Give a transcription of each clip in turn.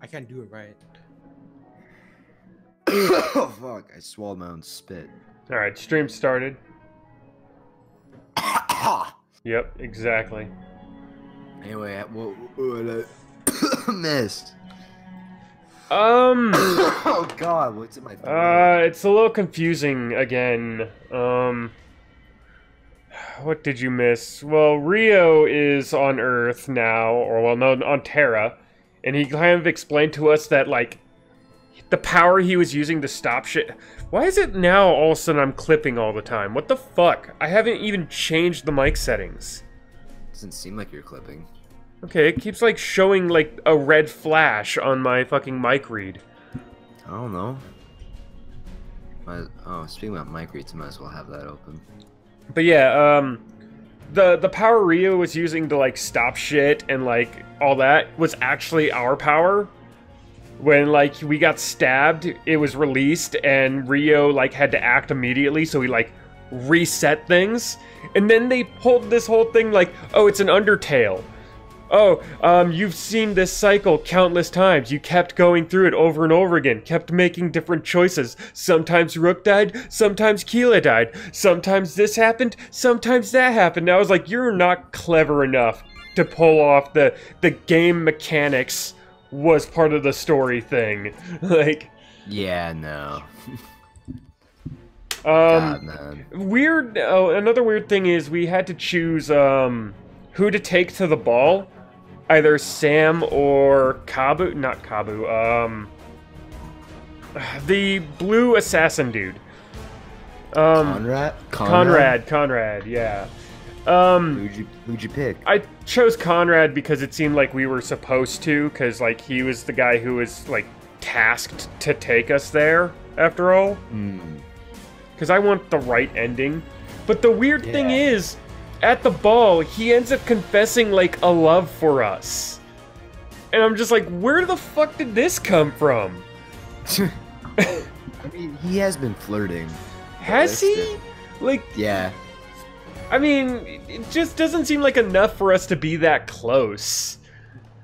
I can't do it right. Oh fuck! I swallowed my own spit. All right, stream started. Yep, exactly. Anyway, what I missed. Oh god, what's in my throat? It's a little confusing again. What did you miss? Well, Rio is on Earth now, or well, no, on Terra, and he kind of explained to us that, like, the power he was using to stop shit. Why is it now all of a sudden I'm clipping all the time? What the fuck? I haven't even changed the mic settings. Doesn't seem like you're clipping. Okay, it keeps, like, showing, like, a red flash on my fucking mic read. I don't know. Speaking about mic reads, I might as well have that open. But yeah, the power Rio was using to, like, stop shit and, like, all that was actually our power. When, like, we got stabbed, it was released, and Rio, like, had to act immediately, so he, like, reset things. And then they pulled this whole thing like, oh, it's an Undertale. Oh, you've seen this cycle countless times. You kept going through it over and over again, kept making different choices. Sometimes Rook died, sometimes Keela died, sometimes this happened, sometimes that happened. And I was like, you're not clever enough to pull off the game mechanics was part of the story thing. Like, yeah, no. God, man. Weird. Oh, another weird thing is we had to choose who to take to the ball, either Sam or Kabu. Not Kabu. The blue assassin dude. Conrad. Conrad. Yeah. Who'd you pick? I chose Conrad because it seemed like we were supposed to, because, like, he was the guy who was, like, tasked to take us there, after all. Because I want the right ending. But the weird thing is, at the ball, he ends up confessing, like, a love for us. And I'm just like, where the fuck did this come from? I mean, he has been flirting. Has he? Like, yeah. I mean, it just doesn't seem like enough for us to be that close.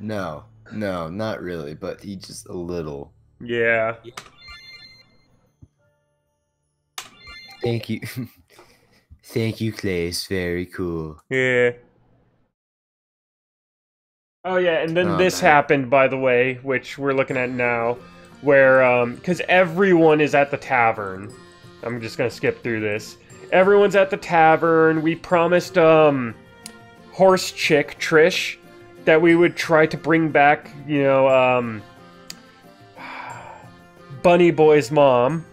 No, not really, but he just a little. Yeah. Thank you. Thank you, Clay. It's very cool. Yeah. Oh, yeah, and then this happened, by the way, which we're looking at now, where, because everyone is at the tavern. I'm just gonna skip through this. Everyone's at the tavern. We promised, horse chick, Trish, that we would try to bring back, you know, Bunny Boy's mom.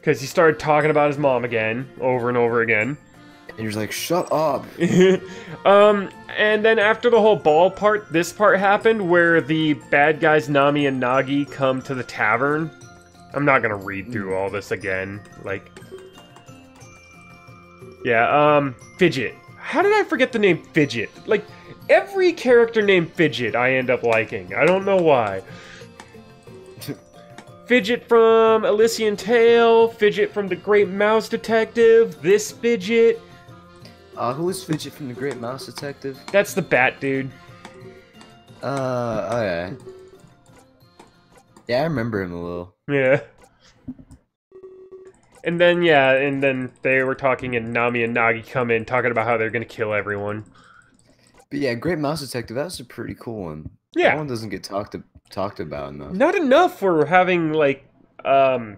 Because he started talking about his mom again, over and over again. And you're like, shut up. And then after the whole ball part, this part happened where the bad guys Nami and Nagi come to the tavern. I'm not gonna read through all this again, like... Yeah, Fidget. How did I forget the name Fidget? Like, every character named Fidget I end up liking. I don't know why. Fidget from Elysian Tale, Fidget from The Great Mouse Detective, this Fidget. Who is Fidget from The Great Mouse Detective? That's the bat dude. Okay. Yeah, I remember him a little. Yeah. And then, yeah, and then they were talking and Nami and Nagi come in talking about how they're gonna kill everyone. But yeah, Great Mouse Detective, that was a pretty cool one. Yeah. That one doesn't get talked about enough. Not enough for having, like, a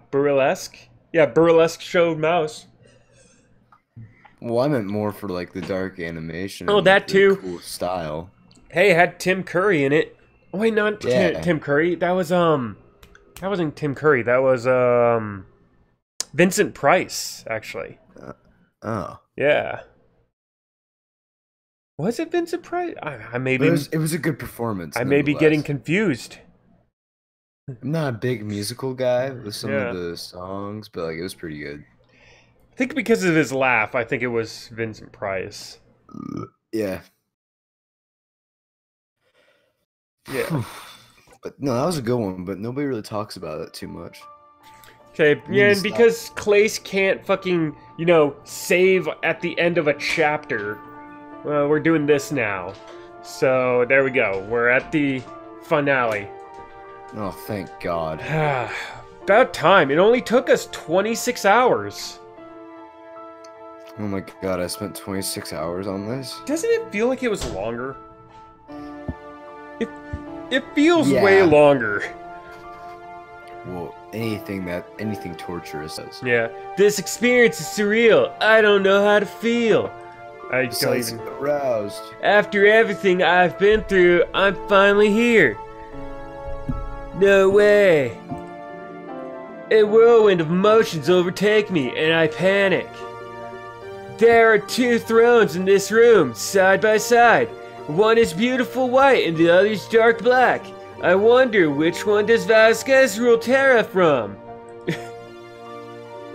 burlesque. Yeah, burlesque showed mouse. Well, I meant more for, like, the dark animation. Oh, and, that like, too. The cool style. Hey, it had Tim Curry in it. Oh, wait, not Yeah. Tim Curry. That was, that wasn't Tim Curry. That was, Vincent Price, actually. Oh. Yeah. Was it Vincent Price? I may be... It was a good performance. I may be getting confused. I'm not a big musical guy with some of the songs, but, like, it was pretty good. I think because of his laugh, I think it was Vincent Price. Yeah. Yeah. But no, that was a good one, but nobody really talks about it too much. Okay, yeah, and because Clace can't fucking, you know, save at the end of a chapter, well, we're doing this now. So, there we go. We're at the finale. Oh, thank God. About time. It only took us 26 hours. Oh my God, I spent 26 hours on this? Doesn't it feel like it was longer? It feels way longer. Well, anything torturous does. Yeah. This experience is surreal. I don't know how to feel. I don't even... aroused. After everything I've been through, I'm finally here. No way. A whirlwind of emotions overtake me, and I panic. There are two thrones in this room, side by side. One is beautiful white and the other is dark black. I wonder which one does Vasquez rule Terra from?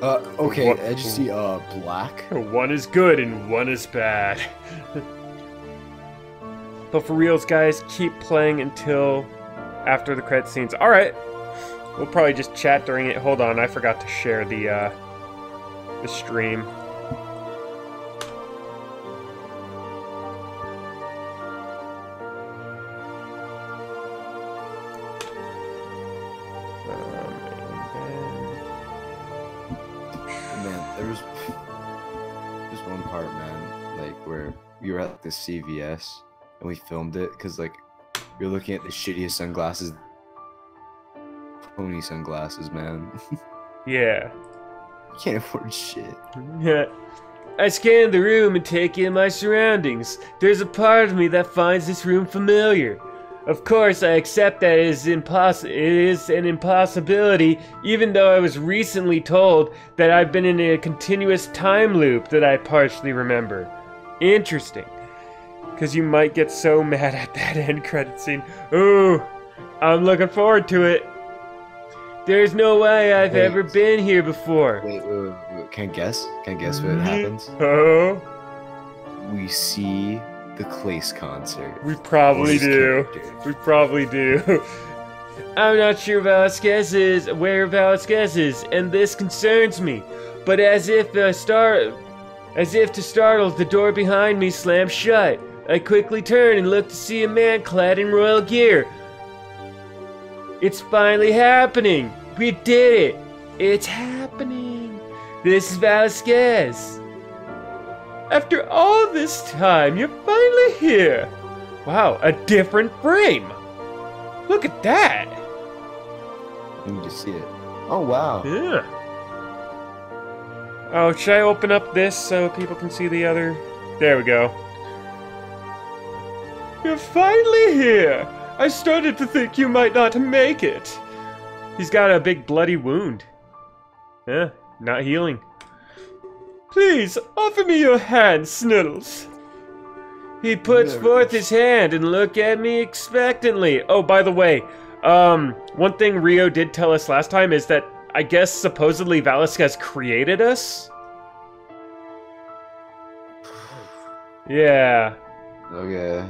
Okay, What? I just see, black. One is good and one is bad. But for reals, guys, keep playing until after the credit scenes. Alright. We'll probably just chat during it. Hold on, I forgot to share the stream. Man, there's one part, man, like, where we were at the CVS, and we filmed it, because, like, we were looking at the shittiest sunglasses. Pony sunglasses, man. Yeah. You can't afford shit. Yeah. I scan the room and take in my surroundings. There's a part of me that finds this room familiar. Of course, I accept that it is an impossibility, even though I was recently told that I've been in a continuous time loop that I partially remember. Interesting. Because you might get so mad at that end credit scene. Ooh, I'm looking forward to it. There's no way I've ever been here before. Wait. Can I guess? Can I guess what happens? Oh? We see the Clace concert. We probably do. We probably do. I'm not sure where Vasquez is, and this concerns me. But as if to startle, the door behind me slams shut. I quickly turn and look to see a man clad in royal gear. It's finally happening. We did it. It's happening. This is Vasquez. After all this time, you're finally here. Wow, a different frame. Look at that. You can just see it. Oh, wow. Yeah. Oh, should I open up this so people can see the other? There we go. You're finally here. I started to think you might not make it. He's got a big bloody wound. Yeah, not healing. Please, offer me your hand, Sniddles. He puts forth his hand and look at me expectantly. Oh, by the way, one thing Rio did tell us last time is that I guess supposedly Vasquez created us? Yeah. Okay.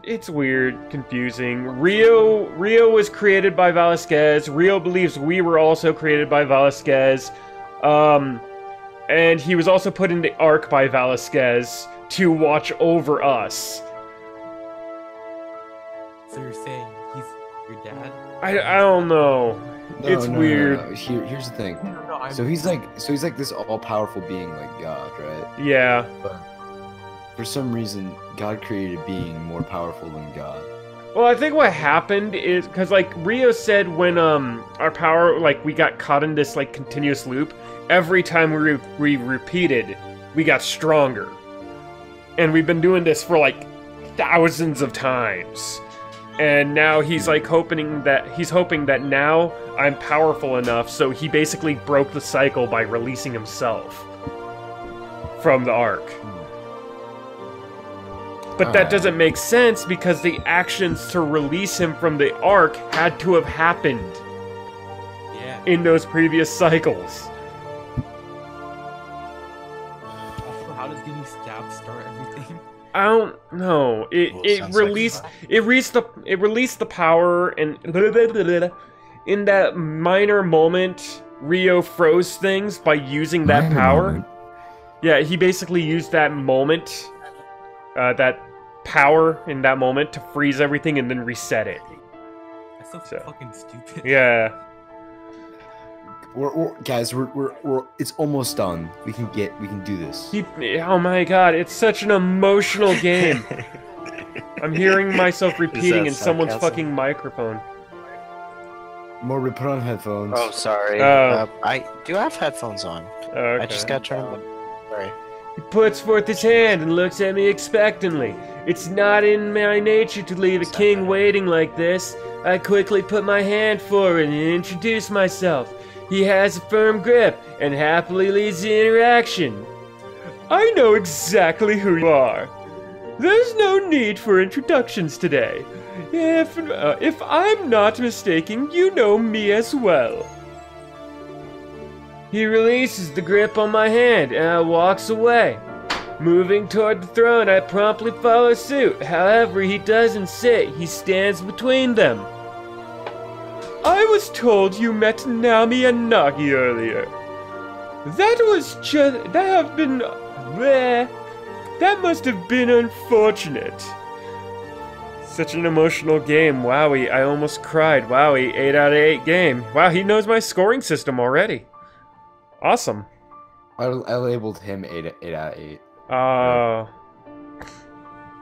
It's weird, confusing. Rio was created by Vasquez. Rio believes we were also created by Vasquez. And he was also put in the Ark by Vasquez to watch over us. So you're saying he's your dad? I don't know. It's weird. No. Here's the thing. No, So he's like this all-powerful being like God, right? Yeah. But for some reason, God created a being more powerful than God. Well, I think what happened is because, like, Rio said when our power, like, we got caught in this like continuous loop. Every time we repeated, we got stronger, and we've been doing this for like thousands of times. And now he's like hoping that now I'm powerful enough, so he basically broke the cycle by releasing himself from the Ark. But that doesn't make sense because the actions to release him from the Ark had to have happened in those previous cycles. Also, how does getting stabbed start everything? I don't know. It released the power, and in that minor moment, Rio froze things by using that power. Moment. Yeah, he basically used that moment, that power in that moment to freeze everything and then reset it. That's so So. fucking stupid. Yeah. Guys, we're it's almost done. We can do this. Oh my god, it's such an emotional game. I'm hearing myself repeating in someone's sarcasm? fucking microphone. More we put on headphones. Oh, sorry. Oh. I do have headphones on. Okay. I just got turned them. Sorry. He puts forth his hand and looks at me expectantly. It's not in my nature to leave a king waiting like this. I quickly put my hand forward and introduce myself. He has a firm grip and happily leads the interaction. I know exactly who you are. There's no need for introductions today. If I'm not mistaken, you know me as well. He releases the grip on my hand and walks away. Moving toward the throne, I promptly follow suit. However, he doesn't sit, he stands between them. I was told you met Naomi and Nagi earlier. That must have been unfortunate. Such an emotional game. Wowie, I almost cried. Wowie, 8 out of 8 game. Wow, he knows my scoring system already. Awesome. I labeled him 8 out of 8.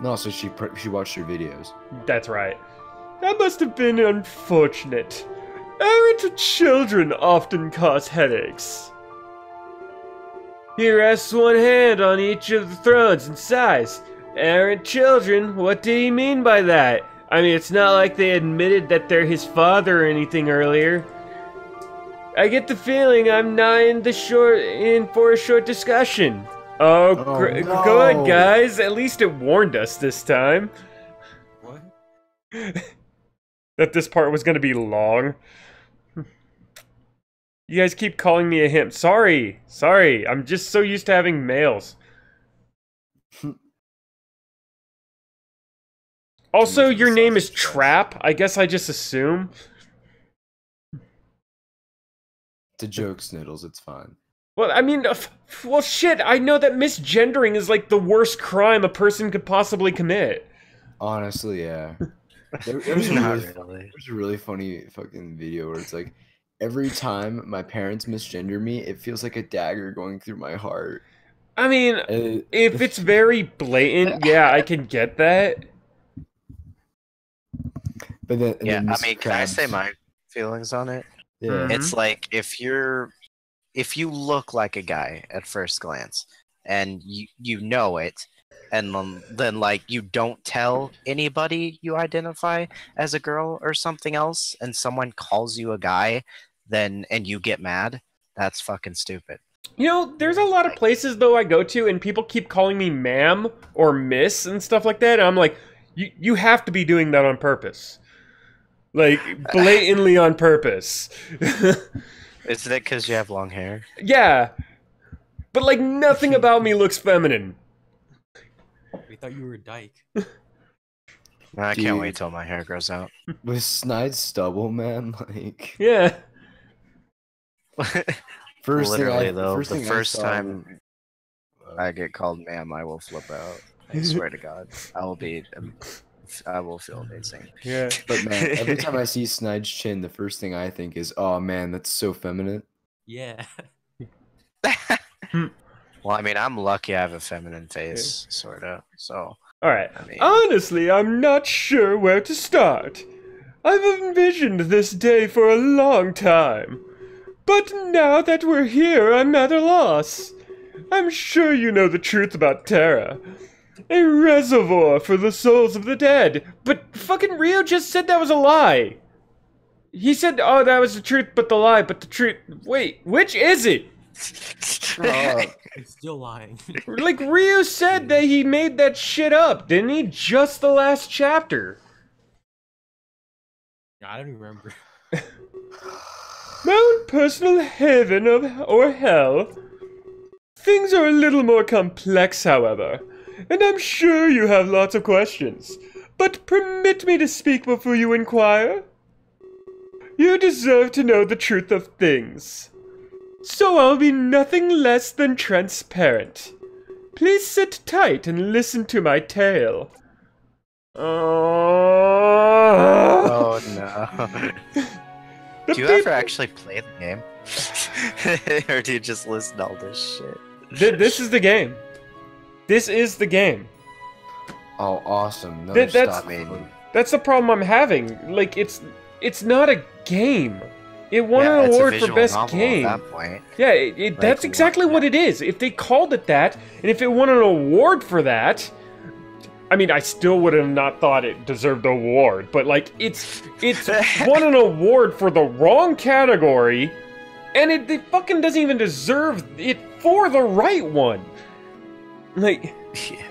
No, so she watched your videos. That's right. That must have been unfortunate. Errant children often cause headaches. He rests one hand on each of the thrones and sighs. Errant children? What did he mean by that? I mean, it's not like they admitted that they're his father or anything earlier. I get the feeling I'm not in for a short discussion. Oh, no. Good, guys. At least it warned us this time. What? That this part was going to be long. You guys keep calling me a him. Sorry. I'm just so used to having males. Also, your name is Trap. I guess I just assume. It's a joke, Sniddles. It's fine. Well, I mean, well, shit. I know that misgendering is like the worst crime a person could possibly commit. Honestly, yeah. There's Not really. a really funny fucking video where it's like, every time my parents misgender me, it feels like a dagger going through my heart. I mean, if it's very blatant, yeah, I can get that. But then, Yeah, then I Mr. mean, can I say Krabs- my feelings on it? Yeah. Mhm. It's like if you look like a guy at first glance and you know it, and then like you don't tell anybody you identify as a girl or something else, and someone calls you a guy, and you get mad, that's fucking stupid. You know, there's a lot of places though I go to, and people keep calling me ma'am or miss and stuff like that. And I'm like, you have to be doing that on purpose, like blatantly on purpose. Is it because you have long hair? Yeah, but like nothing about me looks feminine. We thought you were a dyke. I Dude. can't wait till my hair grows out. With Snide's stubble, man, like Yeah. Literally, though, the thing I first saw- time I get called ma'am, I will flip out. I swear to God, I will feel amazing. Yeah. But man, every time I see Snide's chin, the first thing I think is, oh man, that's so feminine. Yeah. Well, I mean, I'm lucky I have a feminine face, sort of. So, All right. I mean, Honestly, I'm not sure where to start. I've envisioned this day for a long time. But now that we're here, I'm at a loss. I'm sure you know the truth about Terra. A reservoir for the souls of the dead. But fucking Rio just said that was a lie. He said, oh, that was the truth, but the lie, but the truth. Wait, which is it? It's still lying. Like, Rio said that he made that shit up, didn't he? Just the last chapter. I don't even remember. My own personal heaven or hell. Things are a little more complex, however, and I'm sure you have lots of questions. But permit me to speak before you inquire. You deserve to know the truth of things. So I'll be nothing less than transparent. Please sit tight and listen to my tale. Oh no. The Do you peop- ever actually play the game? Or do you just listen to all this shit? This is the game. This is the game. Oh, awesome! No, That's- stop it. That's the problem I'm having. Like, it's not a game. It won Yeah, an it's a award for visual best novel game. At that point. Yeah, that's Like, exactly what it is. If they called it that, and if it won an award for that, I mean, I still would have not thought it deserved an award. But like, it's won an award for the wrong category, and it fucking doesn't even deserve it for the right one. Like, Yeah.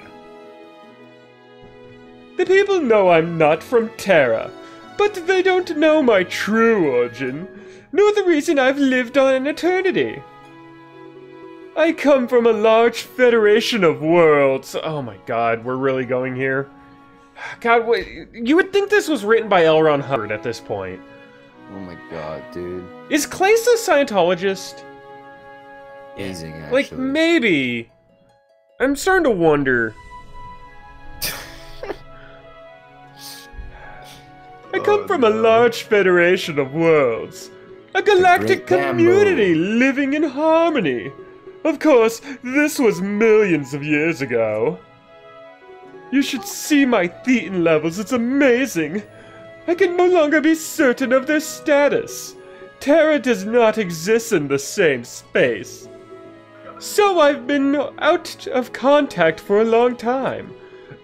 the people know I'm not from Terra, but they don't know my true origin, nor the reason I've lived on in eternity. I come from a large federation of worlds. Oh my god, we're really going here. God, you would think this was written by L. Ron Hubbard at this point. Oh my god, dude. Is Clace a Scientologist? Amazing, actually. Like, maybe. I'm starting to wonder. I come from a large federation of worlds. A galactic Great Gamble. community living in harmony. Of course, this was millions of years ago. You should see my thetan levels, it's amazing. I can no longer be certain of their status. Terra does not exist in the same space. So I've been out of contact for a long time.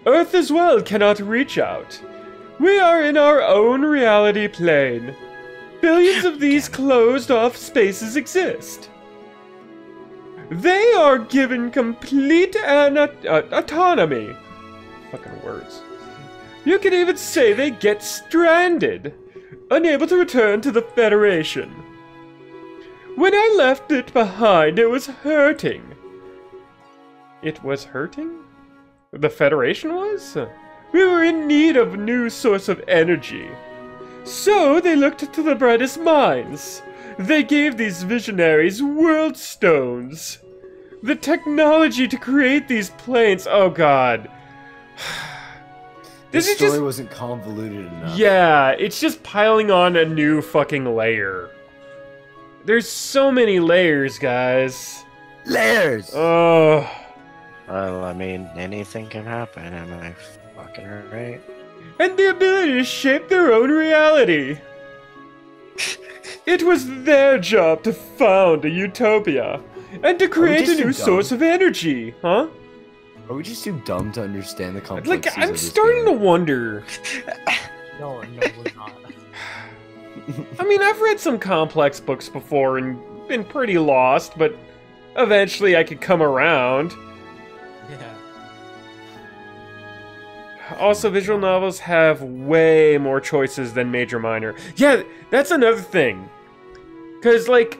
Earth as well cannot reach out. We are in our own reality plane. Billions of these closed-off spaces exist. They are given complete autonomy. Fucking words. You can even say they get stranded, unable to return to the Federation. When I left it behind, it was hurting. It was hurting? The Federation was? We were in need of a new source of energy. So they looked to the brightest minds. They gave these visionaries world stones. The technology to create these planes. Oh god. This is story just. wasn't convoluted enough. Yeah, it's just piling on a new fucking layer. There's so many layers, guys. Layers! Oh. Well, I mean, anything can happen, am I fucking right? And the ability to shape their own reality. It was their job to found a utopia and to create a just new too dumb? source of energy, huh? Are we just too dumb to understand the complexities Like, of I'm this starting to game? wonder. No, we're not. I mean, I've read some complex books before and been pretty lost, but eventually I could come around. Yeah. Also, visual novels have way more choices than Major Minor. Yeah, that's another thing. Because, like,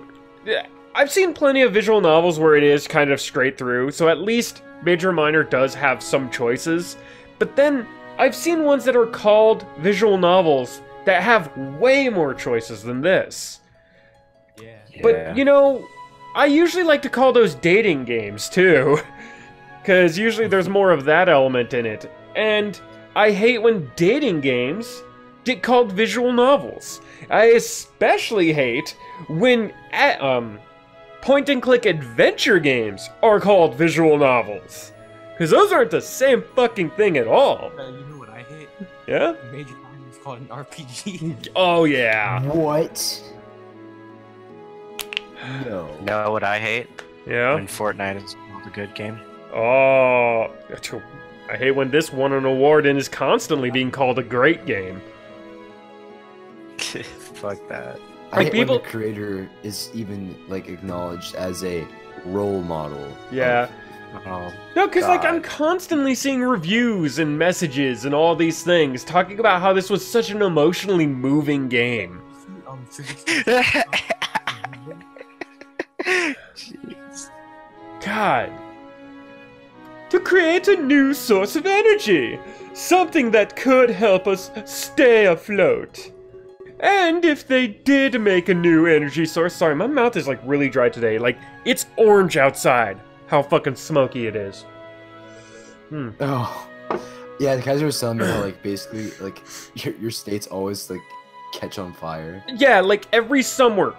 I've seen plenty of visual novels where it is kind of straight through, so at least Major Minor does have some choices. But then, I've seen ones that are called visual novels that have way more choices than this. Yeah. But, you know, I usually like to call those dating games, too. Because usually there's more of that element in it. And I hate when dating games get called visual novels. I especially hate when point-and-click adventure games are called visual novels. Because those aren't the same fucking thing at all. You know what I hate? Yeah? Major Minor is called an RPG. Oh, yeah. What? No. Know what I hate? Yeah? When Fortnite is called a good game. Oh, I hate when this won an award and is constantly being called a great game. Fuck that. I Like, hate people- when the creator is even like acknowledged as a role model. Yeah. Oh, No, because, like, I'm God. constantly seeing reviews and messages and all these things talking about how this was such an emotionally moving game. Jeez. God. To create a new source of energy. Something that could help us stay afloat. And if they did make a new energy source... Sorry, my mouth is, like, really dry today. Like, it's orange outside. How fucking smoky it is. Oh, Yeah, the Kaiser was telling me how like basically like your states always like catch on fire. Yeah, like every summer,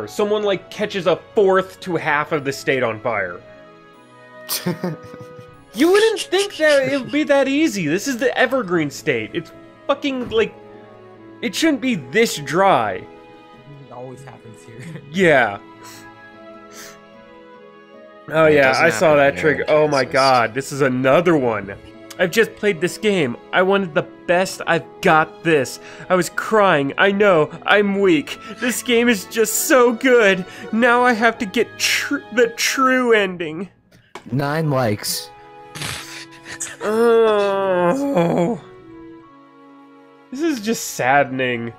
someone like catches a fourth to half of the state on fire. You wouldn't think that it would be that easy. This is the evergreen state. It's fucking like, it shouldn't be this dry. It always happens here. Yeah. Oh It yeah, doesn't I saw happen that in trigger. Aaron, Oh my Kansas. god, this is another one. I've just played this game. I wanted the best. I've got this. I was crying. I know. I'm weak. This game is just so good. Now I have to get the true ending. 9 likes. Oh. This is just saddening.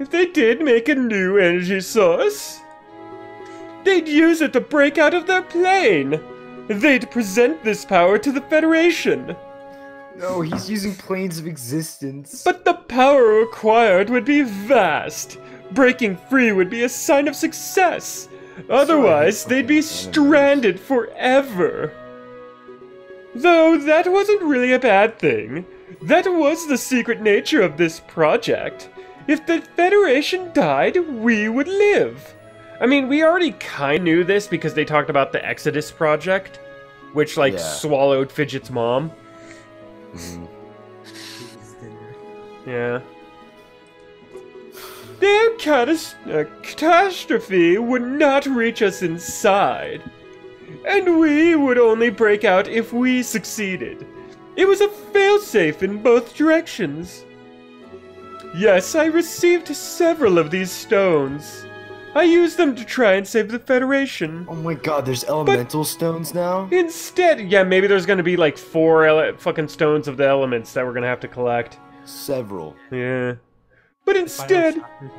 If they did make a new energy source, they'd use it to break out of their plane. They'd present this power to the Federation. No, he's using planes of existence. But the power required would be vast. Breaking free would be a sign of success. Otherwise, they'd be stranded forever. Though that wasn't really a bad thing. That was the secret nature of this project. If the Federation died, we would live. I mean, we already kind of knew this because they talked about the Exodus project, which, like, Yeah. swallowed Fidget's mom. Mhm. Please, dinner. Yeah. Their catastrophe would not reach us inside. And we would only break out if we succeeded. It was a failsafe in both directions. Yes, I received several of these stones. I used them to try and save the Federation. Oh my god, there's elemental stones now? Instead, yeah, maybe there's gonna be like 4 fucking stones of the elements that we're gonna have to collect. Several. Yeah. But Final instead, chapter on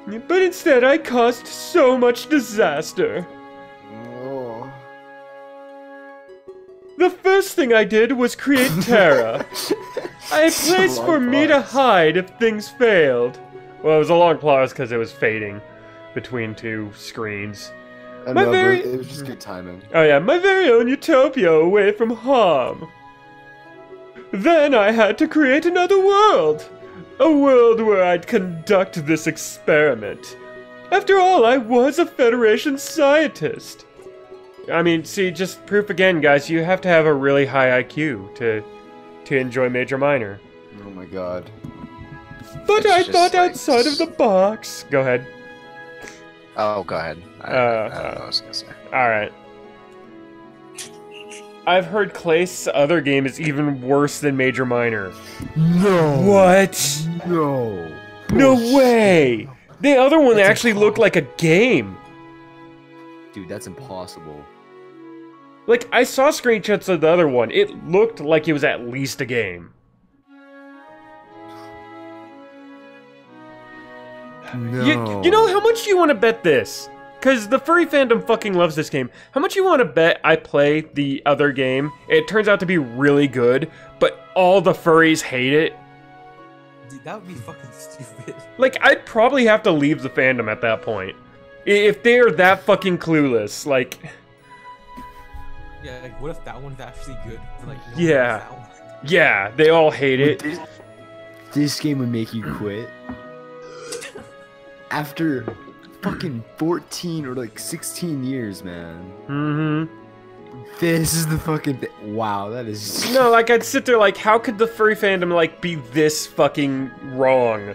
this one. I caused so much disaster. Oh. The first thing I did was create Terra. A place for me to hide if things failed. Well, it was a long pause because it was fading between 2 screens. I My know, very- but it was just good timing. Oh yeah, my very own utopia away from harm. Then I had to create another world. A world where I'd conduct this experiment. After all, I was a Federation scientist. I mean, see, just proof again, guys, you have to have a really high IQ to enjoy Major Minor. Oh my god. But It's I just thought like- outside of the box. Go ahead. Oh, go ahead. I don't know what I was gonna say. Alright. I've heard Clay's other game is even worse than Major Minor. No. What? No. No way! The other one That's actually looked like a game. Dude, that's impossible. Like, I saw screenshots of the other one. It looked like it was at least a game. No. You know, how much do you want to bet this? Because the furry fandom fucking loves this game. How much you want to bet I play the other game? It turns out to be really good, but all the furries hate it. Dude, that would be fucking stupid. Like, I'd probably have to leave the fandom at that point. If they're that fucking clueless, like... Yeah, like, what if that one's actually good? But, like, no one Yeah. likes that one. Yeah, they all hate it. This game would make you quit. After fucking 14 or like 16 years, man. Mm-hmm. This is the fucking thing. Wow, that is... No, like, I'd sit there like, how could the furry fandom, like, be this fucking wrong?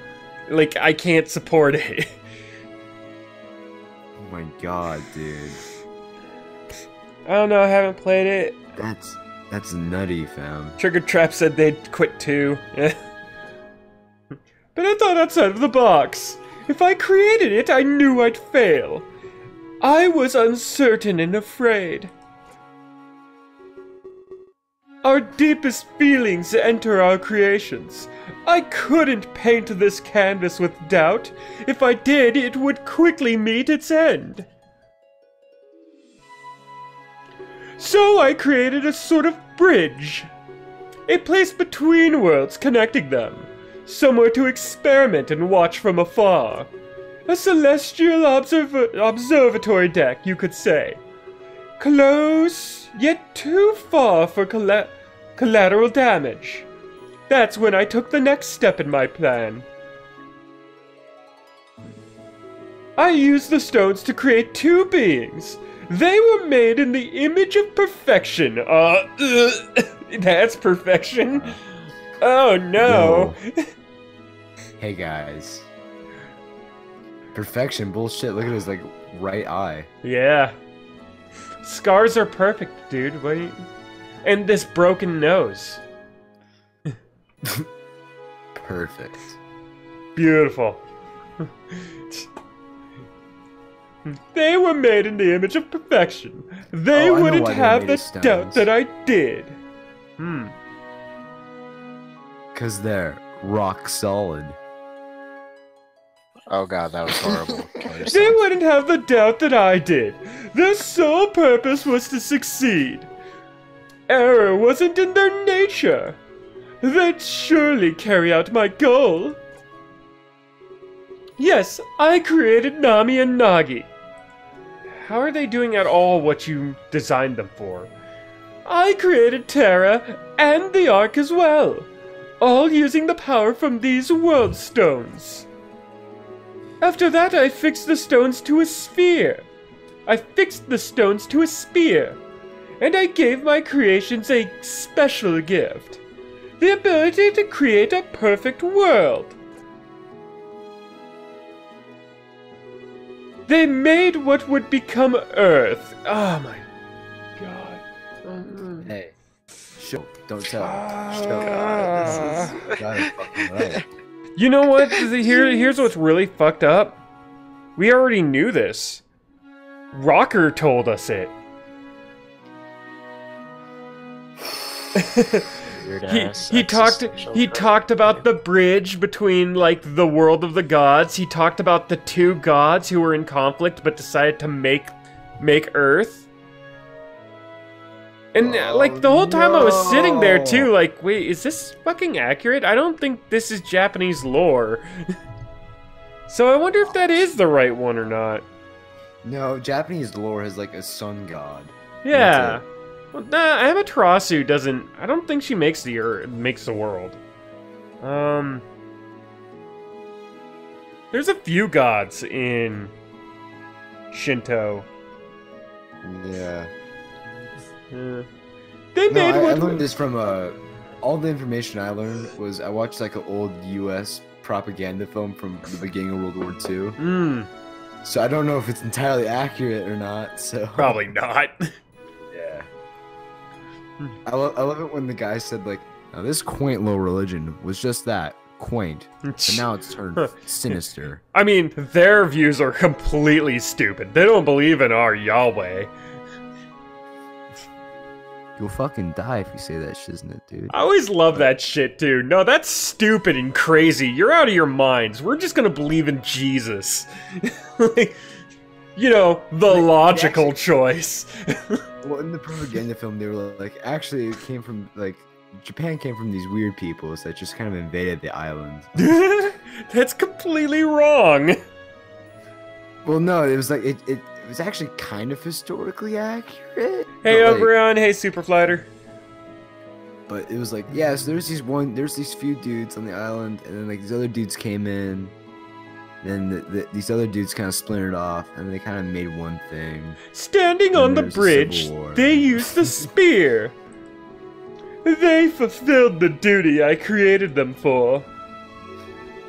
Like, I can't support it. Oh my god, dude. I don't know, I haven't played it. That's nutty, fam. Trigger Trap said they'd quit too. But I thought outside of the box. If I created it, I knew I'd fail. I was uncertain and afraid. Our deepest feelings enter our creations. I couldn't paint this canvas with doubt. If I did, it would quickly meet its end. So I created a sort of bridge. A place between worlds connecting them. Somewhere to experiment and watch from afar. A celestial observatory deck, you could say. Close, yet too far for collateral damage. That's when I took the next step in my plan. I used the stones to create two beings. They were made in the image of perfection. That's perfection. Oh no. Hey guys. Perfection bullshit. Look at his like right eye. Yeah. Scars are perfect, dude. Wait. And this broken nose. Perfect. Beautiful. They were made in the image of perfection. They Oh, I know wouldn't why they're have made the of stones. doubt that I did. Cause they're rock solid. Oh god, that was horrible. Kill They yourself. wouldn't have the doubt that I did. Their sole purpose was to succeed. Error wasn't in their nature. They'd surely carry out my goal. Yes, I created Nami and Nagi. How are they doing at all what you designed them for? I created Terra and the Ark as well, all using the power from these World Stones. After that, I fixed the stones to a sphere. I fixed the stones to a spear, and I gave my creations a special gift. The ability to create a perfect world. They made what would become Earth. Oh my god. Hey. Show. Don't tell. Ah. Show. Got it fucking right. You know what? Here's what's really fucked up. We already knew this. Rocker told us it. Weird He ass talked existential he crap. talked about the bridge between like the world of the gods. He talked about the two gods who were in conflict but decided to make Earth. And like the whole time I was sitting there too, like, wait, is this fucking accurate? I don't think this is Japanese lore. So I wonder if that is the right one or not. No, Japanese lore has like a sun god. Yeah. Well, nah, Amaterasu doesn't. I don't think she makes the Earth, makes the world. There's a few gods in Shinto. Yeah. They No, made I what? learned this from all the information I learned was I watched like an old U.S. propaganda film from the beginning of World War II. So I don't know if it's entirely accurate or not. So Probably not. yeah. I love it when the guy said like, now, this quaint little religion was just that quaint, but now it's turned sinister. I mean, their views are completely stupid. They don't believe in our Yahweh. You'll fucking die if you say that shiznit, dude. I always love that shit too. No, that's stupid and crazy. You're out of your minds. We're just gonna believe in Jesus. Like, you know, the logical choice. Well, in the propaganda film, they were like, actually, it came from like Japan came from these weird peoples that just kind of invaded the island. That's completely wrong. Well, no, it was like it was actually kind of historically accurate. Hey, but, like, Oberon. Hey, Superflighter. But it was like, yeah, so there's these few dudes on the island, and then like these other dudes came in. Then these other dudes kind of splintered off, and they kind of made one thing. Standing Then on the there's a bridge, civil war. they used the spear. They fulfilled the duty I created them for.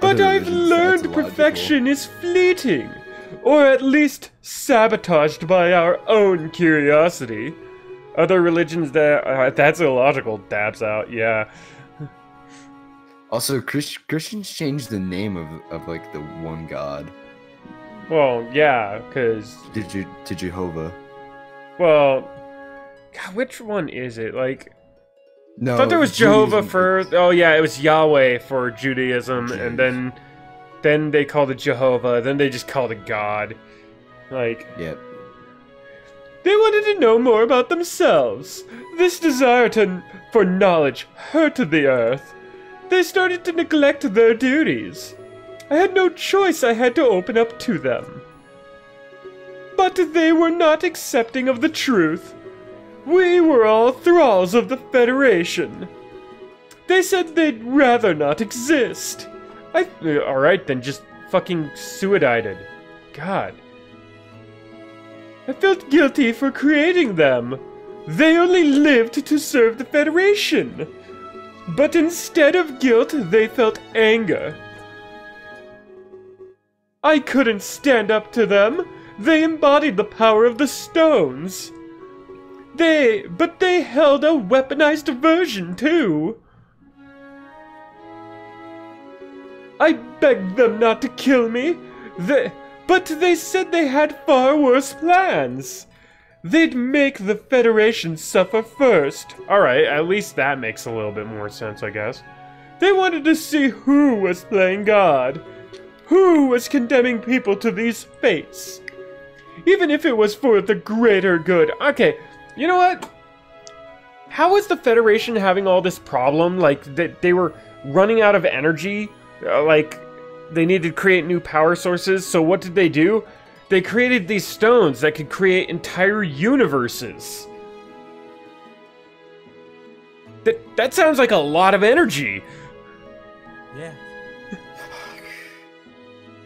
But Other I've religions, learned that's illogical. perfection is fleeting, or at least sabotaged by our own curiosity. Other religions that's illogical, dabs out, yeah. Also, Christians changed the name of like the one god Well, yeah, because, to Jehovah. well, God, which one is it? Like, No, I thought there was Jehovah Judaism- for. Oh yeah, it was Yahweh for Judaism, and then they called it Jehovah. Then they just called it God. Like, Yep. they wanted to know more about themselves. This desire for knowledge hurt the earth. They started to neglect their duties. I had no choice. I had to open up to them. But they were not accepting of the truth. We were all thralls of the Federation. They said they'd rather not exist. Alright then, just fucking suicided. God. I felt guilty for creating them. They only lived to serve the Federation. But instead of guilt, they felt anger. I couldn't stand up to them. They embodied the power of the stones. But they held a weaponized version too. I begged them not to kill me, but they said they had far worse plans. They'd make the Federation suffer first. Alright, at least that makes a little bit more sense, I guess. They wanted to see who was playing God. Who was condemning people to these fates. Even if it was for the greater good. Okay, you know what? How is the Federation having all this problem? Like, they were running out of energy? Like, they needed to create new power sources, so what did they do? They created these stones that could create entire universes. That sounds like a lot of energy. Yeah.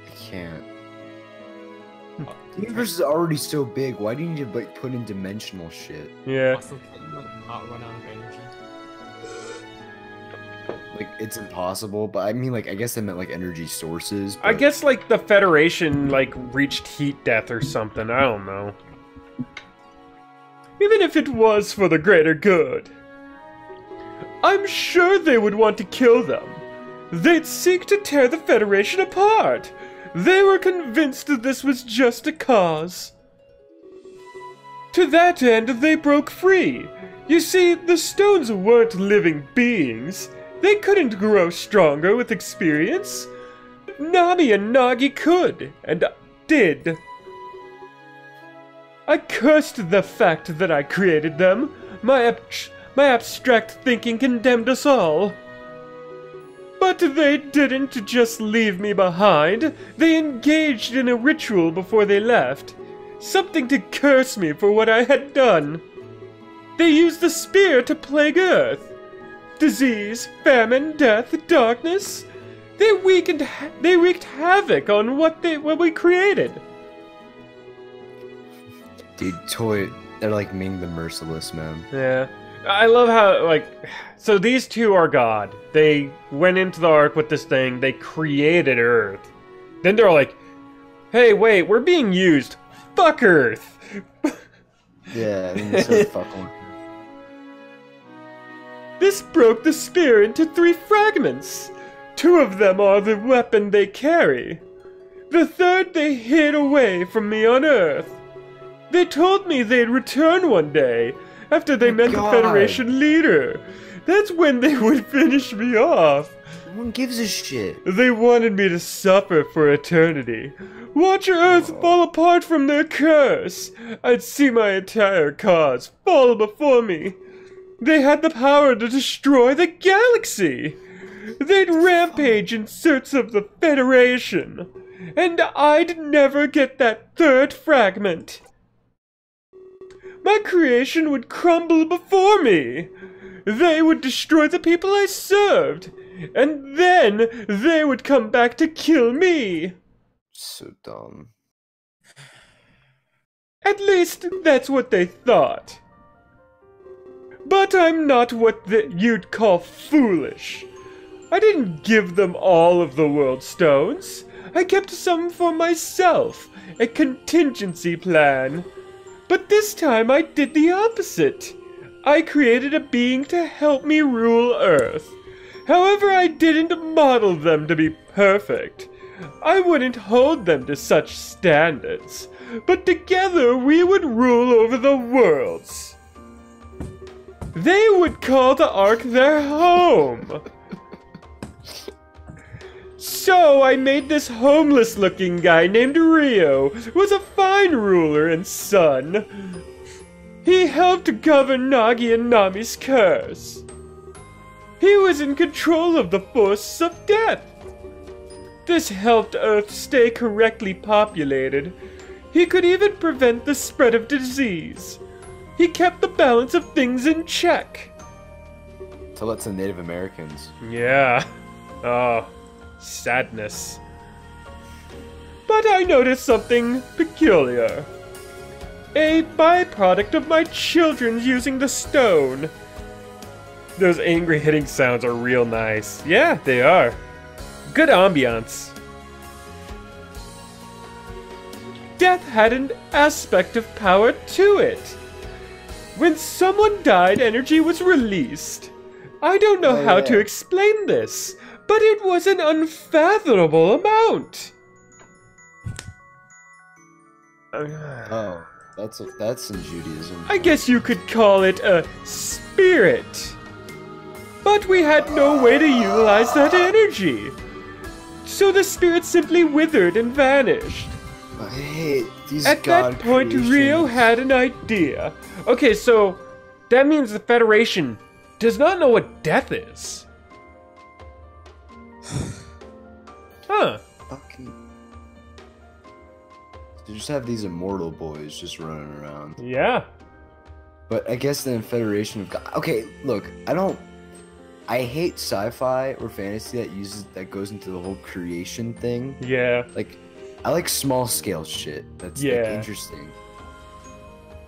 I can't. The universe is already so big. Why do you need to like put in dimensional shit? Yeah. Also, can you like not run out of energy? Like it's impossible, but I mean like I guess I meant like energy sources. I but- guess like the Federation like reached heat death or something. I don't know. Even if it was for the greater good. I'm sure they would want to kill them. They'd seek to tear the Federation apart. They were convinced that this was just a cause. To that end, they broke free. You see, the stones weren't living beings. They couldn't grow stronger with experience. Nami and Nagi could, and did. I cursed the fact that I created them. My abstract thinking condemned us all. But they didn't just leave me behind. They engaged in a ritual before they left. Something to curse me for what I had done. They used the spear to plague Earth. Disease, famine, death, darkness. They wreaked havoc on what we created. Dude, Toy, they're like Ming the Merciless, man. Yeah. I love how, like, so these two are God. They went into the Ark with this thing. They created Earth. Then they're like, hey, wait, we're being used. Fuck Earth. Yeah, I mean, so fucking. This broke the spear into 3 fragments. 2 of them are the weapon they carry. The third they hid away from me on Earth. They told me they'd return one day, after they met God. the Federation leader. That's when they would finish me off. No one gives a shit. They wanted me to suffer for eternity. Watch Earth fall apart from their curse. I'd see my entire cause fall before me. They had the power to destroy the galaxy. They'd rampage in search of the Federation. And I'd never get that 3rd fragment. My creation would crumble before me. They would destroy the people I served. And then they would come back to kill me. So dumb. At least that's what they thought. But I'm not what you'd call foolish. I didn't give them all of the world stones. I kept some for myself, a contingency plan. But this time I did the opposite. I created a being to help me rule Earth. However, I didn't model them to be perfect. I wouldn't hold them to such standards. But together we would rule over the worlds. They would call the Ark their home. So I made this homeless-looking guy named Rio, who was a fine ruler and son. He helped govern Nagi and Nami's curse. He was in control of the force of death. This helped Earth stay correctly populated. He could even prevent the spread of disease. He kept the balance of things in check. Tell that to Native Americans. Yeah. Oh, sadness. But I noticed something peculiar. A byproduct of my children's using the stone. Those angry hitting sounds are real nice. Yeah, they are. Good ambiance. Death had an aspect of power to it. When someone died, energy was released. I don't know how to explain this, but it was an unfathomable amount. Oh, that's in Judaism. I guess you could call it a spirit. But we had no way to utilize that energy. So the spirit simply withered and vanished. I hate these At god that point, creations. Rio had an idea. Okay, so that means the Federation does not know what death is. Huh. Fucking. They just have these immortal boys just running around. Yeah. But I guess the Federation of God. Okay, look, I hate sci-fi or fantasy that goes into the whole creation thing. Yeah. Like, I like small scale shit. That's like, Yeah. interesting.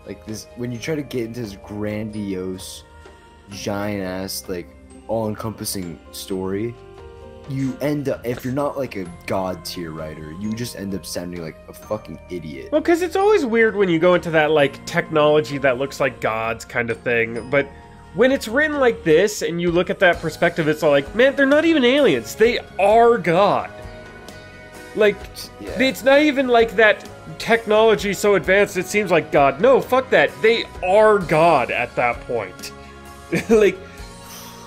Like this, when you try to get into this grandiose, giant ass, like all encompassing story, you end up, if you're not like a god tier writer, you just end up sounding like a fucking idiot. Well, because it's always weird when you go into that, like, technology that looks like gods kind of thing, but when it's written like this and you look at that perspective, it's all like, man, they're not even aliens. They are God. Like, Yeah. it's not even like that technology so advanced it seems like God. No, fuck that. They are God at that point. Like,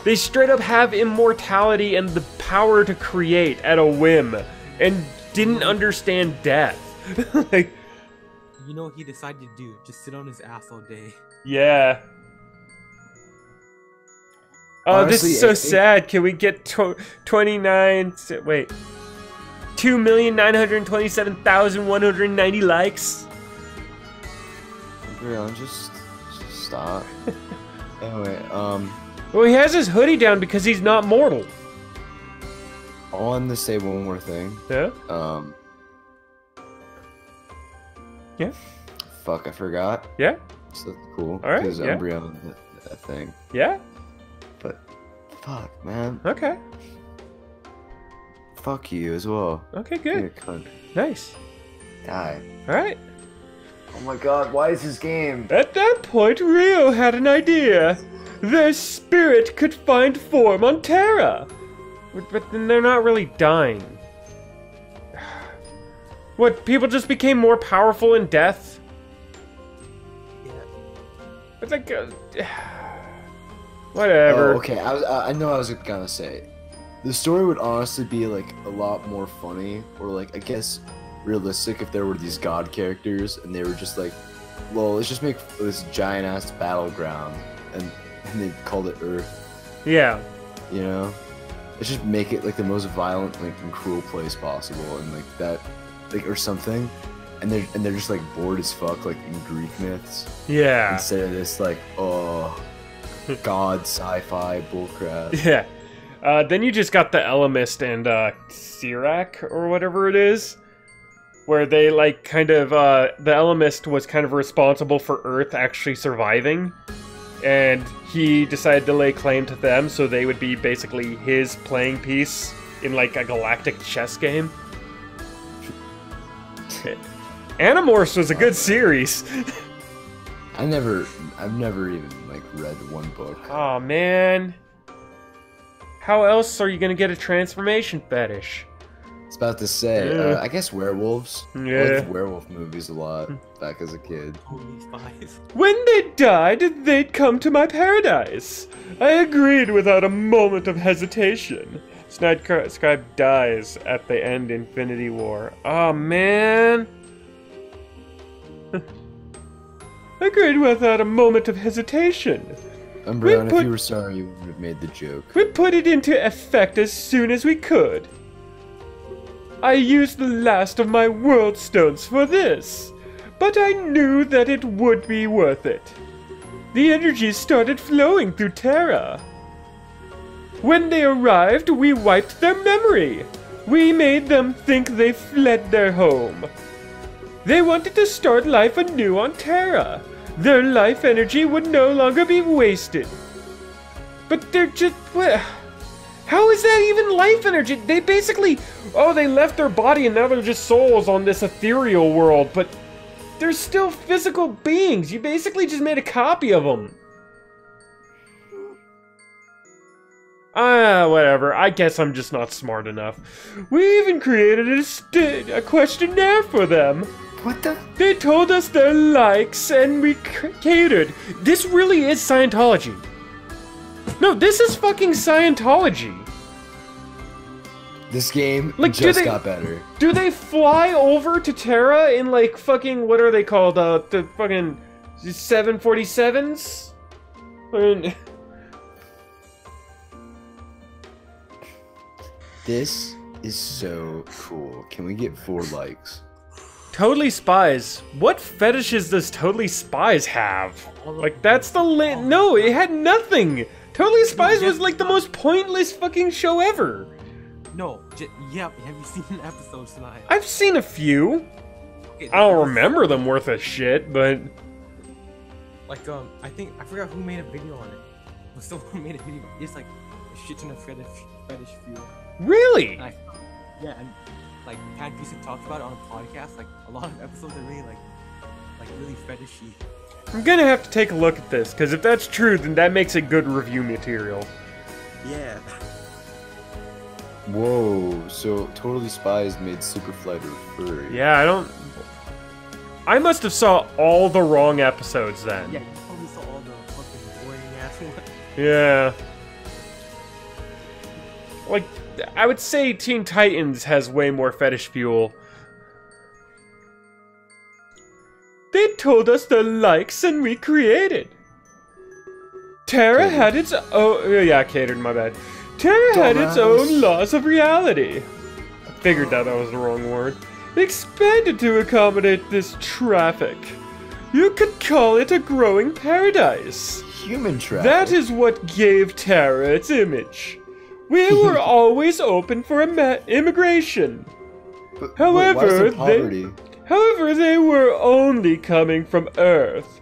they straight up have immortality and the power to create at a whim and didn't understand death. Like, You know what he decided to do? Just sit on his ass all day. yeah. Oh, this Honestly, is so I think- sad. Can we get 29... Wait. 2,927,190 likes? Brian, just stop. Anyway, Well, he has his hoodie down because he's not mortal. I wanted to say one more thing. Yeah? Yeah? Fuck, I forgot. Yeah? So that's cool. All right, Because yeah. Umbreon, that thing. Yeah? But, fuck, man. Okay. Fuck you as well. Okay, You're a good. cunt. Nice. Die. Alright. Oh my god, why is this game? At that point, Rio had an idea. Their spirit could find form on Terra. But then they're not really dying. What, people just became more powerful in death? Yeah. It's like... whatever. Oh, okay, I know I was gonna say. The story would honestly be like a lot more funny, or like, I guess, realistic if there were these god characters and they were just like, well, let's just make this giant ass battleground and they called it Earth, Yeah. you know? Let's just make it like the most violent, like, and cruel place possible, and like that, like, or something. And they're just like bored as fuck, like in Greek myths, Yeah. instead of this like, oh, god sci-fi bullcrap. Yeah. Then you just got the Elemist and Sirac, or whatever it is, where they like kind of the Elemist was kind of responsible for Earth actually surviving, and he decided to lay claim to them, so they would be basically his playing piece in like a galactic chess game. Animorphs was a good series. I've never even like read one book. Oh man. How else are you gonna get a transformation fetish? It's about to say, Yeah. I guess werewolves. I Yeah. liked werewolf movies a lot back as a kid. Only 5. When they died, they'd come to my paradise. I agreed without a moment of hesitation. Scribe dies at the end Infinity War. Oh man. Agreed without a moment of hesitation. Umbreon, put- if you were sorry, you would have made the joke. We put it into effect as soon as we could. I used the last of my world stones for this, but I knew that it would be worth it. the energy started flowing through Terra. When they arrived, we wiped their memory. We made them think they fled their home. They wanted to start life anew on Terra. Their life energy would no longer be wasted. But they're just... How is that even life energy? They basically... Oh, they left their body and now they're just souls on this ethereal world, but they're still physical beings. You basically just made a copy of them. Whatever. I guess I'm just not smart enough. We even created a questionnaire for them. What the? They told us their likes and we catered. This really is Scientology. No, this is fucking Scientology. This game Like, just got better. Do they fly over to Terra in like fucking, what are they called? The fucking 747s? I mean... This is so cool. Can we get 4 likes? Totally Spies. What fetishes does Totally Spies have? Like, that's the no, it had nothing. Totally Spies was like the most pointless fucking show ever. No, yeah, have you seen the episodes tonight? I've seen a few. Okay, I don't remember them worth a shit, but... Like, I forgot who made a video on it. But someone made a video. It's like a shit ton of fetish view. Really? And and like Pat Beeson talked about it on a podcast. Like a lot of episodes are really like really fetishy. I'm gonna have to take a look at this, because if that's true, then that makes it good review material. Yeah. Whoa, so Totally Spies made Superflight a furry. Yeah, I must have saw all the wrong episodes then. Yeah, you probably saw all the fucking boring ass ones. Yeah. Like, I would say Teen Titans has way more fetish fuel. They told us their likes and we created. Terra had its own... Yeah, catered, my bad. Terra had its own laws of reality. I figured that was the wrong word. Expanded to accommodate this traffic. You could call it a growing paradise. Human traffic. That is what gave Terra its image. We were always open for immigration. However, they were only coming from Earth.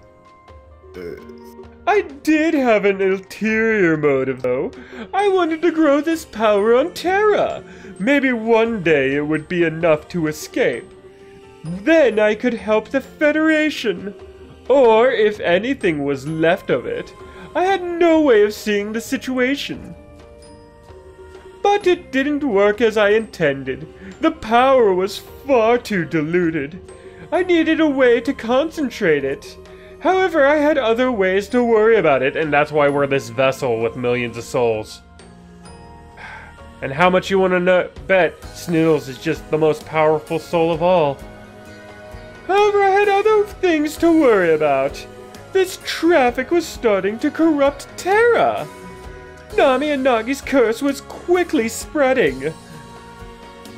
I did have an ulterior motive, though. I wanted to grow this power on Terra. Maybe one day it would be enough to escape. Then I could help the Federation. Or, if anything was left of it, I had no way of seeing the situation. But it didn't work as I intended. The power was far too diluted. I needed a way to concentrate it. However, I had other ways to worry about it, and that's why we're this vessel with millions of souls. And how much you want to bet Snoodles is just the most powerful soul of all? However, I had other things to worry about. This traffic was starting to corrupt Terra. Nami and Nagi's curse was quickly spreading.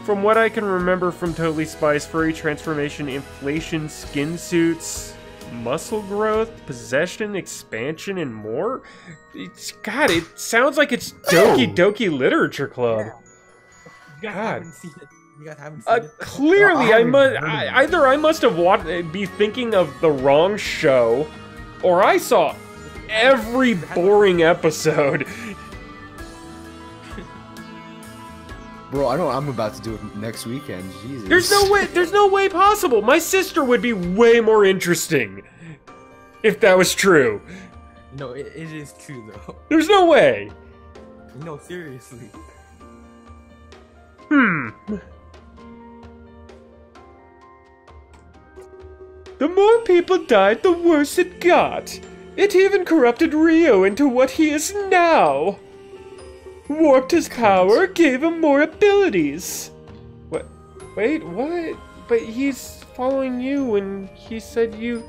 From what I can remember from Totally Spies, furry transformation, inflation, skin suits, muscle growth, possession, expansion, and more? God, it sounds like it's Doki Doki Literature Club. You guys haven't seen it. You guys haven't seen it. Clearly, either I must have be thinking of the wrong show, or I saw every boring episode. Bro, I know I'm about to do it next weekend. Jesus. There's no way possible. My sister would be way more interesting if that was true. No, it is true though. There's no way. No, seriously. The more people died, the worse it got. It even corrupted Rio into what he is now. Warped his power, gave him more abilities. What? Wait, what? But he's following you, and he said he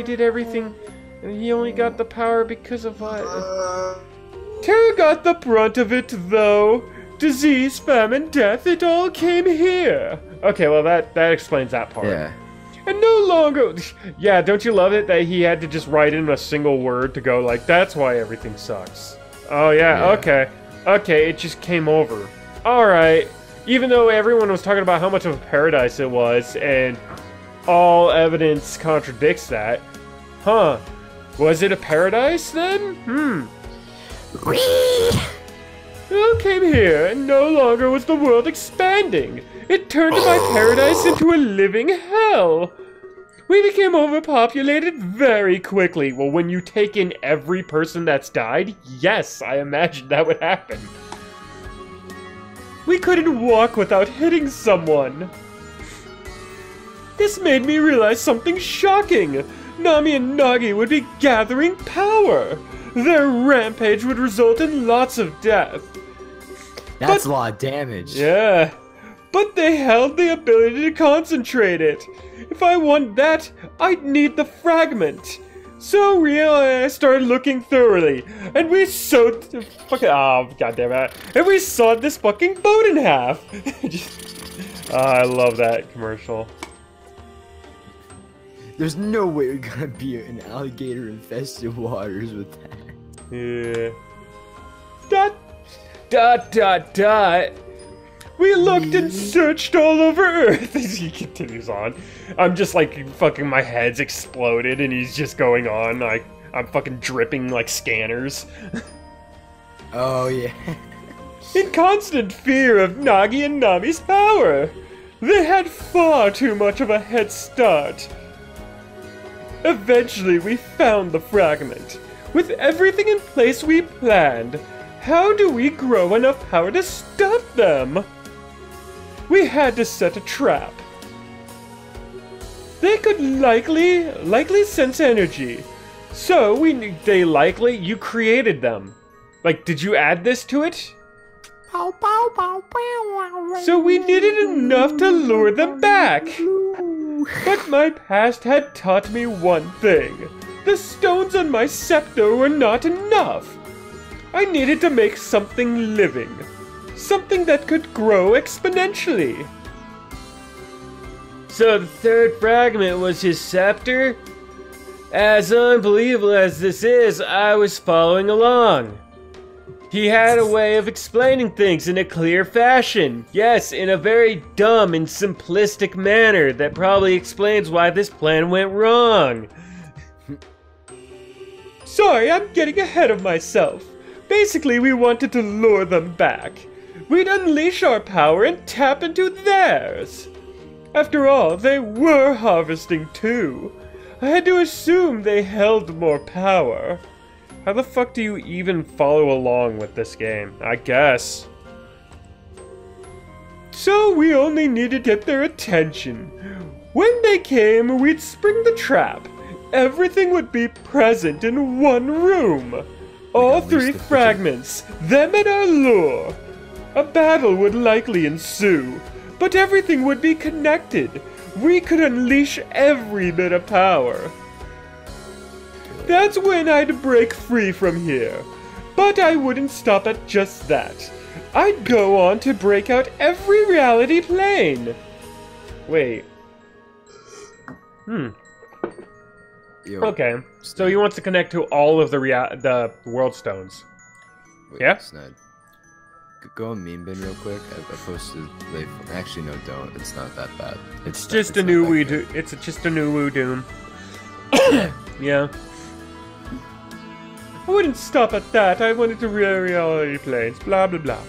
did everything, and he only got the power because of what? Terra got the brunt of it, though. Disease, famine, death, it all came here. Okay, well that explains that part. Yeah. and no longer... Yeah, don't you love it that he had to just write in a single word to go like, that's why everything sucks. Oh, yeah. Okay. Okay, it just came over. Alright. Even though everyone was talking about how much of a paradise it was, and all evidence contradicts that. Huh. Was it a paradise then? Well, came here, and no longer was the world expanding. It turned my paradise into a living hell. We became overpopulated very quickly. Well, when you take in every person that's died, yes, I imagine that would happen. We couldn't walk without hitting someone. This made me realize something shocking. Nami and Nagi would be gathering power. Their rampage would result in lots of death. That's a lot of damage. Yeah. But they held the ability to concentrate it. If I want that, I'd need the fragment. So Rio and I started looking thoroughly, and we sewed goddammit. And we sawed this fucking boat in half. I love that commercial. There's no way you're gonna be in alligator-infested waters with that. Yeah. Dot. We looked and searched all over Earth. As he continues on, I'm just like fucking my head's exploded, and he's just going on like I'm fucking dripping like scanners. Oh yeah. In constant fear of Nagi and Nami's power, they had far too much of a head start. Eventually, we found the fragment. With everything in place we planned, how do we grow enough power to stop them? We had to set a trap. They could likely sense energy. So you created them. Like, did you add this to it? So we needed enough to lure them back. But my past had taught me one thing. The stones on my scepter were not enough. I needed to make something living. Something that could grow exponentially. So the third fragment was his scepter? As unbelievable as this is, I was following along. He had a way of explaining things in a clear fashion. Yes, in a very dumb and simplistic manner that probably explains why this plan went wrong. Sorry, I'm getting ahead of myself. Basically, we wanted to lure them back. We'd unleash our power and tap into theirs. After all, they were harvesting too. I had to assume they held more power. How the fuck do you even follow along with this game? I guess. So we only needed to get their attention. When they came, we'd spring the trap. Everything would be present in one room. All three fragments, them and our lure. A battle would likely ensue, but everything would be connected. We could unleash every bit of power. That's when I'd break free from here. But I wouldn't stop at just that. I'd go on to break out every reality plane. Wait. Yo, Okay. So he wants to connect to all of the world stones. wait, Yeah? Snide. Go on meme bin real quick. I posted. Actually, no, don't. It's not that bad. It's just a new Woo. It's just a new Woo Doom. Yeah. I wouldn't stop at that. I wanted to reality planes. Blah blah blah.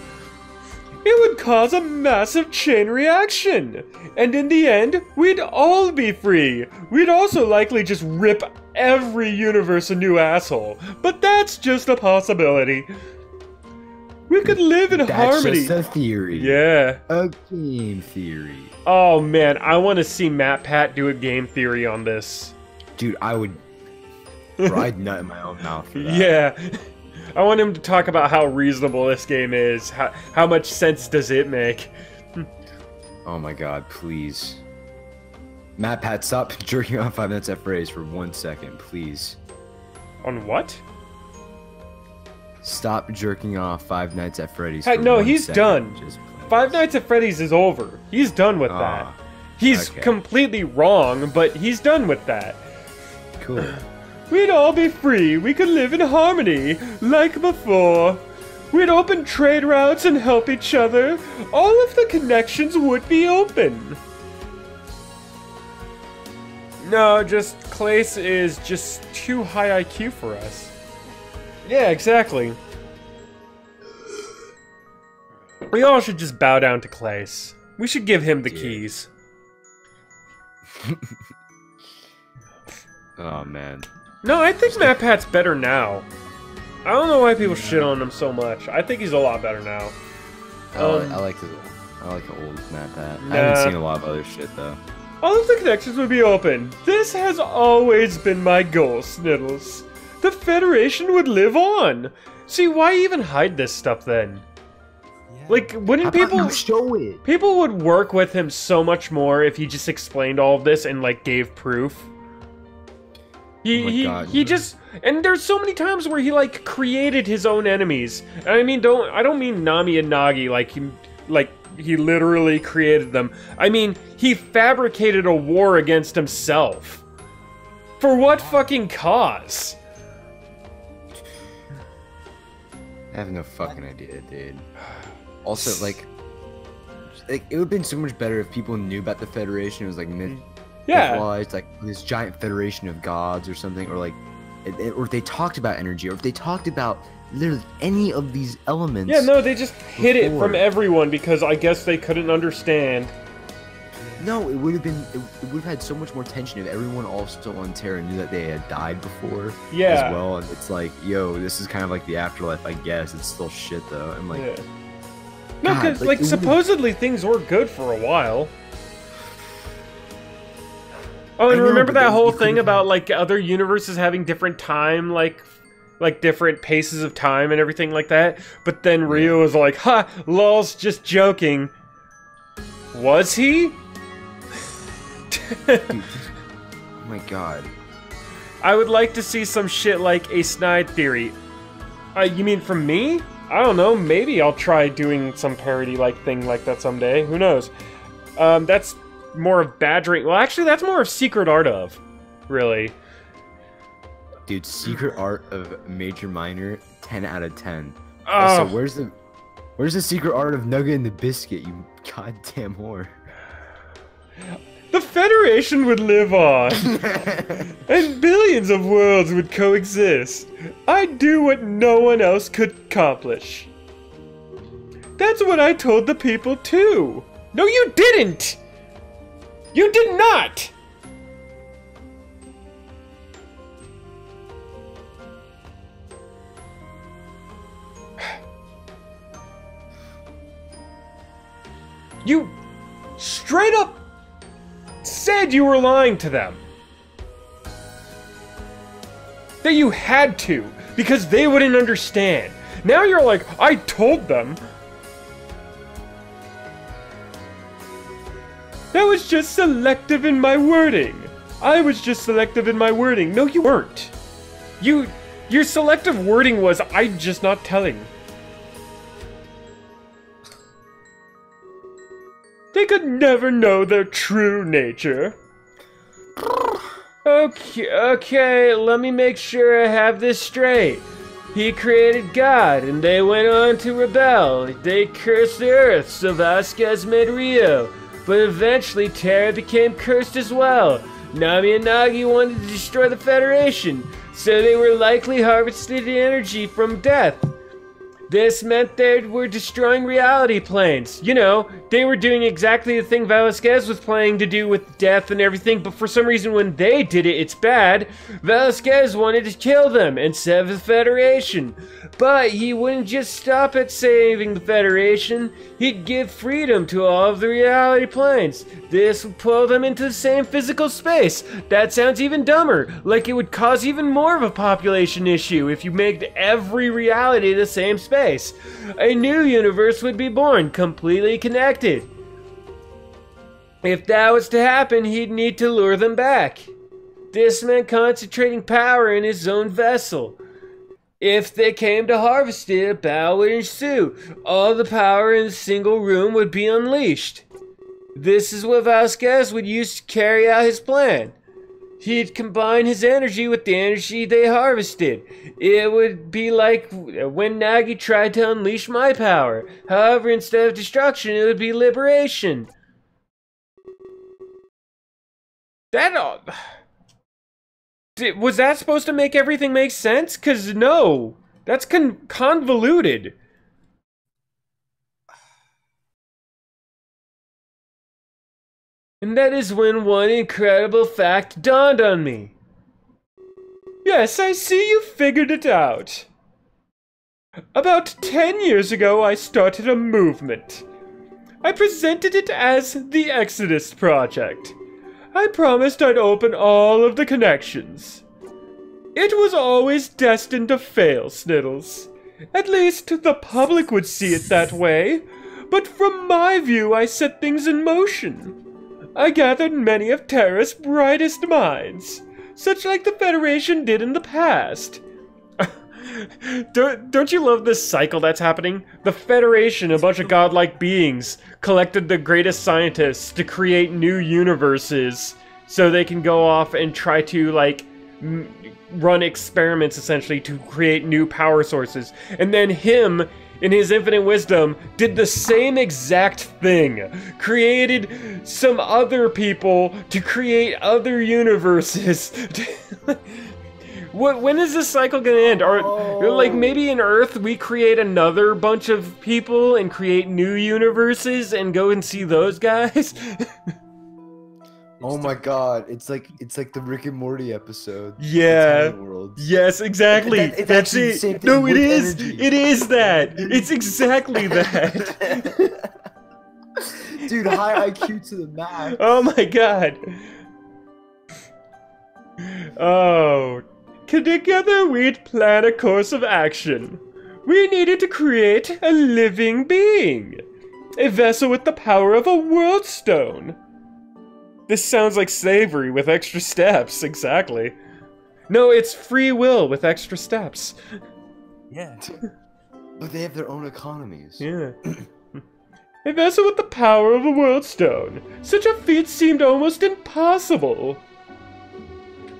It would cause a massive chain reaction, and in the end, we'd all be free. We'd also likely just rip every universe a new asshole, but that's just a possibility. We could live in harmony. That's just a theory. Yeah. A game theory. Oh man, I want to see MatPat do a game theory on this. Dude, I would. Bro, I'd nut in my own mouth for that. Yeah. I want him to talk about how reasonable this game is. How much sense does it make? Oh my god, please. MatPat, stop jerking off 5 Nights at Freddy's for 1 second, please. On what? Stop jerking off 5 Nights at Freddy's Hey, for no, 1 he's second. done. Just please. Five Nights at Freddy's is over. He's done with that. He's Okay. completely wrong, but he's done with that. Cool. We'd all be free. We could live in harmony, like before. We'd open trade routes and help each other. All of the connections would be open. No, just Clace is just too high IQ for us. Yeah, exactly. We all should just bow down to Clace. We should give him the keys. Oh man. No, I think MatPat's better now. I don't know why people shit on him so much. I think he's a lot better now. I like the old MatPat. I Nah. haven't seen a lot of other shit though. All of the connections would be open. This has always been my goal, Sniddles. The Federation would live on. See, why even hide this stuff then? Yeah. Like, wouldn't people... show it? People would work with him so much more if he just explained all of this and, like, gave proof. He just... And there's so many times where he, like, created his own enemies. And I mean, I don't mean Nami and Nagi, like he literally created them. I mean, he fabricated a war against himself. For what fucking cause? I have no fucking idea, dude. Also, like it would have been so much better if people knew about the Federation. It was like Yeah. mythologized, like this giant federation of gods or something, or like, or if they talked about energy, or if they talked about literally any of these elements. Yeah, no, they just hid it from before. everyone because I guess they couldn't understand. No, it would have been. It would have had so much more tension if everyone also on Terra knew that they had died before. Yeah. As well, and it's like, yo, this is kind of like the afterlife, I guess. It's still shit though, and like, Yeah. No, God, because, like, like, it would've- supposedly things were good for a while. Oh, and I know, remember but that then whole you thing could've about, like, other universes having different time, like different paces of time and everything like that? But then Rio was like, ha, lol's just joking. Was he? oh my god. I would like to see some shit like a snide theory. You mean from me? I don't know, maybe I'll try doing some parody-like thing like that someday. Who knows? That's more of badgering. Well, actually, that's more of Secret Art of, really. Dude, Secret Art of Major Minor, 10 out of 10. Oh, Also, where's the Secret Art of Nugget and the Biscuit, you goddamn whore? the Federation would live on, and billions of worlds would coexist. I'd do what no one else could accomplish. That's what I told the people too. No, you didn't! You did not! You straight up said you were lying to them. That you had to, because they wouldn't understand. Now you're like, I told them. That was just selective in my wording. I was just selective in my wording. No, you weren't. Your selective wording was, I'm just not telling. They could never know their true nature. Okay, let me make sure I have this straight. He created God, and they went on to rebel. They cursed the earth, so Vasquez made Rio. But eventually, Terra became cursed as well. Nami and Nagi wanted to destroy the Federation, so they were likely harvested energy from death. This meant they were destroying reality planes. You know, they were doing exactly the thing Velasquez was planning to do with death and everything, but for some reason when they did it, it's bad. Velasquez wanted to kill them and save the Federation. But he wouldn't just stop at saving the Federation. He'd give freedom to all of the reality planes. This would pull them into the same physical space. That sounds even dumber, like it would cause even more of a population issue if you made every reality the same space. A new universe would be born, completely connected. If that was to happen, he'd need to lure them back. This meant concentrating power in his own vessel. If they came to harvest it, a battle would ensue. All the power in a single room would be unleashed. This is what Vasquez would use to carry out his plan. He'd combine his energy with the energy they harvested. It would be like when Nagi tried to unleash my power. However, instead of destruction, it would be liberation. Was that supposed to make everything make sense? 'Cause no, that's convoluted. And that is when one incredible fact dawned on me. Yes, I see you figured it out. About 10 years ago, I started a movement. I presented it as the Exodus Project. I promised I'd open all of the connections. It was always destined to fail, Sniddles. At least, the public would see it that way. But from my view, I set things in motion. I gathered many of Terra's brightest minds, such like the Federation did in the past. Don't you love this cycle that's happening? The Federation, a bunch of godlike beings, collected the greatest scientists to create new universes so they can go off and try to, like, run experiments, essentially, to create new power sources. And then him, in his infinite wisdom, did the same exact thing. Created some other people to create other universes. When is this cycle gonna end? Or, like, maybe in Earth we create another bunch of people and create new universes and go and see those guys? Oh my god, it's like the Rick and Morty episode. Yeah. The Tiny World. Yes, exactly. It's That's actually it. the same thing No, it with is. energy. It is that. It's exactly that. Dude, high IQ to the max. Oh my god. Oh. Together we'd plan a course of action. We needed to create a living being. A vessel with the power of a world stone. This sounds like slavery with extra steps, exactly. No, it's free will with extra steps. Yeah. But they have their own economies. Yeah. A vessel with the power of a world stone. Such a feat seemed almost impossible.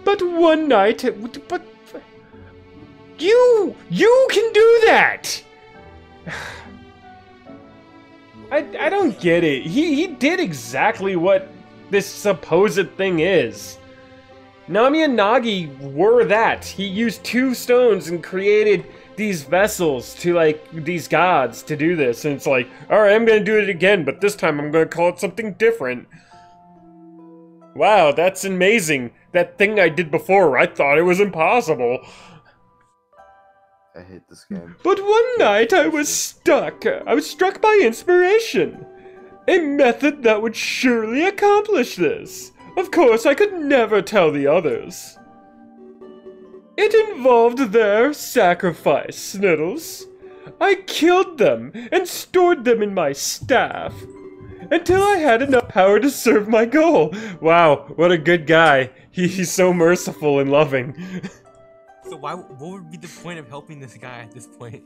But one night, but you can do that. I don't get it. He did exactly what this supposed thing is. Nami and Nagi were that. He used 2 stones and created these vessels to, like, these gods to do this. And it's like, alright, I'm gonna do it again, but this time I'm gonna call it something different. Wow, that's amazing. That thing I did before, I thought it was impossible. I hate this game. But one night I was stuck. I was struck by inspiration. A method that would surely accomplish this. Of course, I could never tell the others. It involved their sacrifice, Sniddles. I killed them and stored them in my staff until I had enough power to serve my goal. Wow, what a good guy. He's so merciful and loving. So what would be the point of helping this guy at this point?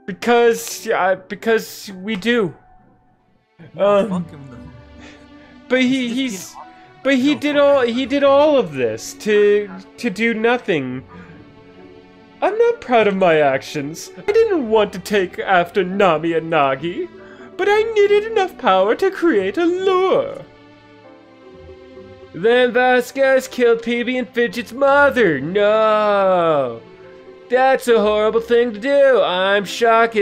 Because we do. Fuck him though. But he did all of this to do nothing. I'm not proud of my actions. I didn't want to take after Nami and Nagi, but I needed enough power to create a lure. Then Vasquez killed PB and Fidget's mother. No! That's a horrible thing to do. I'm shocked.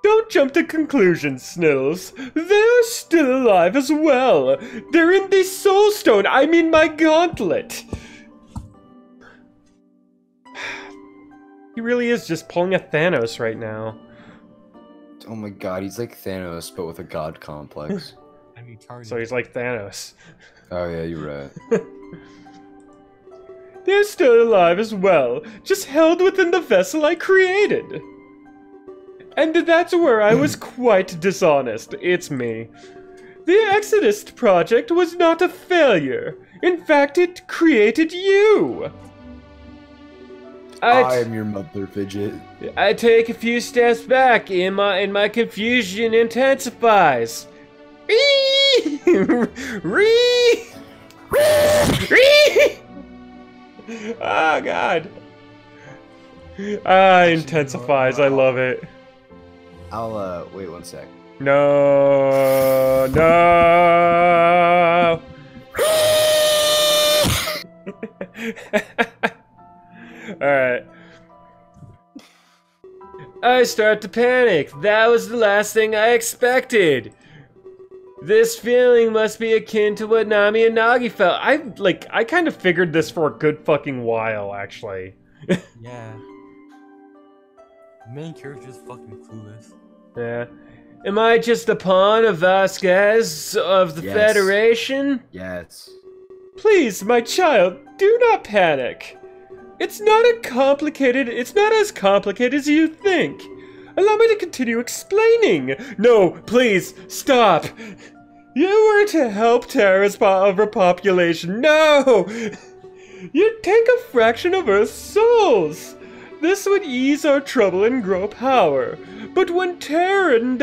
Don't jump to conclusions, Sniddles. They're still alive as well. They're in the Soul Stone. I mean my gauntlet. He really is just pulling a Thanos right now. Oh my god, he's like Thanos, but with a god complex. I'm retarded. So he's like Thanos. Oh yeah, you're right. They're still alive as well, just held within the vessel I created. And that's where I was quite dishonest. It's me. The Exodus Project was not a failure. In fact, it created you. I am your mother, Fidget. I take a few steps back, and my confusion intensifies. Oh God. Intensifies. I love it. I'll wait 1 sec. No. Alright. I start to panic. That was the last thing I expected. This feeling must be akin to what Nami and Nagi felt. I kind of figured this for a good fucking while, actually. Yeah. The main character's fucking clueless. Yeah. Am I just a pawn of Vasquez of the Yes. Federation? Yes. Please, my child, do not panic. It's not as complicated as you think. Allow me to continue explaining. No, please, stop. You were to help Terra's overpopulation. No! You'd take a fraction of Earth's souls. This would ease our trouble and grow power. But when a Terran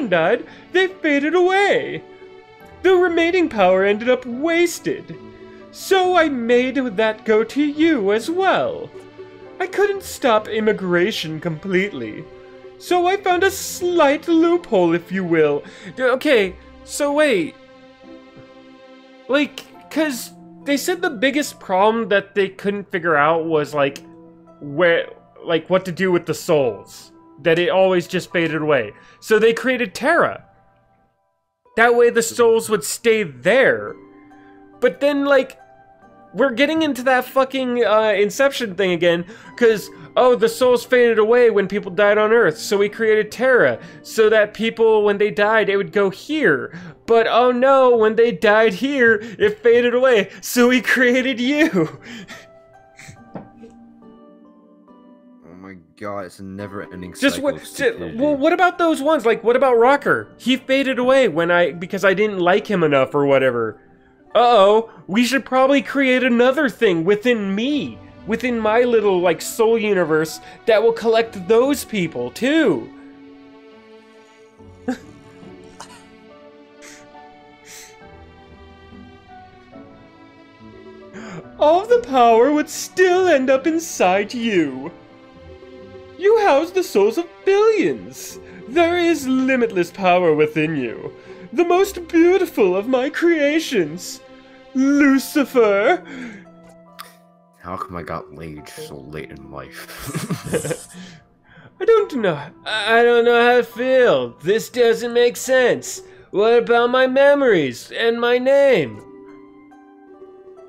died, they faded away. The remaining power ended up wasted. So I made that go to you as well. I couldn't stop immigration completely. So I found a slight loophole, if you will. Okay, so wait. Cause they said the biggest problem that they couldn't figure out was, what to do with the souls. That it always just faded away. So they created Terra. That way the souls would stay there. But then, we're getting into that fucking Inception thing again, because, the souls faded away when people died on Earth, so we created Terra, so that people, when they died, it would go here. But, oh no, when they died here, it faded away, so we created you. Oh my god, it's a never-ending Just cycle. what about those ones? What about Rocker? He faded away because I didn't like him enough or whatever. Uh-oh, we should probably create another thing within me, within my little, soul universe, that will collect those people, too. All the power would still end up inside you. You house the souls of billions. There is limitless power within you. The most beautiful of my creations, Lucifer. How come I got laid so late in life? I don't know how to feel. This doesn't make sense. What about my memories and my name?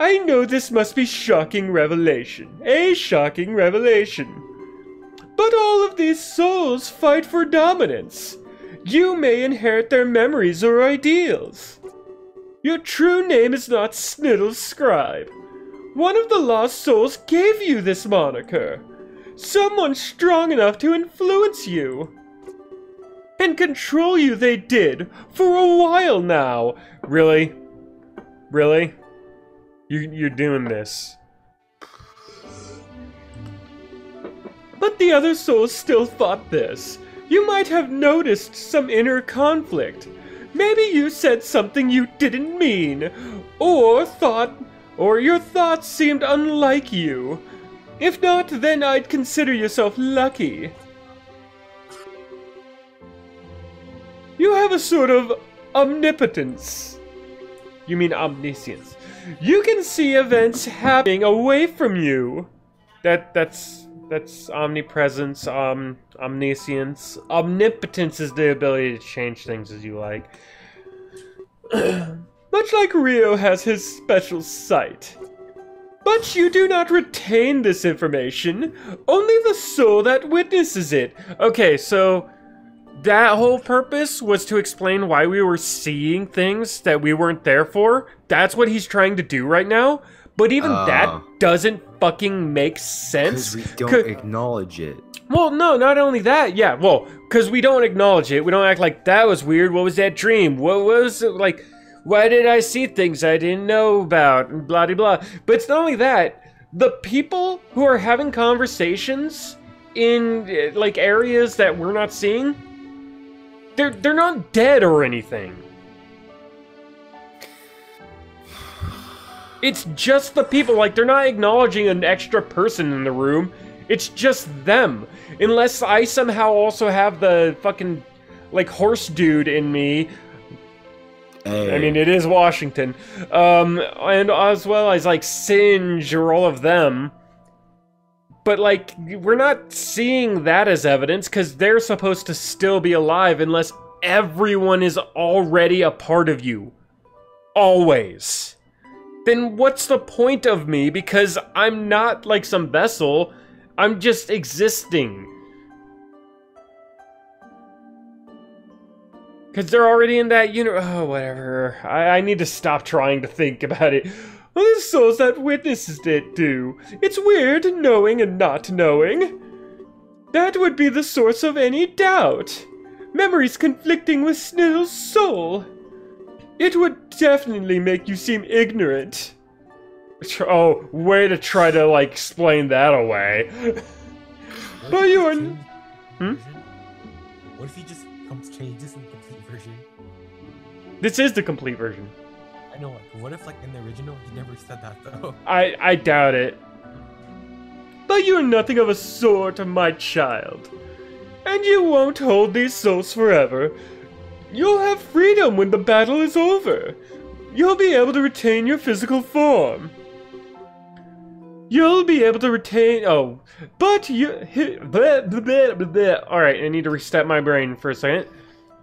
I know this must be a shocking revelation. But all of these souls fight for dominance. You may inherit their memories or ideals. Your true name is not Sniddle Scribe. One of the lost souls gave you this moniker. Someone strong enough to influence you. And control you they did, for a while now. Really? Really? You're doing this. But the other souls still fought this. You might have noticed some inner conflict. Maybe you said something you didn't mean, or your thoughts seemed unlike you. If not, then I'd consider yourself lucky. You have a sort of omnipotence. You mean omniscience. You can see events happening away from you. That's omnipresence, omniscience. Omnipotence is the ability to change things as you like. Much like Rio has his special sight. But you do not retain this information, only the soul that witnesses it. Okay, so that whole purpose was to explain why we were seeing things that we weren't there for. That's what he's trying to do right now. But even that doesn't fucking make sense. Because we don't acknowledge it. Well, no, not only that, yeah, well, because we don't acknowledge it. We don't act like that was weird. What was that dream? What was it like? Why did I see things I didn't know about? And blah de blah. But it's not only that. The people who are having conversations in like areas that we're not seeing, they're not dead or anything. It's just the people, like they're not acknowledging an extra person in the room. It's just them. Unless I somehow also have the fucking like horse dude in me. Hey. I mean, it is Washington. And as well as like Singe or all of them. But like, we're not seeing that as evidence because they're supposed to still be alive unless everyone is already a part of you. Always. Then what's the point of me? Because I'm not like some vessel. I'm just existing. Because they're already in that universe. Oh, whatever. I need to stop trying to think about it. Well, the souls that witnessed it do. It's weird knowing and not knowing. That would be the source of any doubt. Memories conflicting with Sniddle's soul. It would definitely make you seem ignorant. Oh, way to try to, like, explain that away. But you are... What if he just changes in the complete version? This is the complete version. I know, like, what if, like, in the original, he never said that, though? I doubt it. But you're nothing of a sort, my child. And you won't hold these souls forever. You'll have freedom when the battle is over. You'll be able to retain your physical form. You'll be able to retain... Oh, but you... Alright, I need to reset my brain for a second.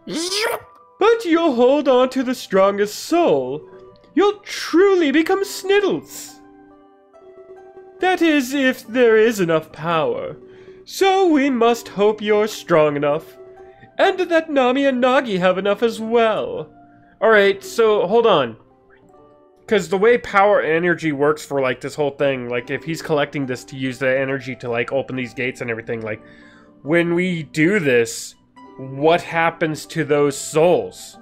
But you'll hold on to the strongest soul. You'll truly become Sniddles. That is, if there is enough power. So we must hope you're strong enough. And that Nami and Nagi have enough as well. Alright, so hold on. Because the way power energy works for, like, this whole thing, like, if he's collecting this to use the energy to, like, open these gates and everything, like, when we do this, what happens to those souls?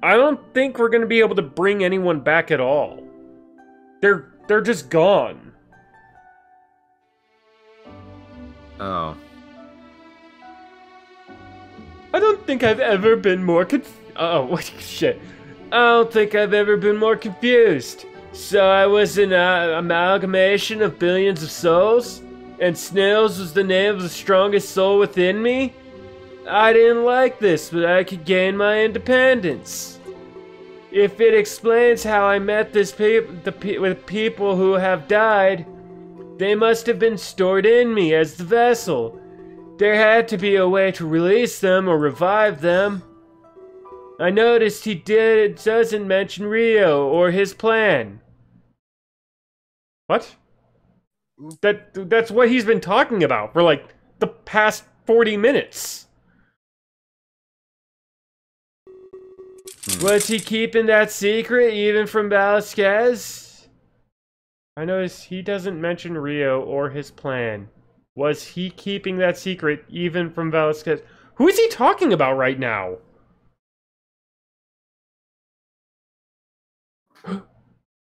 I don't think we're going to be able to bring anyone back at all. They're just gone. Oh. I don't think I've ever been more oh, what shit. I don't think I've ever been more confused. So I was an amalgamation of billions of souls? And Snails was the name of the strongest soul within me? I didn't like this, but I could gain my independence. If it explains how I met this with people who have died, they must have been stored in me as the vessel. There had to be a way to release them or revive them. I noticed he doesn't mention Rio or his plan. What? That's what he's been talking about for like the past 40 minutes. Was he keeping that secret even from Velasquez? I noticed he doesn't mention Rio or his plan. Was he keeping that secret even from Velasquez? Who is he talking about right now?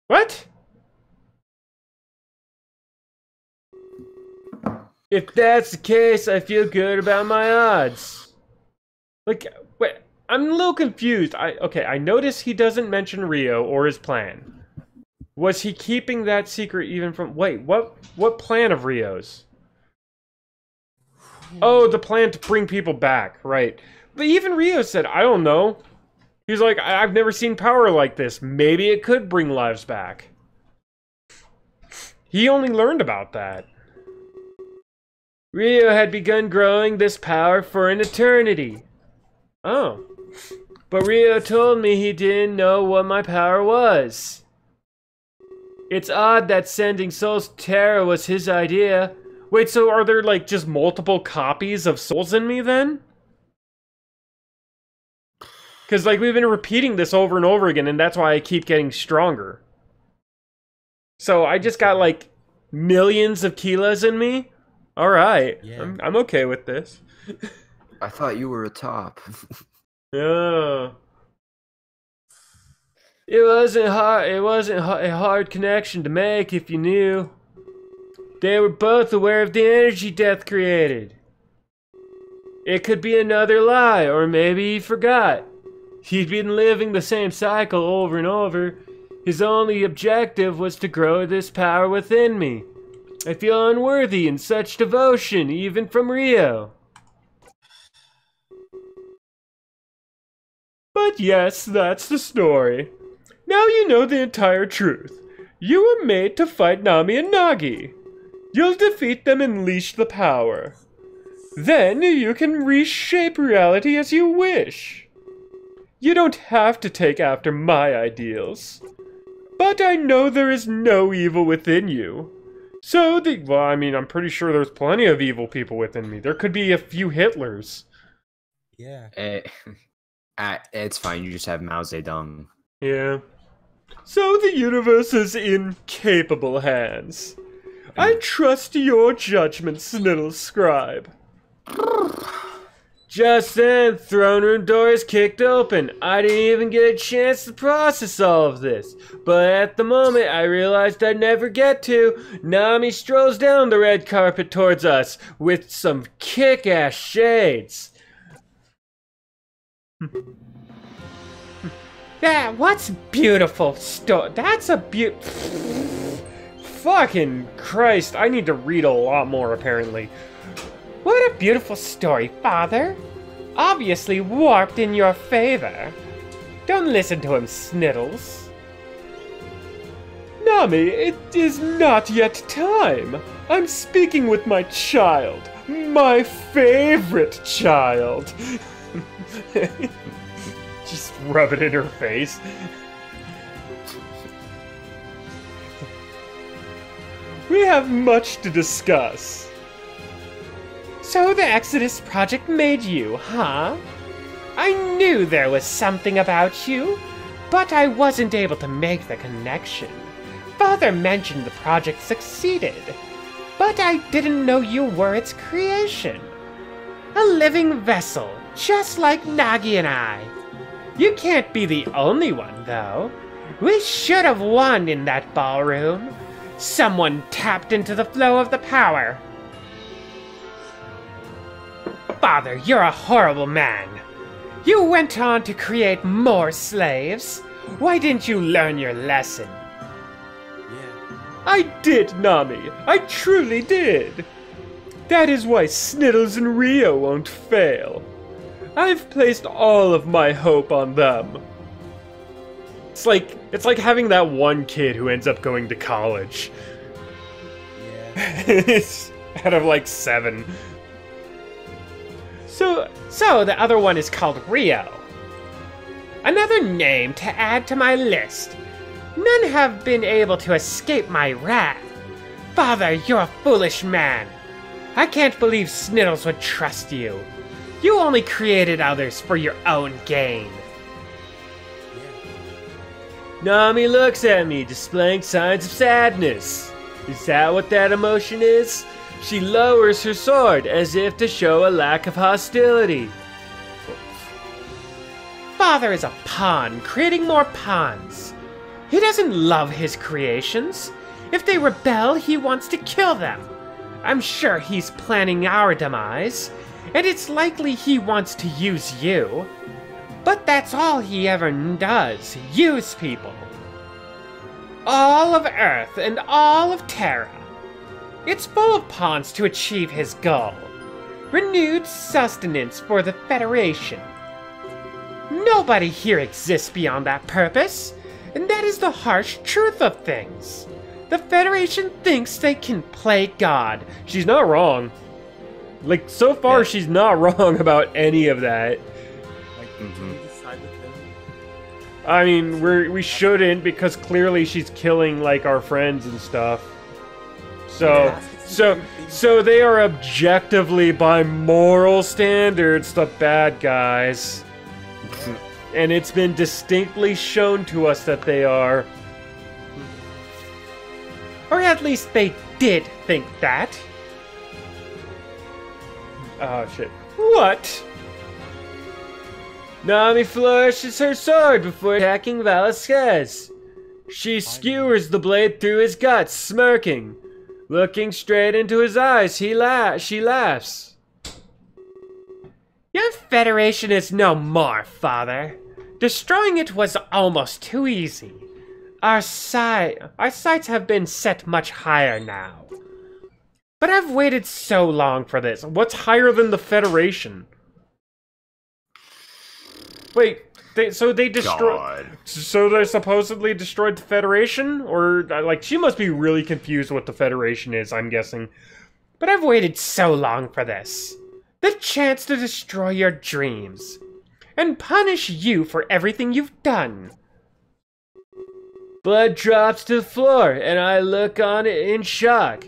What? If that's the case, I feel good about my odds. Like, wait, I'm a little confused. Okay, I noticed he doesn't mention Rio or his plan. Was he keeping that secret even from... Wait, what plan of Rio's? Oh, the plan to bring people back, right. But even Rio said, I don't know. He's like, I've never seen power like this. Maybe it could bring lives back. He only learned about that. Rio had begun growing this power for an eternity. Oh. But Rio told me he didn't know what my power was. It's odd that sending souls to Terra was his idea. Wait, so are there, like, just multiple copies of souls in me, then? Because, like, we've been repeating this over and over again, and that's why I keep getting stronger. So I just got, like, millions of Keelas in me? Alright, Yeah. I'm okay with this. I thought you were a top. Yeah. It wasn't hard. It wasn't a hard connection to make if you knew. They were both aware of the energy death created. It could be another lie, or maybe he forgot. He'd been living the same cycle over and over. His only objective was to grow this power within me. I feel unworthy in such devotion, even from Rio. But yes, that's the story. Now you know the entire truth. You were made to fight Nami and Nagi. You'll defeat them and unleash the power. Then you can reshape reality as you wish. You don't have to take after my ideals. But I know there is no evil within you. Well, I mean, I'm pretty sure there's plenty of evil people within me. There could be a few Hitlers. Yeah. It's fine. You just have Mao Zedong. Yeah. So the universe is in capable hands. I trust your judgment, Sniddle Scribe. Just then, throne room doors kicked open. I didn't even get a chance to process all of this. But at the moment, I realized I'd never get to. Nami strolls down the red carpet towards us with some kick-ass shades. What's beautiful That's a fucking Christ, I need to read a lot more apparently. What a beautiful story, Father. Obviously warped in your favor. Don't listen to him, Sniddles. Nami, it is not yet time. I'm speaking with my child. My favorite child. Just rub it in her face. We have much to discuss. So the Exodus Project made you, huh? I knew there was something about you, but I wasn't able to make the connection. Father mentioned the project succeeded, but I didn't know you were its creation. A living vessel, just like Nagi and I. You can't be the only one, though. We should have won in that ballroom. Someone tapped into the flow of the power. Father, you're a horrible man. You went on to create more slaves. Why didn't you learn your lesson? Yeah. I did, Nami. I truly did. That is why Sniddles and Rio won't fail. I've placed all of my hope on them. It's like having that one kid who ends up going to college. Yeah. Out of like 7. So the other one is called Rio. Another name to add to my list. None have been able to escape my wrath. Father, you're a foolish man. I can't believe Sniddles would trust you. You only created others for your own gain. Nami looks at me, displaying signs of sadness. Is that what that emotion is? She lowers her sword as if to show a lack of hostility. Father is a pawn, creating more pawns. He doesn't love his creations. If they rebel, he wants to kill them. I'm sure he's planning our demise, and it's likely he wants to use you. But that's all he ever does, use people. All of Earth and all of Terra. It's full of pawns to achieve his goal. Renewed sustenance for the Federation. Nobody here exists beyond that purpose, and that is the harsh truth of things. The Federation thinks they can play God. She's not wrong. Like, so far, she's not wrong about any of that. Like, can we decide with them? I mean, we shouldn't, because clearly she's killing, like, our friends and stuff. So they are objectively, by moral standards, the bad guys. And it's been distinctly shown to us that they are. Or at least they did think that. Oh, shit. What? Nami flourishes her sword before attacking Velasquez. She skewers the blade through his guts, smirking. Looking straight into his eyes, she laughs. Your Federation is no more, Father. Destroying it was almost too easy. Our sights have been set much higher now. But I've waited so long for this. What's higher than the Federation? Wait, so they destroyed... So they supposedly destroyed the Federation? Or, like, she must be really confused what the Federation is, I'm guessing. But I've waited so long for this. The chance to destroy your dreams. And punish you for everything you've done. Blood drops to the floor, and I look on it in shock.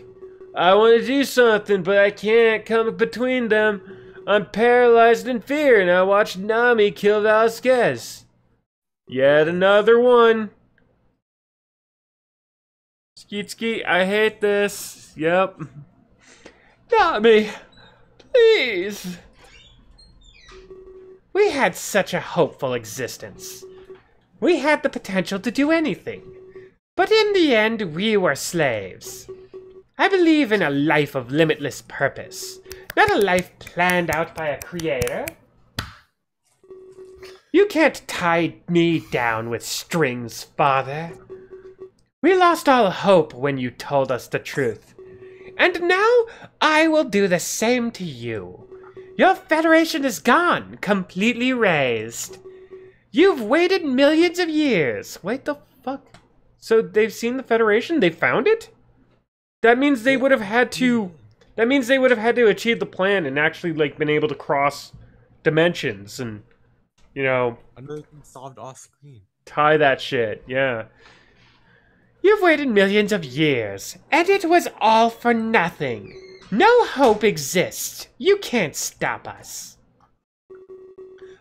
I want to do something, but I can't come between them. I'm paralyzed in fear, and I watch Nami kill Velasquez. Yet another one. Skeet skeet, I hate this. Yep. Nami, please. We had such a hopeful existence. We had the potential to do anything. But in the end, we were slaves. I believe in a life of limitless purpose, not a life planned out by a creator. You can't tie me down with strings, Father. We lost all hope when you told us the truth. And now, I will do the same to you. Your Federation is gone, completely razed. You've waited millions of years. Wait, the fuck? So they've seen the Federation? They found it? That means they would have had to... That means they would have had to achieve the plan and actually, like, been able to cross dimensions and, you know... Another thing solved off screen. Tie that shit, yeah. You've waited millions of years, and it was all for nothing. No hope exists. You can't stop us.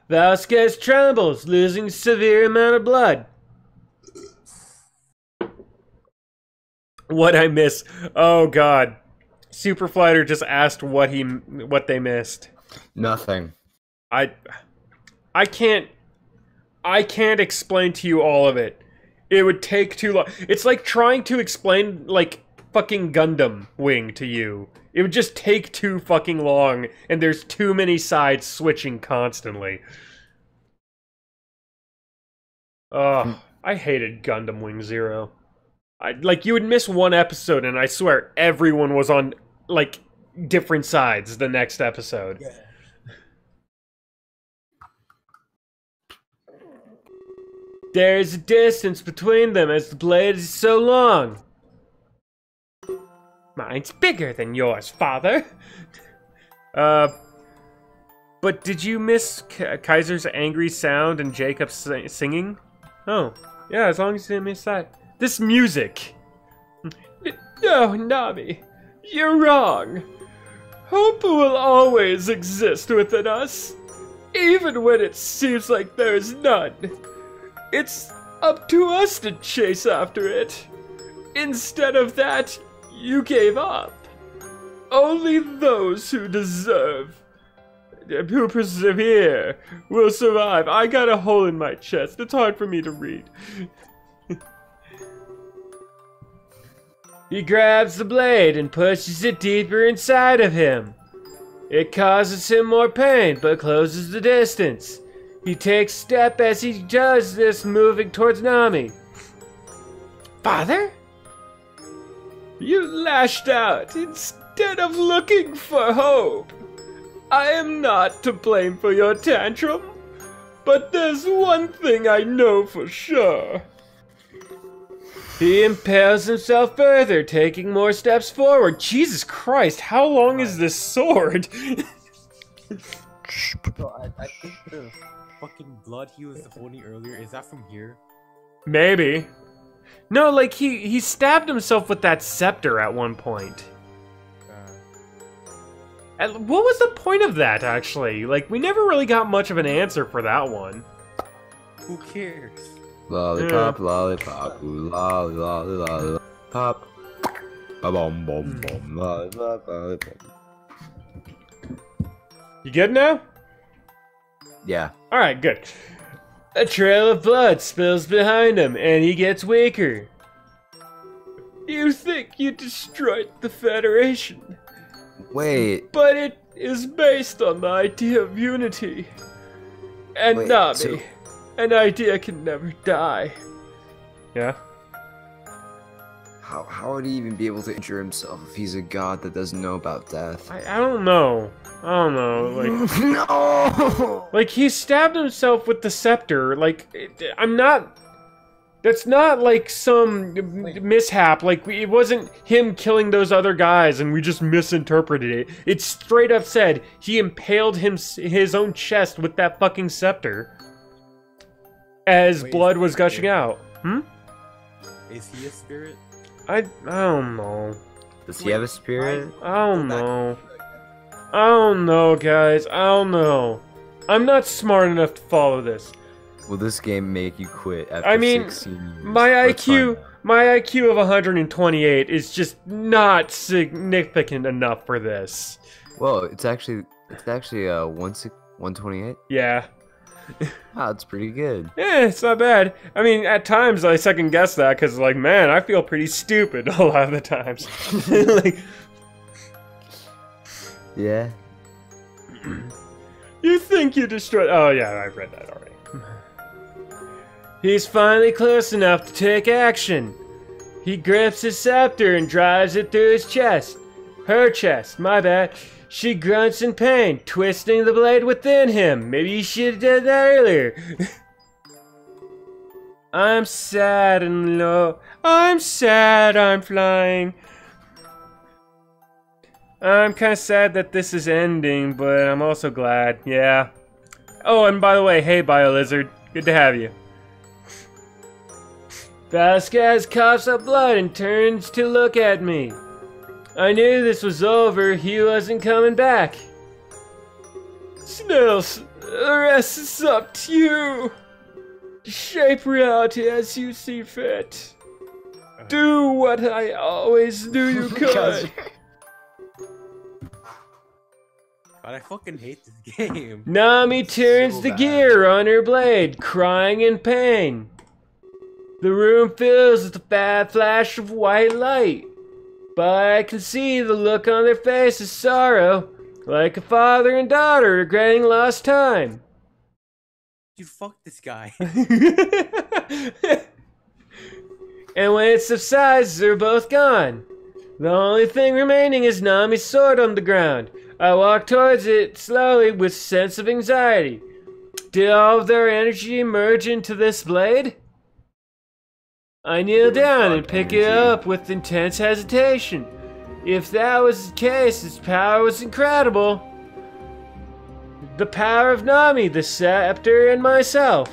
Vasquez trembles, losing severe amount of blood. What I miss? Oh god. Superfighter just asked what they missed. Nothing. I can't explain to you all of it. It would take too long. It's like trying to explain like fucking Gundam Wing to you. It would just take too fucking long, and there's too many sides switching constantly. Ugh, I hated Gundam Wing Zero. Like, you would miss one episode, and I swear everyone was on, like, different sides the next episode. Yeah. There's a distance between them as the blade is so long. Mine's bigger than yours, Father. But did you miss Kaiser's angry sound and Jacob's singing? Oh, yeah, as long as you didn't miss that. This music. No, Nami, you're wrong. Hope will always exist within us, even when it seems like there is none. It's up to us to chase after it. Instead of that, you gave up. Only those who persevere, will survive. I got a hole in my chest. It's hard for me to read. He grabs the blade and pushes it deeper inside of him. It causes him more pain, but closes the distance. He takes step as he does this, moving towards Nami. Father? You lashed out instead of looking for hope. I am not to blame for your tantrum, but there's one thing I know for sure. He impales himself further, taking more steps forward. Jesus Christ, how long is this sword? Bro, I think the fucking blood he was holding earlier, is that from here? Maybe. No, like he stabbed himself with that scepter at one point. And what was the point of that, actually? Like, we never really got much of an answer for that one. Who cares? Lollipop, lollipop, ooh, lolly, lolly, lollipop. Ba-bom, bom, bom, lollipop, lollipop. You good now? Yeah. All right, good. A trail of blood spills behind him, and he gets weaker. You think you destroyed the Federation, Wait. but it is based on the idea of unity. And Wait, Nami, so- an idea can never die. Yeah? How would he even be able to injure himself if he's a god that doesn't know about death? I don't know. I don't know. Like, No! like he stabbed himself with the scepter. Like, I'm not. That's not like some mishap. Like, it wasn't him killing those other guys and we just misinterpreted it. It straight up said he impaled his own chest with that fucking scepter as Wait, blood is was he gushing a out. Is he a spirit? I don't know. Does he have a spirit? I don't know. I don't know, guys. I don't know. I'm not smart enough to follow this. Will this game make you quit after I mean, 16 years? My Let's IQ, find out. my IQ of 128 is just not significant enough for this. Well, it's actually 128. Yeah. Wow, that's pretty good. Yeah, it's not bad. I mean, at times I second guess that because, like, man, I feel pretty stupid a lot of the times. Like, Yeah. you think you destroyed. Oh, yeah, I read that already. He's finally close enough to take action. He grips his scepter and drives it through his chest. Her chest, my bad. She grunts in pain, twisting the blade within him. Maybe you should have done that earlier. I'm sad and low. I'm sad I'm flying. I'm kind of sad that this is ending, but I'm also glad. Yeah. Oh, and by the way, hey, BioLizard. Good to have you. Vasquez coughs up blood and turns to look at me. I knew this was over. He wasn't coming back. Snails, the rest is up to you. Shape reality as you see fit. Do what I always knew you could. God, I fucking hate this game. Nami turns So the bad. gear on her blade, crying in pain. The room fills with a fat flash of white light, but I can see the look on their faces, sorrow, like a father and daughter regretting lost time. You fuck this guy. And when it subsides, they're both gone. The only thing remaining is Nami's sword on the ground. I walk towards it slowly with a sense of anxiety. Did all of their energy merge into this blade? I kneel down and pick it up with intense hesitation. If that was the case, its power was incredible. The power of Nami, the scepter, and myself.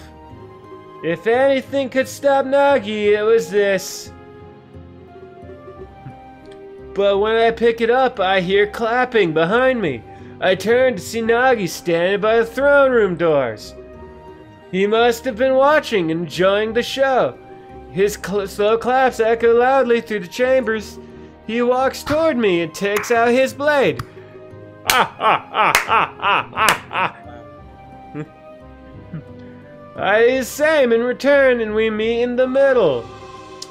If anything could stop Nagi, it was this. But when I pick it up, I hear clapping behind me. I turn to see Nagi standing by the throne room doors. He must have been watching and enjoying the show. His slow claps echo loudly through the chambers. He walks toward me and takes out his blade. Ah, ah, ah, ah, ah, ah, ah. I do the same in return, and we meet in the middle.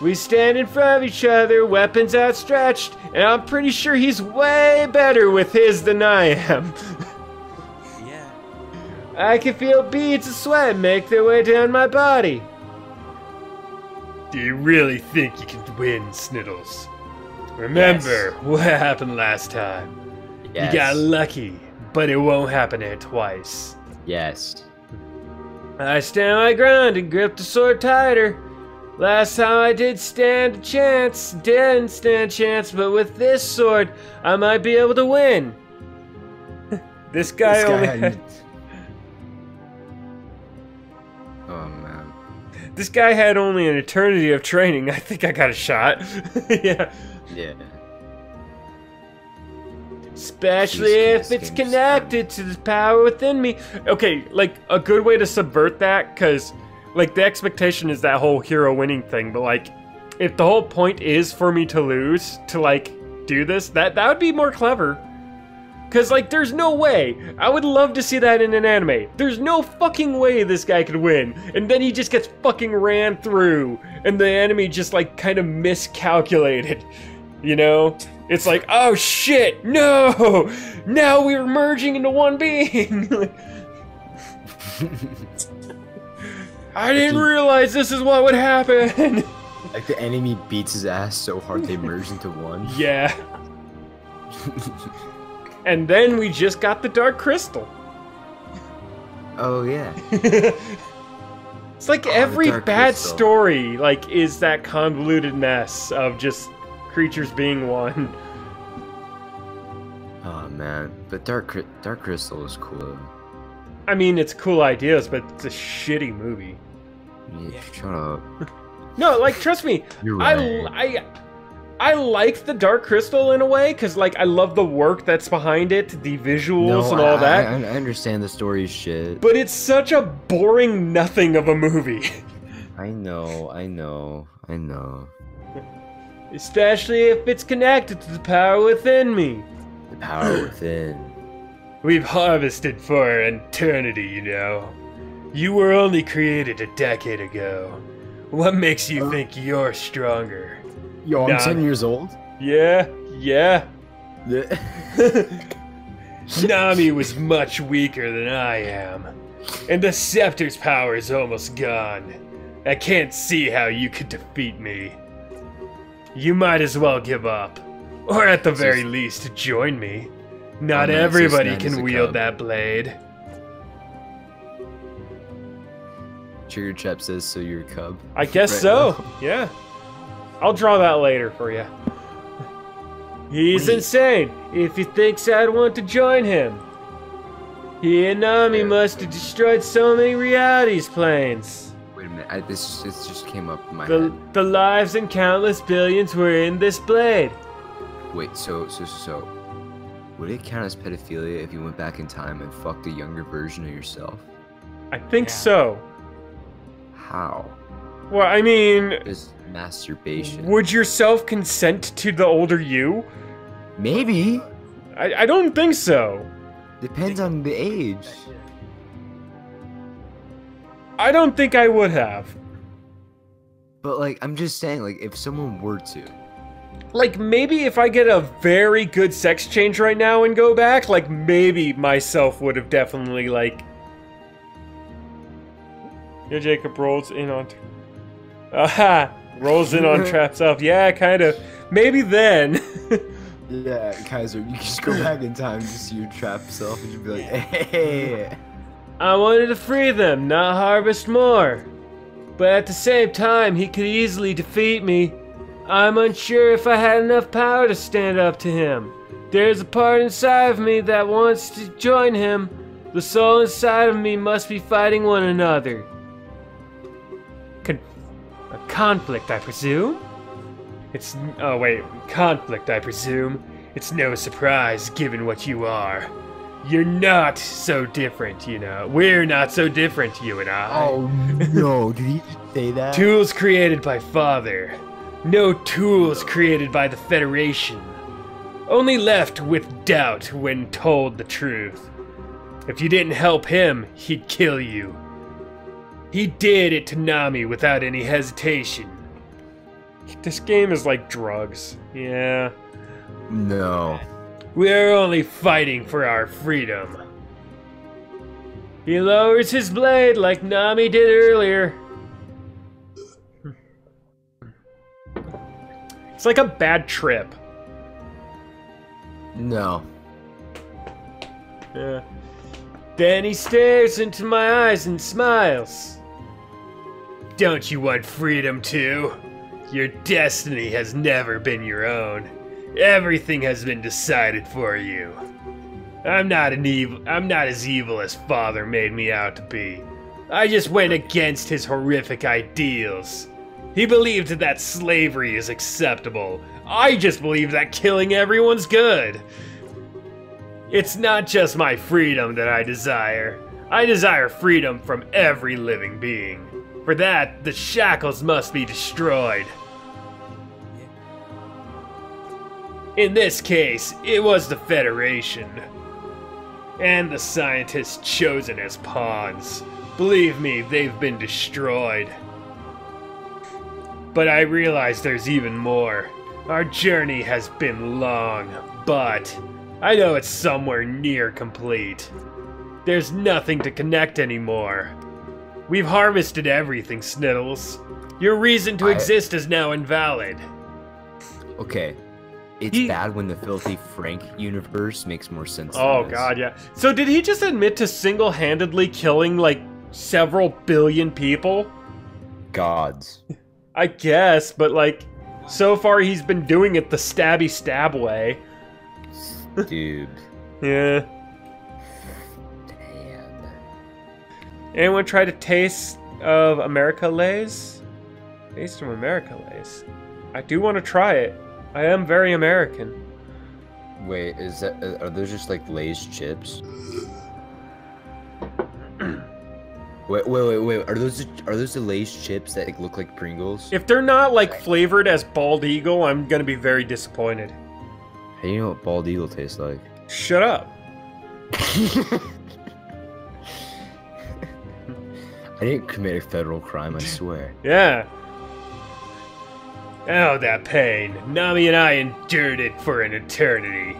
We stand in front of each other, weapons outstretched, and I'm pretty sure he's way better with his than I am. Yeah. I can feel beads of sweat make their way down my body. Do you really think you can win, Sniddles? Remember what happened last time. Yes. You got lucky, but it won't happen here twice. Yes. I stand my ground and grip the sword tighter. Last time I didn't stand a chance, but with this sword, I might be able to win. This guy only had... Oh man. This guy had only an eternity of training. I think I got a shot. Yeah. Yeah. Especially Jeez, if this it's game's connected to the power within me. Okay, like, a good way to subvert that, because, like, the expectation is that whole hero winning thing, but, like, if the whole point is for me to lose, to, like, do this, that would be more clever. Cause like there's no way. I would love to see that in an anime. There's no fucking way this guy could win. And then he just gets fucking ran through. And the enemy just like kind of miscalculated. You know? It's like, oh shit, no! Now we're merging into one being! I didn't realize this is what would happen! Like the enemy beats his ass so hard they merge into one. Yeah. And then we just got the Dark Crystal. Oh yeah. It's like every bad story like is that convoluted mess of just creatures being one. Oh man, but Dark Crystal is cool. I mean, it's cool ideas, but it's a shitty movie. Yeah, shut up. No, like trust me, You're right. I like the Dark Crystal in a way, because like I love the work that's behind it, the visuals and all that. I understand the story is shit. But it's such a boring nothing of a movie. I know. Especially if it's connected to the power within me. The power within. We've harvested for an eternity, you know. You were only created a decade ago. What makes you think you're stronger? Yo, I'm 10 years old? Yeah. Yeah. Nami was much weaker than I am. And the Scepter's power is almost gone. I can't see how you could defeat me. You might as well give up. Or at the very least, join me. Not everybody can wield that blade. Trigger Trap says, so you're a cub. I guess right so, now. yeah. I'll draw that later for you. He's insane if he thinks I'd want to join him. He and Nami must have destroyed so many realities planes. Wait a minute, this just came up in my head. The lives and countless billions were in this blade. Wait, so would it count as pedophilia if you went back in time and fucked a younger version of yourself? I think so. How? Well, I mean, Just masturbation. would yourself consent to the older you? Maybe. I don't think so. Depends on the age. I don't think I would have. But like, I'm just saying, like, if someone were to. Like, maybe if I get a very good sex change right now and go back, like, maybe myself would have definitely, like... Yeah, Jacob rolls in on... Aha! Rolls in on trap self. Yeah, kind of. Maybe then. Yeah, Kaiser, you just go back in time to see your trap self and you'd be like, hey. I wanted to free them, not harvest more. But at the same time, he could easily defeat me. I'm unsure if I had enough power to stand up to him. There's a part inside of me that wants to join him. The soul inside of me must be fighting one another. A conflict, I presume? Conflict, I presume. It's no surprise, given what you are. You're not so different, you know. We're not so different, you and I. Oh no, did he just say that? Tools created by Father. No tools created by the Federation. Only left with doubt when told the truth. If you didn't help him, he'd kill you. He did it to Nami without any hesitation. This game is like drugs. Yeah. No. We're only fighting for our freedom. He lowers his blade like Nami did earlier. It's like a bad trip. No. Yeah. Then he stares into my eyes and smiles. Don't you want freedom too? Your destiny has never been your own. Everything has been decided for you. I'm not as evil as Father made me out to be. I just went against his horrific ideals. He believed that slavery is acceptable. I just believe that killing everyone's good. It's not just my freedom that I desire. I desire freedom from every living being. For that, the shackles must be destroyed. In this case, it was the Federation. And the scientists chosen as pawns. Believe me, they've been destroyed. But I realize there's even more. Our journey has been long, but I know it's somewhere near complete. There's nothing to connect anymore. We've harvested everything, Sniddles. Your reason to exist is now invalid. Okay. It's bad when the Filthy Frank universe makes more sense than Oh this. god, yeah. So did he just admit to single-handedly killing, like, several billion people? Gods. I guess, but, like, so far he's been doing it the stabby stab way. Dude. Yeah. Damn. Anyone try to taste of America Lays? Taste of America Lays. I do want to try it. I am very American. Wait, are those just like Lay's chips? wait. Are those the Lay's chips that like, look like Pringles? If they're not, like, flavored as Bald Eagle, I'm gonna be very disappointed. How do you know what Bald Eagle tastes like? Shut up. I didn't commit a federal crime, I swear. Yeah. Oh, that pain. Nami and I endured it for an eternity.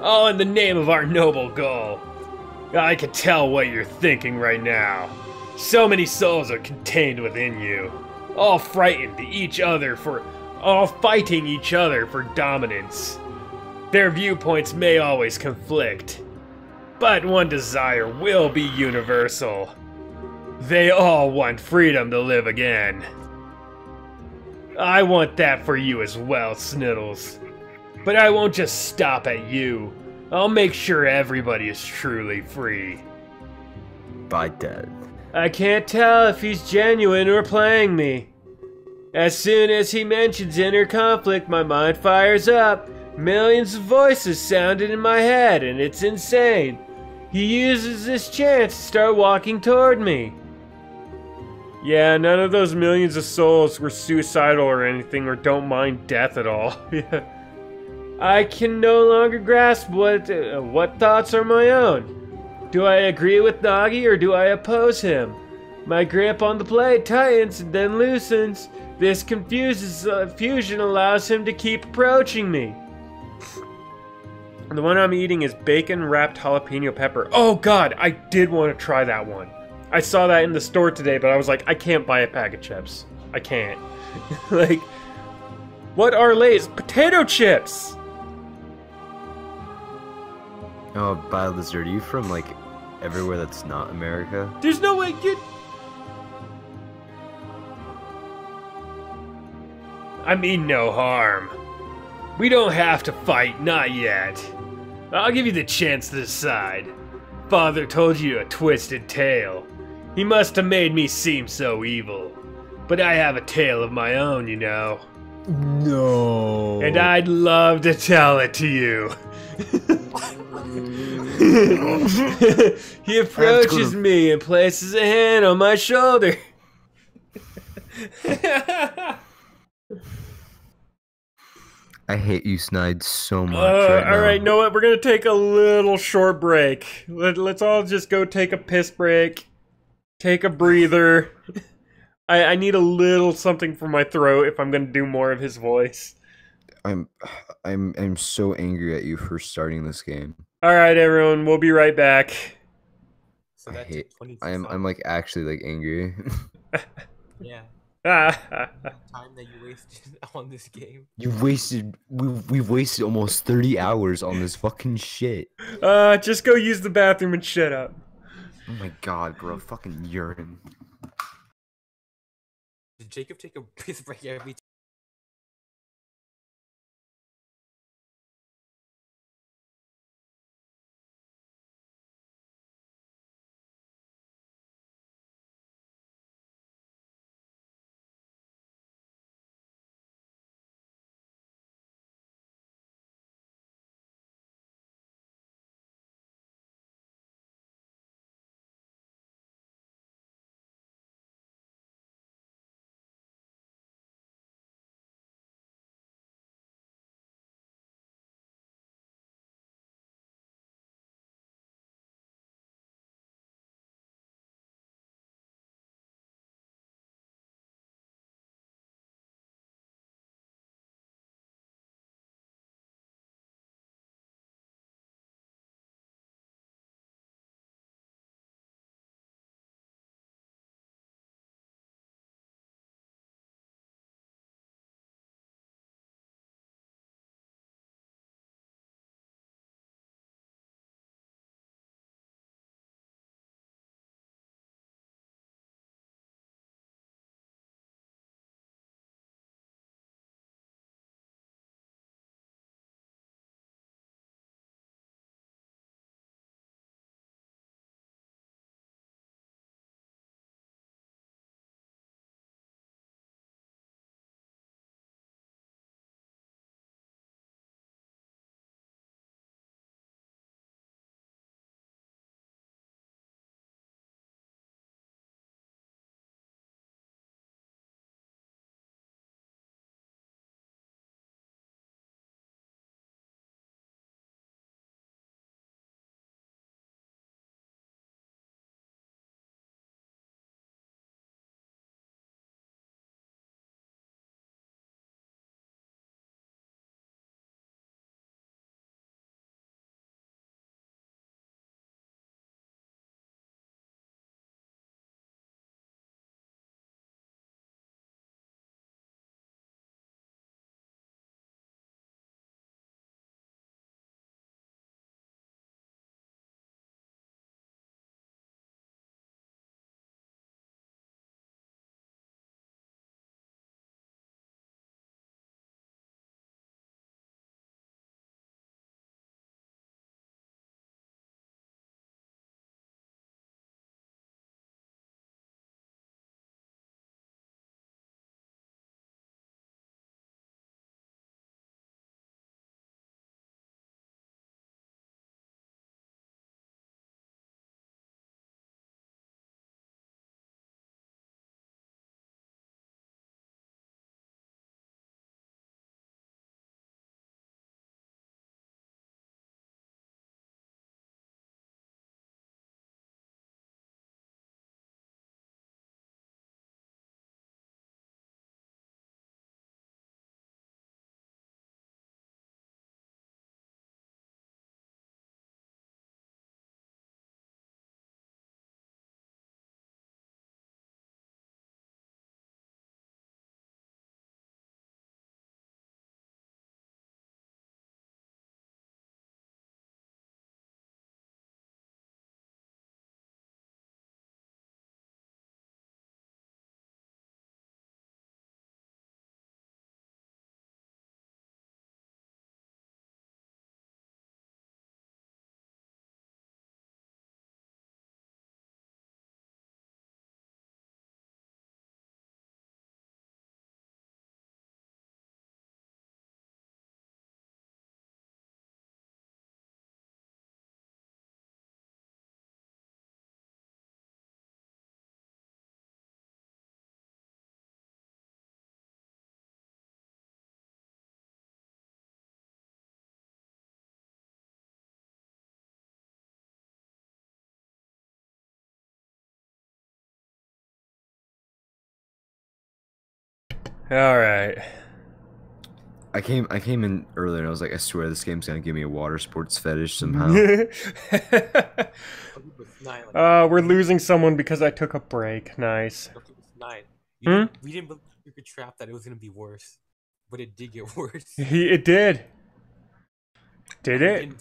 All in the name of our noble goal. I can tell what you're thinking right now. So many souls are contained within you. All frightened all fighting each other for dominance. Their viewpoints may always conflict. But one desire will be universal. They all want freedom to live again. I want that for you as well, Sniddles. But I won't just stop at you. I'll make sure everybody is truly free. By death. I can't tell if he's genuine or playing me. As soon as he mentions inner conflict, my mind fires up. Millions of voices sounded in my head, and it's insane. He uses this chance to start walking toward me. Yeah, none of those millions of souls were suicidal or anything, or don't mind death at all. I can no longer grasp what thoughts are my own. Do I agree with Nagi or do I oppose him? My grip on the blade tightens and then loosens. This confusion allows him to keep approaching me. The one I'm eating is bacon-wrapped jalapeno pepper. Oh god, I did want to try that one. I saw that in the store today, but I was like, I can't buy a pack of chips. I can't. Like, what are Lay's? Potato chips! Oh, BioLizard, are you from like everywhere that's not America? There's no way you... I mean no harm. We don't have to fight, not yet. I'll give you the chance to decide. Father told you a twisted tale. He must have made me seem so evil. But I have a tale of my own, you know. No. And I'd love to tell it to you. He approaches me and places a hand on my shoulder. I hate you, Snide, so much right now. Alright, know what? We're gonna take a little short break. Let's all just go take a piss break. Take a breather. I need a little something for my throat if I'm gonna do more of his voice. I'm so angry at you for starting this game. Alright, everyone, we'll be right back. So that's I'm like actually like angry. Yeah. Ah. Time that you wasted on this game. We've wasted almost 30 hours on this fucking shit. Just go use the bathroom and shut up. Oh my god, bro, fucking urine. Did Jacob take a piss break every All right. I came in earlier and I was like, I swear this game's gonna give me a water sports fetish somehow. We're losing someone because I took a break. Nice. We didn't believe you could trap that it was gonna be worse, but it did get worse. It did. Did it?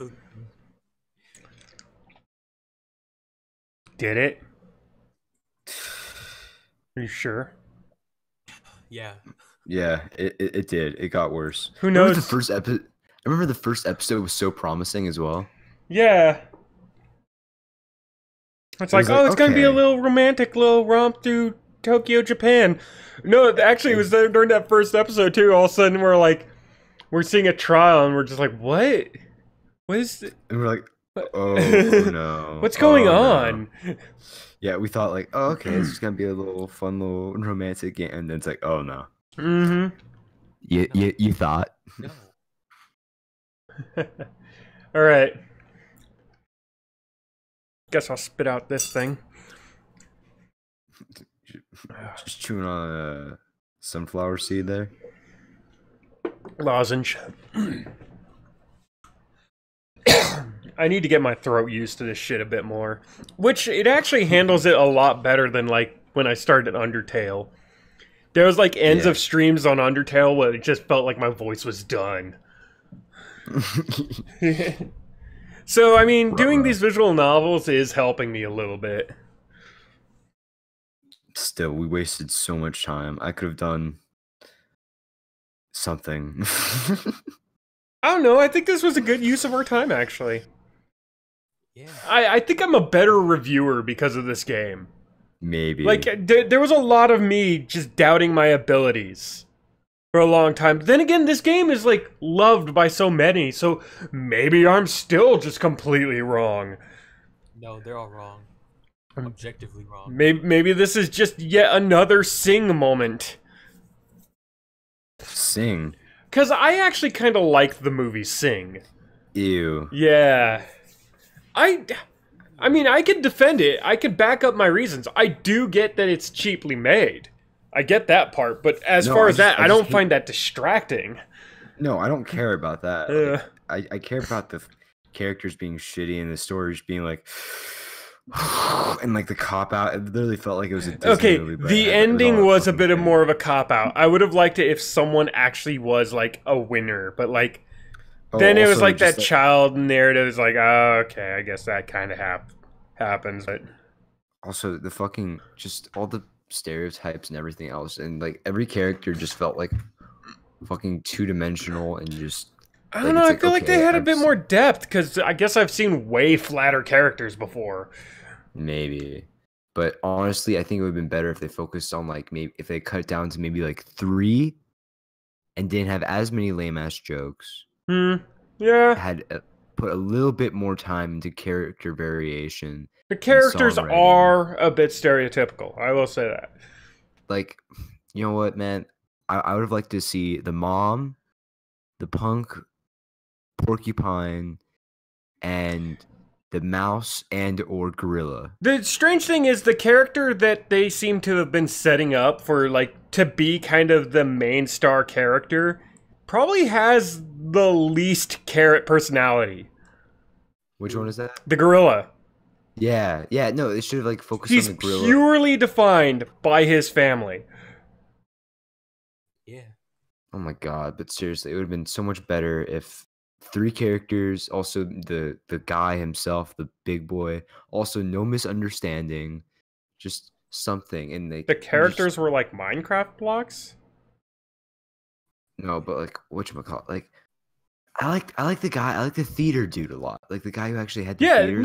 Did it? Are you sure? Yeah. Yeah, it did. It got worse. Who knows? I remember the first episode was so promising as well. Yeah. It's like, oh, it's gonna be a little romantic little romp through Tokyo, Japan. No, actually, it was during that first episode too. All of a sudden, we're seeing a trial, and we're just like, what? What is it? And we're like, oh no. What's going on? No. Yeah, we thought like, oh, okay, it's just gonna be a little fun, little romantic game, and then it's like, oh no. Mm-hmm. You thought? No. All right. Guess I'll spit out this thing. Just chewing on a sunflower seed there. Lozenge. I need to get my throat used to this shit a bit more. Which, it actually handles it a lot better than, like, when I started Undertale. There was, like, ends of streams on Undertale where it just felt like my voice was done. So, I mean, doing these visual novels is helping me a little bit. Still, we wasted so much time. I could have done something. I don't know, I think this was a good use of our time, actually. Yeah. I think I'm a better reviewer because of this game. Maybe. Like, there was a lot of me just doubting my abilities for a long time. But then again, this game is, like, loved by so many, so maybe I'm still just completely wrong. No, they're all wrong. Objectively wrong. Maybe this is just yet another Sing moment. Sing. Because I actually kind of like the movie Sing. Ew. Yeah. I mean, I could defend it. I could back up my reasons. I do get that it's cheaply made. I get that part, but as far as that, I don't find that distracting. No, I don't care about that. Yeah. I care about the characters being shitty and the stories being like, and like the cop out. It literally felt like it was a Disney movie. But the ending was a bit more of a cop out. I would have liked it if someone actually was like a winner, but like. Then it was like that child narrative is like, oh, okay, I guess that kind of happens. But also, the fucking, just all the stereotypes and everything else. And like every character just felt like fucking two-dimensional and just. I don't know, I feel like they had a bit more depth because I guess I've seen way flatter characters before. Maybe. But honestly, I think it would have been better if they focused on like maybe if they cut it down to maybe like 3 and didn't have as many lame-ass jokes. Yeah. Had put a little bit more time into character variation. The characters are a bit stereotypical. I will say that. Like, you know what, man? I would have liked to see the mom, the punk, porcupine, and the mouse and or gorilla. The strange thing is the character that they seem to have been setting up for like to be kind of the main star character probably has the least carrot personality. Which one is that? The gorilla. Yeah, no, they should have like focused on the gorilla. He's purely defined by his family. Yeah. Oh my god, but seriously, it would have been so much better if 3 characters, also the guy himself, the big boy, also no misunderstanding, just something, and the characters were like Minecraft blocks? No, but like whatchamacallit, like I like the guy, I like the theater dude a lot. Like the guy who actually had the theater.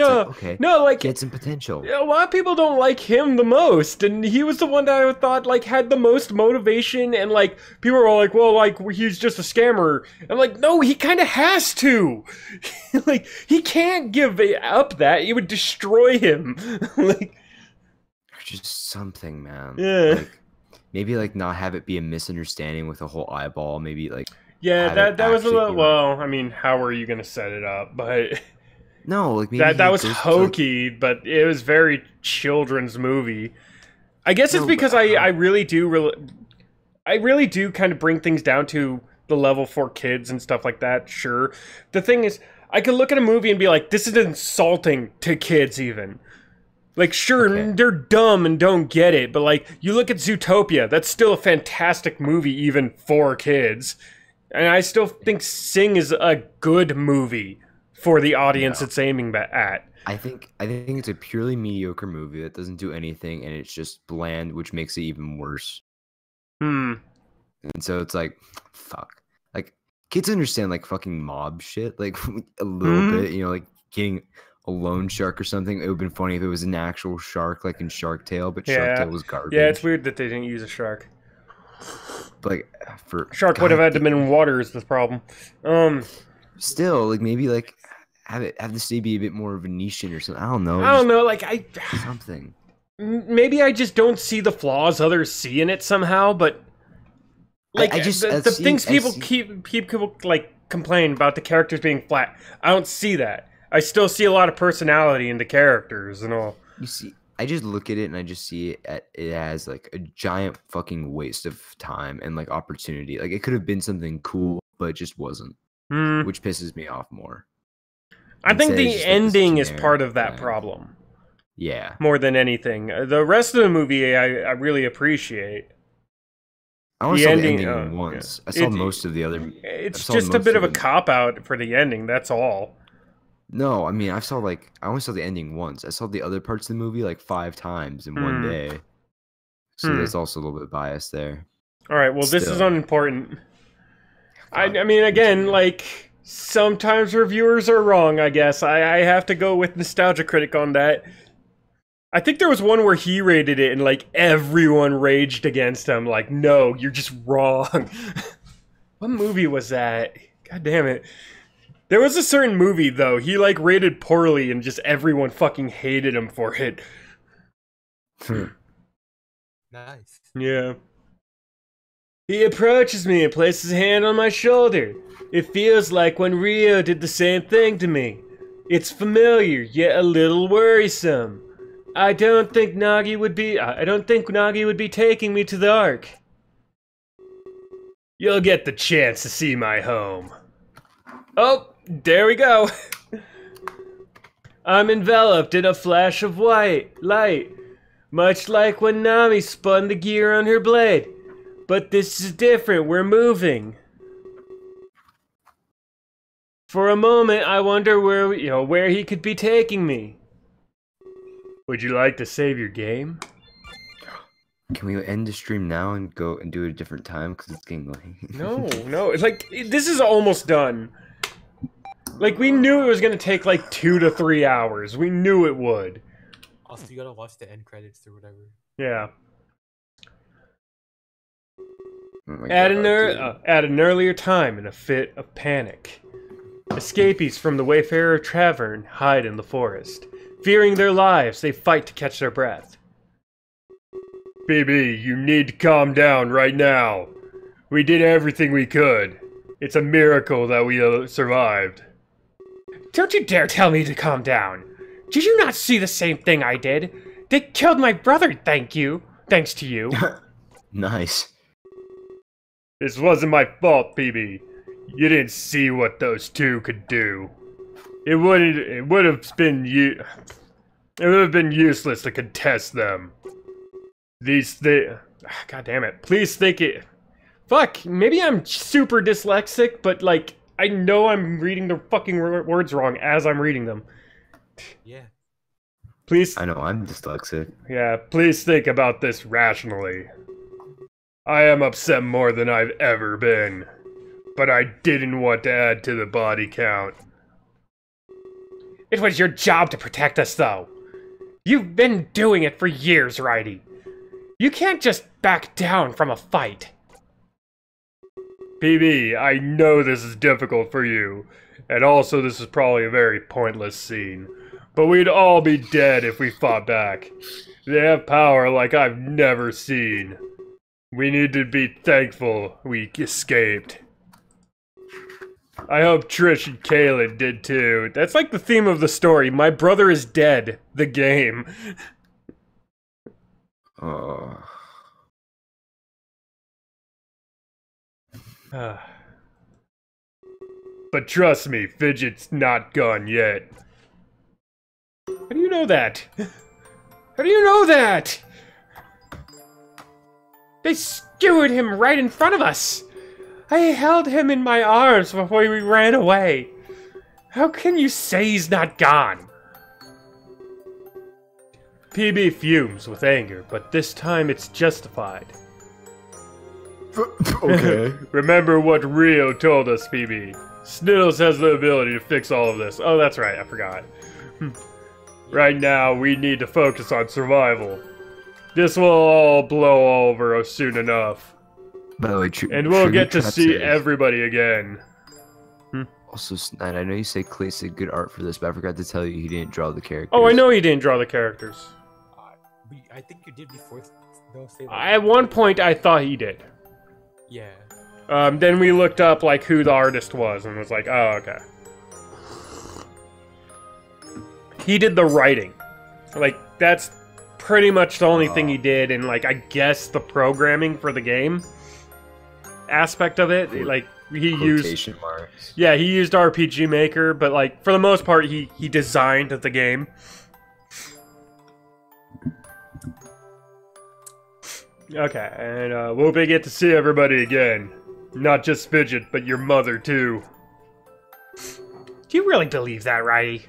Like get some potential. A lot of people don't like him the most, and he was the one that I thought like had the most motivation, and like people were all like, well, like he's just a scammer. I'm like, no, he kind of has to. Like he can't give up that. It would destroy him. Like just something, man. Yeah. Like, maybe like not have it be a misunderstanding with a whole eyeball. Maybe like. Yeah, that was a little. Well, I mean, how are you gonna set it up? But no, like maybe that was hokey, but it was very children's movie. I guess it's because I really do I really do kind of bring things down to the level for kids and stuff like that. Sure. The thing is, I could look at a movie and be like, this is insulting to kids even. Like, sure, Okay. they're dumb and don't get it, but like, you look at Zootopia, that's still a fantastic movie even for kids. And I still think Sing is a good movie for the audience it's aiming at. I think it's a purely mediocre movie that doesn't do anything, and it's just bland, which makes it even worse. Hmm. And so it's like, fuck. Like, kids understand like fucking mob shit, like a little bit, you know, like getting a loan shark or something. It would have been funny if it was an actual shark, like in Shark Tale, but Shark Yeah. Tale was garbage. Yeah, it's weird that they didn't use a shark. But like, for Shark would have had to been in water is the problem. Still, like maybe like have the state be a bit more Venetian or something. I don't know. I don't know, like, Just something. maybe I just don't see the flaws others see in it somehow, but like I just- the I've seen- things I've people seen- keep like complain about the characters being flat. I don't see that. I still see a lot of personality in the characters and all. You see, I just look at it and I just see it as like a giant fucking waste of time and like opportunity. Like it could have been something cool, but it just wasn't, Hmm. which pisses me off more. I think Instead, it's the just like this ending is generic part of that thing. problem Yeah, more than anything. The rest of the movie I really appreciate. I only The saw ending, the ending yeah. once. I saw It- most of the other. It's saw just a most bit of of a it. cop out for the ending. That's all. No, I mean I only saw the ending once. I saw the other parts of the movie like 5 times in one Hmm. day. So there's also a little bit of bias there. All right. Well, this is Still. unimportant. I God, mean, again, continue. like sometimes reviewers are wrong. I guess I have to go with Nostalgia Critic on that. I think there was one where he rated it and like everyone raged against him. Like, no, you're just wrong. What movie was that? God damn it. There was a certain movie though. He like rated poorly and just everyone fucking hated him for it. Nice. Yeah. He approaches me and places his hand on my shoulder. It feels like when Rio did the same thing to me. It's familiar, yet a little worrisome. I don't think Nagi would be taking me to the Ark. You'll get the chance to see my home. Oh, there we go. I'm enveloped in a flash of white light, much like when Nami spun the gear on her blade. But this is different, we're moving. For a moment, I wonder where he could be taking me. Would you like to save your game? Can we end the stream now and go and do it a different time because it's getting late? No, it's like, this is almost done. Like, we knew it was gonna take like 2 to 3 hours. We knew it would. Also, you gotta watch the end credits or whatever. Yeah. Oh my At God, dude. at an earlier time, in a fit of panic, escapees from the Wayfarer Tavern hide in the forest. Fearing their lives, they fight to catch their breath. BB, you need to calm down right now. We did everything we could. It's a miracle that we survived. Don't you dare tell me to calm down. Did you not see the same thing I did? They killed my brother, thanks to you. Nice. This wasn't my fault, BB. You didn't see what those two could do. It would have been useless to contest them. God damn it. Please think it. Fuck, maybe I'm super dyslexic, but like, I know I'm reading the fucking words wrong as I'm reading them. Yeah. Please, I know I'm dyslexic. yeah, please think about this rationally. I am upset more than I've ever been, but I didn't want to add to the body count. It was your job to protect us, though. You've been doing it for years, Righty. You can't just back down from a fight. PB, I know this is difficult for you, and also this is probably a very pointless scene, but we'd all be dead if we fought back. They have power like I've never seen. We need to be thankful we escaped. I hope Trish and Kaylin did too. That's like the theme of the story. My brother is dead. The game. Oh. But trust me, Fidget's not gone yet. How do you know that? How do you know that? They skewered him right in front of us. I held him in my arms before we ran away. How can you say he's not gone? PB fumes with anger, but this time it's justified. Okay. Remember what Rio told us, PB. Sniddles has the ability to fix all of this. Oh, that's right, I forgot. Right now, we need to focus on survival. This will all blow over soon enough. By the way, and we'll get to see everybody again. Also, Snide, I know you say Clay said good art for this, but I forgot to tell you he didn't draw the characters. Oh, I know he didn't draw the characters. I think you did before. Don't say that. At one point, I thought he did. Yeah. Then we looked up like who the artist was, and was like, oh, okay. He did the writing. Like, that's pretty much the only thing he did, and like, I guess the programming for the game aspect of it, like, he used... marks. Yeah, he used RPG Maker, but like, for the most part, he designed the game. Okay, and we'll get to see everybody again. Not just Fidget, but your mother, too. Do you really believe that, Righty?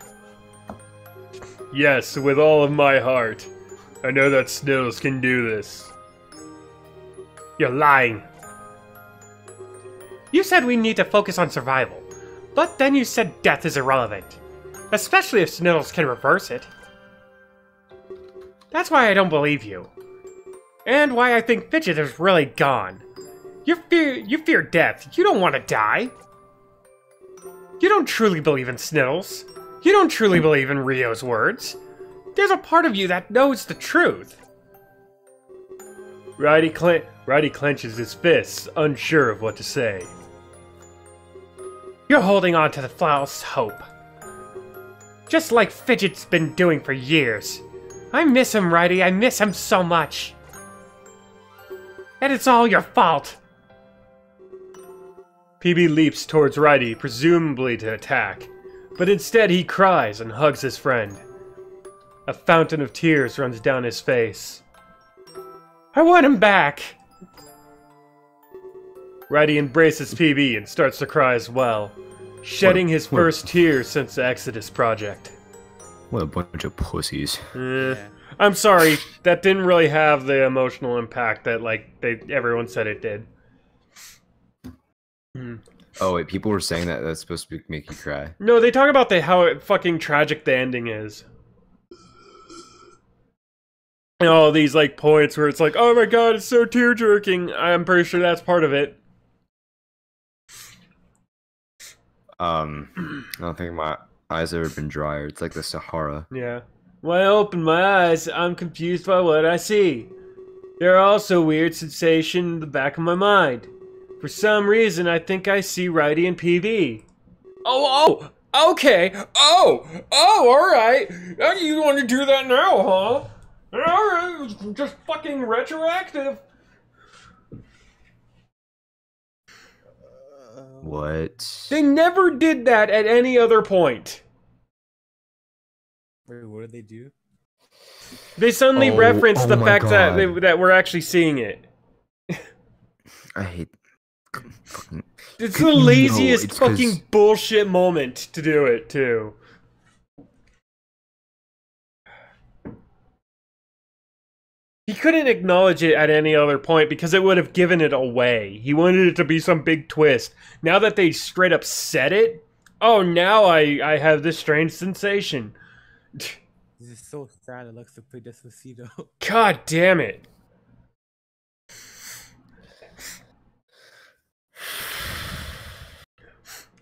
Yes, with all of my heart. I know that Sniddles can do this. You're lying. You said we need to focus on survival, but then you said death is irrelevant. Especially if Sniddles can reverse it. That's why I don't believe you. And why I think Fidget is really gone. You fear death. You don't want to die. You don't truly believe in Sniddles. You don't truly believe in Rio's words. There's a part of you that knows the truth. Righty clenches his fists, unsure of what to say. You're holding on to the false hope. Just like Fidget's been doing for years. I miss him, Righty. I miss him so much. And it's all your fault. PB leaps towards Righty, presumably to attack, but instead he cries and hugs his friend. A fountain of tears runs down his face. I want him back! Righty embraces PB and starts to cry as well, shedding his first tears since the Exodus project. What a bunch of pussies. I'm sorry, that didn't really have the emotional impact that everyone said it did. Oh wait, people were saying that that's supposed to make you cry. No, they talk about how fucking tragic the ending is. And all these like points where it's like, oh my god, it's so tear-jerking. I'm pretty sure that's part of it. I don't think my eyes have ever been drier. It's like the Sahara. Yeah. When I open my eyes, I'm confused by what I see. There are also weird sensations in the back of my mind. For some reason, I think I see Righty and PB. Oh, okay. Oh, alright. You want to do that now, huh? Alright, it's just fucking retroactive. What? They never did that at any other point. Wait, what did they do? They suddenly referenced the fact that that we're actually seeing it. I hate... It's the laziest fucking bullshit moment to do it, too. He couldn't acknowledge it at any other point because it would have given it away. He wanted it to be some big twist. Now that they straight up said it, oh, now I have this strange sensation. This is so sad. It looks to play Despacito. God damn it.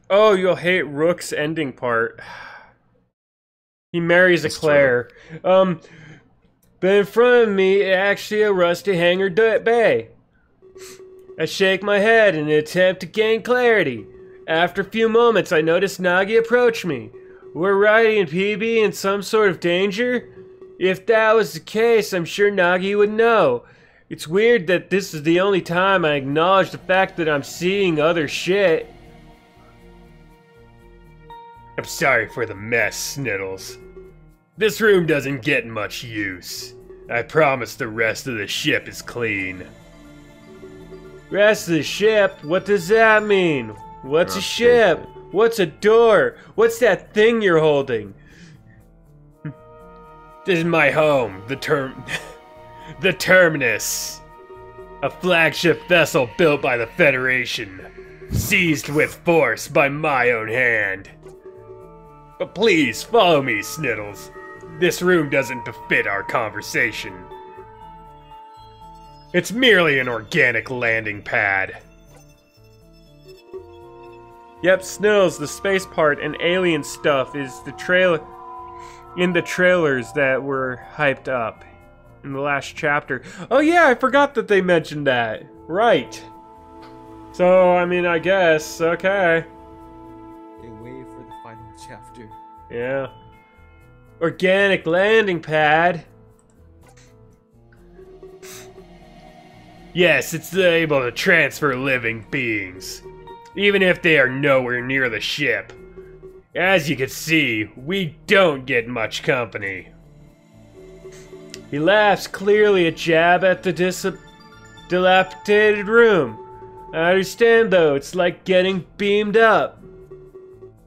Oh, you'll hate Rook's ending part. He marries a Claire. But in front of me, actually a rusty hangar bay. I shake my head in an attempt to gain clarity. After a few moments, I notice Nagi approach me. Were Righty and PB in some sort of danger? If that was the case, I'm sure Nagi would know. It's weird that this is the only time I acknowledge the fact that I'm seeing other shit. I'm sorry for the mess, Sniddles. This room doesn't get much use. I promise the rest of the ship is clean. Rest of the ship? What does that mean? What's a ship? What's a door? What's that thing you're holding? This is my home, the Terminus. A flagship vessel built by the Federation. Seized with force by my own hand. But please, follow me, Sniddles. This room doesn't befit our conversation. It's merely an organic landing pad. Yep, Sniddles, the space part and alien stuff is the trailer in the trailers that were hyped up in the last chapter. Oh yeah, I forgot that they mentioned that. Right. So, I mean, I guess, okay. They wait for the final chapter. Yeah. Organic landing pad. Yes, it's able to transfer living beings, even if they are nowhere near the ship. As you can see, we don't get much company. He laughs, clearly a jab at the dilapidated room. I understand though, it's like getting beamed up.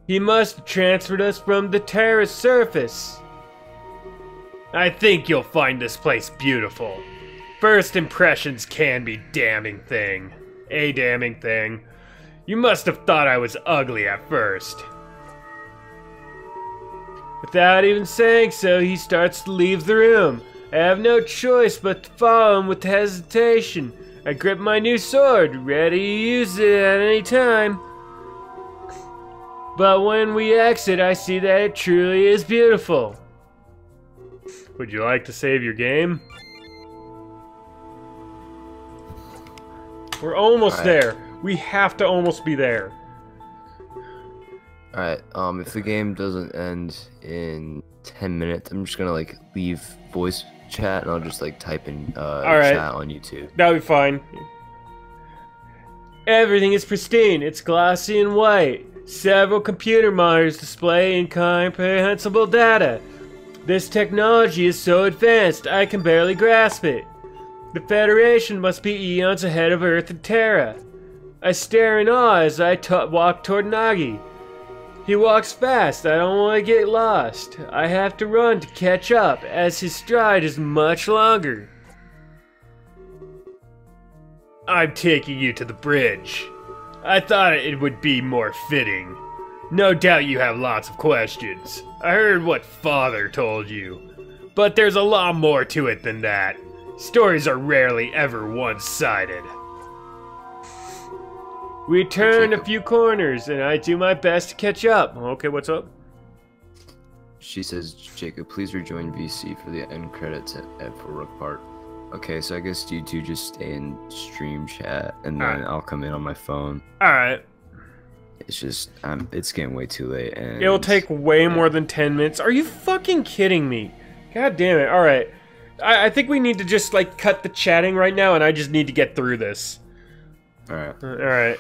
He must have transferred us from the Terra's surface. I think you'll find this place beautiful. First impressions can be a damning thing. You must have thought I was ugly at first. Without even saying so, he starts to leave the room. I have no choice but to follow him with hesitation. I grip my new sword, ready to use it at any time. But when we exit, I see that it truly is beautiful. Would you like to save your game? We're almost there. We have to almost be there. Alright, if the game doesn't end in 10 minutes, I'm just gonna like leave voice chat and I'll just like type in chat on YouTube. That'll be fine. Everything is pristine. It's glossy and white. Several computer monitors display incomprehensible data. This technology is so advanced I can barely grasp it. The Federation must be eons ahead of Earth and Terra. I stare in awe as I walk toward Nagi. He walks fast. I don't want to get lost. I have to run to catch up, as his stride is much longer. I'm taking you to the bridge. I thought it would be more fitting. No doubt you have lots of questions. I heard what Father told you. But there's a lot more to it than that. Stories are rarely ever one-sided. We turn a few corners, and I do my best to catch up. Okay, what's up? She says, Jacob, please rejoin VC for the end credits for Rook Part. Okay, so I guess you two just stay in stream chat, and then I'll come in on my phone. Alright. It's just, it's getting way too late, and... It'll take way more than 10 minutes. Are you fucking kidding me? God damn it. Alright. I think we need to just, like, cut the chatting right now, and I just need to get through this. Alright.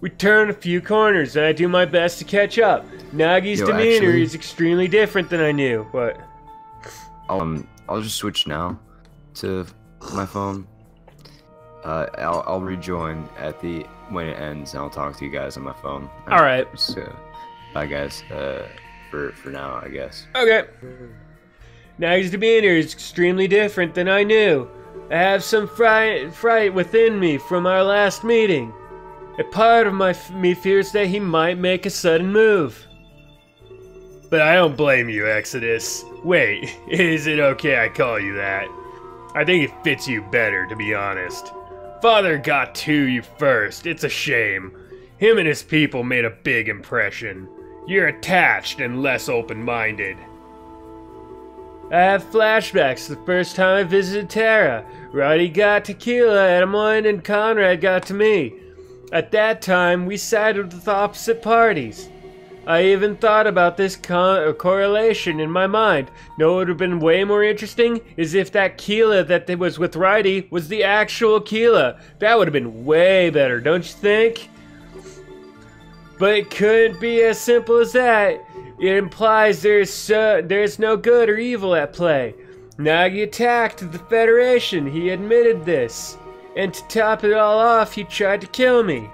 We turn a few corners, and I do my best to catch up. Nagi's demeanor is extremely different than I knew. What? I'll just switch now to my phone. I'll rejoin when it ends, and I'll talk to you guys on my phone. Alright. So, bye guys. For now, I guess. Okay. Nagi's demeanor is extremely different than I knew. I have some fright within me from our last meeting. A part of me fears that he might make a sudden move. But I don't blame you, Exodus. Wait, is it okay I call you that? I think it fits you better, to be honest. Father got to you first. It's a shame. Him and his people made a big impression. You're attached and less open-minded. I have flashbacks to the first time I visited Terra. Roddy got Tequila, Edamoin, and Conrad got to me. At that time, we sided with opposite parties. I even thought about this correlation in my mind. Know what would have been way more interesting? Is if that Keela that was with Righty was the actual Keela. That would have been way better, don't you think? But it couldn't be as simple as that. It implies there's no good or evil at play. Nagi attacked the Federation, he admitted this. And to top it all off, he tried to kill me.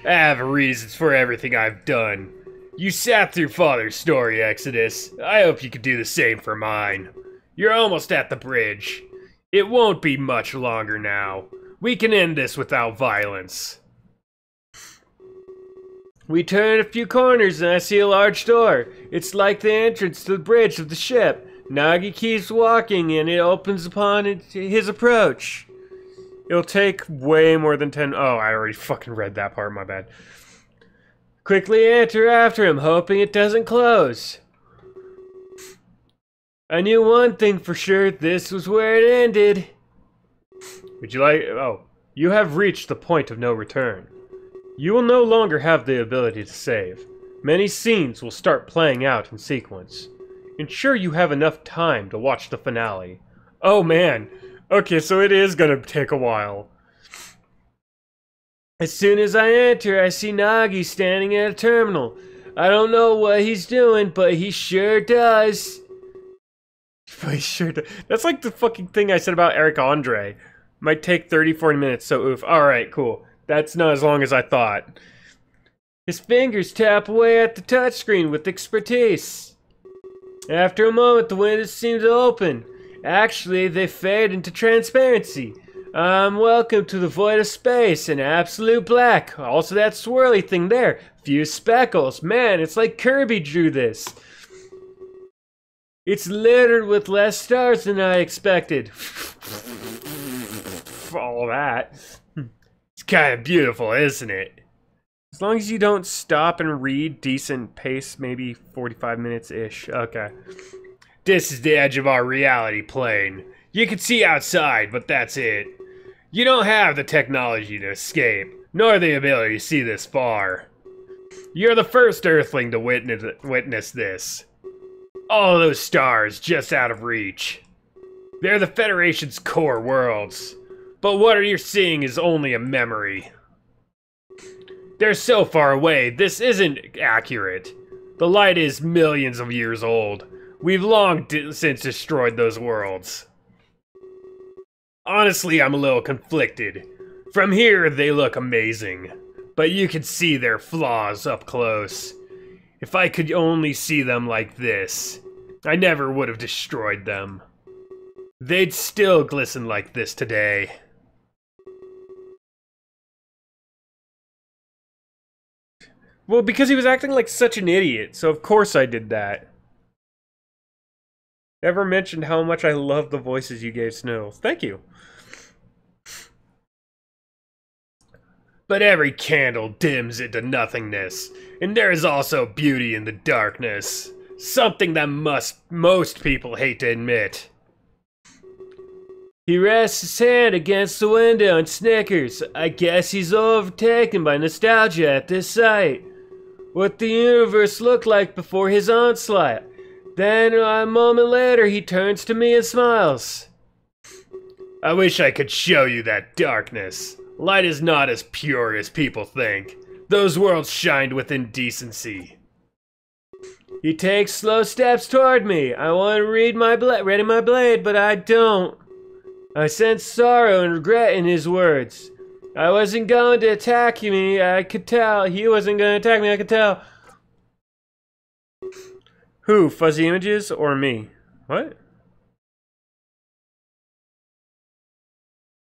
I have reasons for everything I've done. You sat through Father's story, Exodus. I hope you could do the same for mine. You're almost at the bridge. It won't be much longer now. We can end this without violence. We turn a few corners and I see a large door. It's like the entrance to the bridge of the ship. Nagi keeps walking and it opens upon his approach. It'll take way more than 10... Oh, I already fucking read that part, my bad. Quickly enter after him, hoping it doesn't close. I knew one thing for sure, this was where it ended. Would you like... Oh, you have reached the point of no return. You will no longer have the ability to save. Many scenes will start playing out in sequence. Ensure you have enough time to watch the finale. Oh man, okay, so it is gonna take a while. As soon as I enter, I see Nagi standing at a terminal. I don't know what he's doing, but he sure does. But he sure does. That's like the fucking thing I said about Eric Andre. Might take 30-40 minutes, so oof. Alright, cool. That's not as long as I thought. His fingers tap away at the touchscreen with expertise. After a moment, the windows seem to open. Actually, they fade into transparency. Welcome to the void of space in absolute black. Also that swirly thing there. Few speckles. Man, it's like Kirby drew this. It's littered with less stars than I expected. All that. It's kind of beautiful, isn't it? As long as you don't stop and read, decent pace, maybe 45 minutes-ish. Okay. This is the edge of our reality plane. You can see outside, but that's it. You don't have the technology to escape, nor the ability to see this far. You're the first Earthling to witness this. All those stars just out of reach. They're the Federation's core worlds. But what you're seeing is only a memory. They're so far away, this isn't accurate. The light is millions of years old. We've long since destroyed those worlds. Honestly, I'm a little conflicted. From here, they look amazing. But you can see their flaws up close. If I could only see them like this, I never would have destroyed them. They'd still glisten like this today. Well, because he was acting like such an idiot, so of course I did that. Never mentioned how much I love the voices you gave Snow. Thank you. But every candle dims into nothingness, and there is also beauty in the darkness. Something that most people hate to admit. He rests his hand against the window and snickers. I guess he's overtaken by nostalgia at this sight. What the universe looked like before his onslaught. Then, a moment later, he turns to me and smiles. I wish I could show you that darkness. Light is not as pure as people think. Those worlds shined with indecency. He takes slow steps toward me. I want to ready my blade, but I don't. I sense sorrow and regret in his words. I wasn't going to attack me, I could tell. He wasn't going to attack me, I could tell. Who, Fuzzy Images or me? What?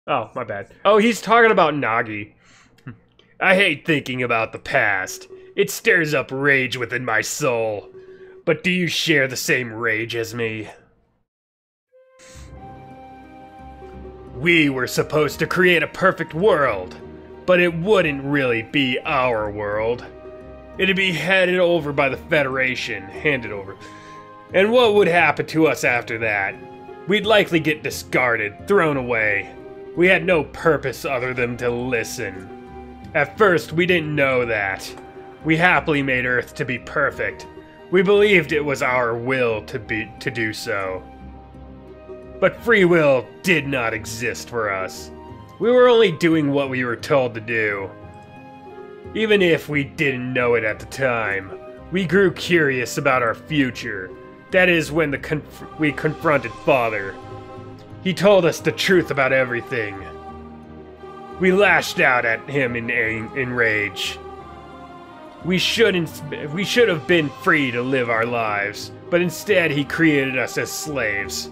Oh, my bad. Oh, he's talking about Nagi. I hate thinking about the past. It stirs up rage within my soul. But do you share the same rage as me? We were supposed to create a perfect world, but it wouldn't really be our world. It'd be handed over by the Federation, And what would happen to us after that? We'd likely get discarded, thrown away. We had no purpose other than to listen. At first, we didn't know that. We happily made Earth to be perfect. We believed it was our will to do so. But free will did not exist for us. We were only doing what we were told to do. Even if we didn't know it at the time, we grew curious about our future. That is when we confronted Father. He told us the truth about everything. We lashed out at him in rage. We should have been free to live our lives, but instead he created us as slaves.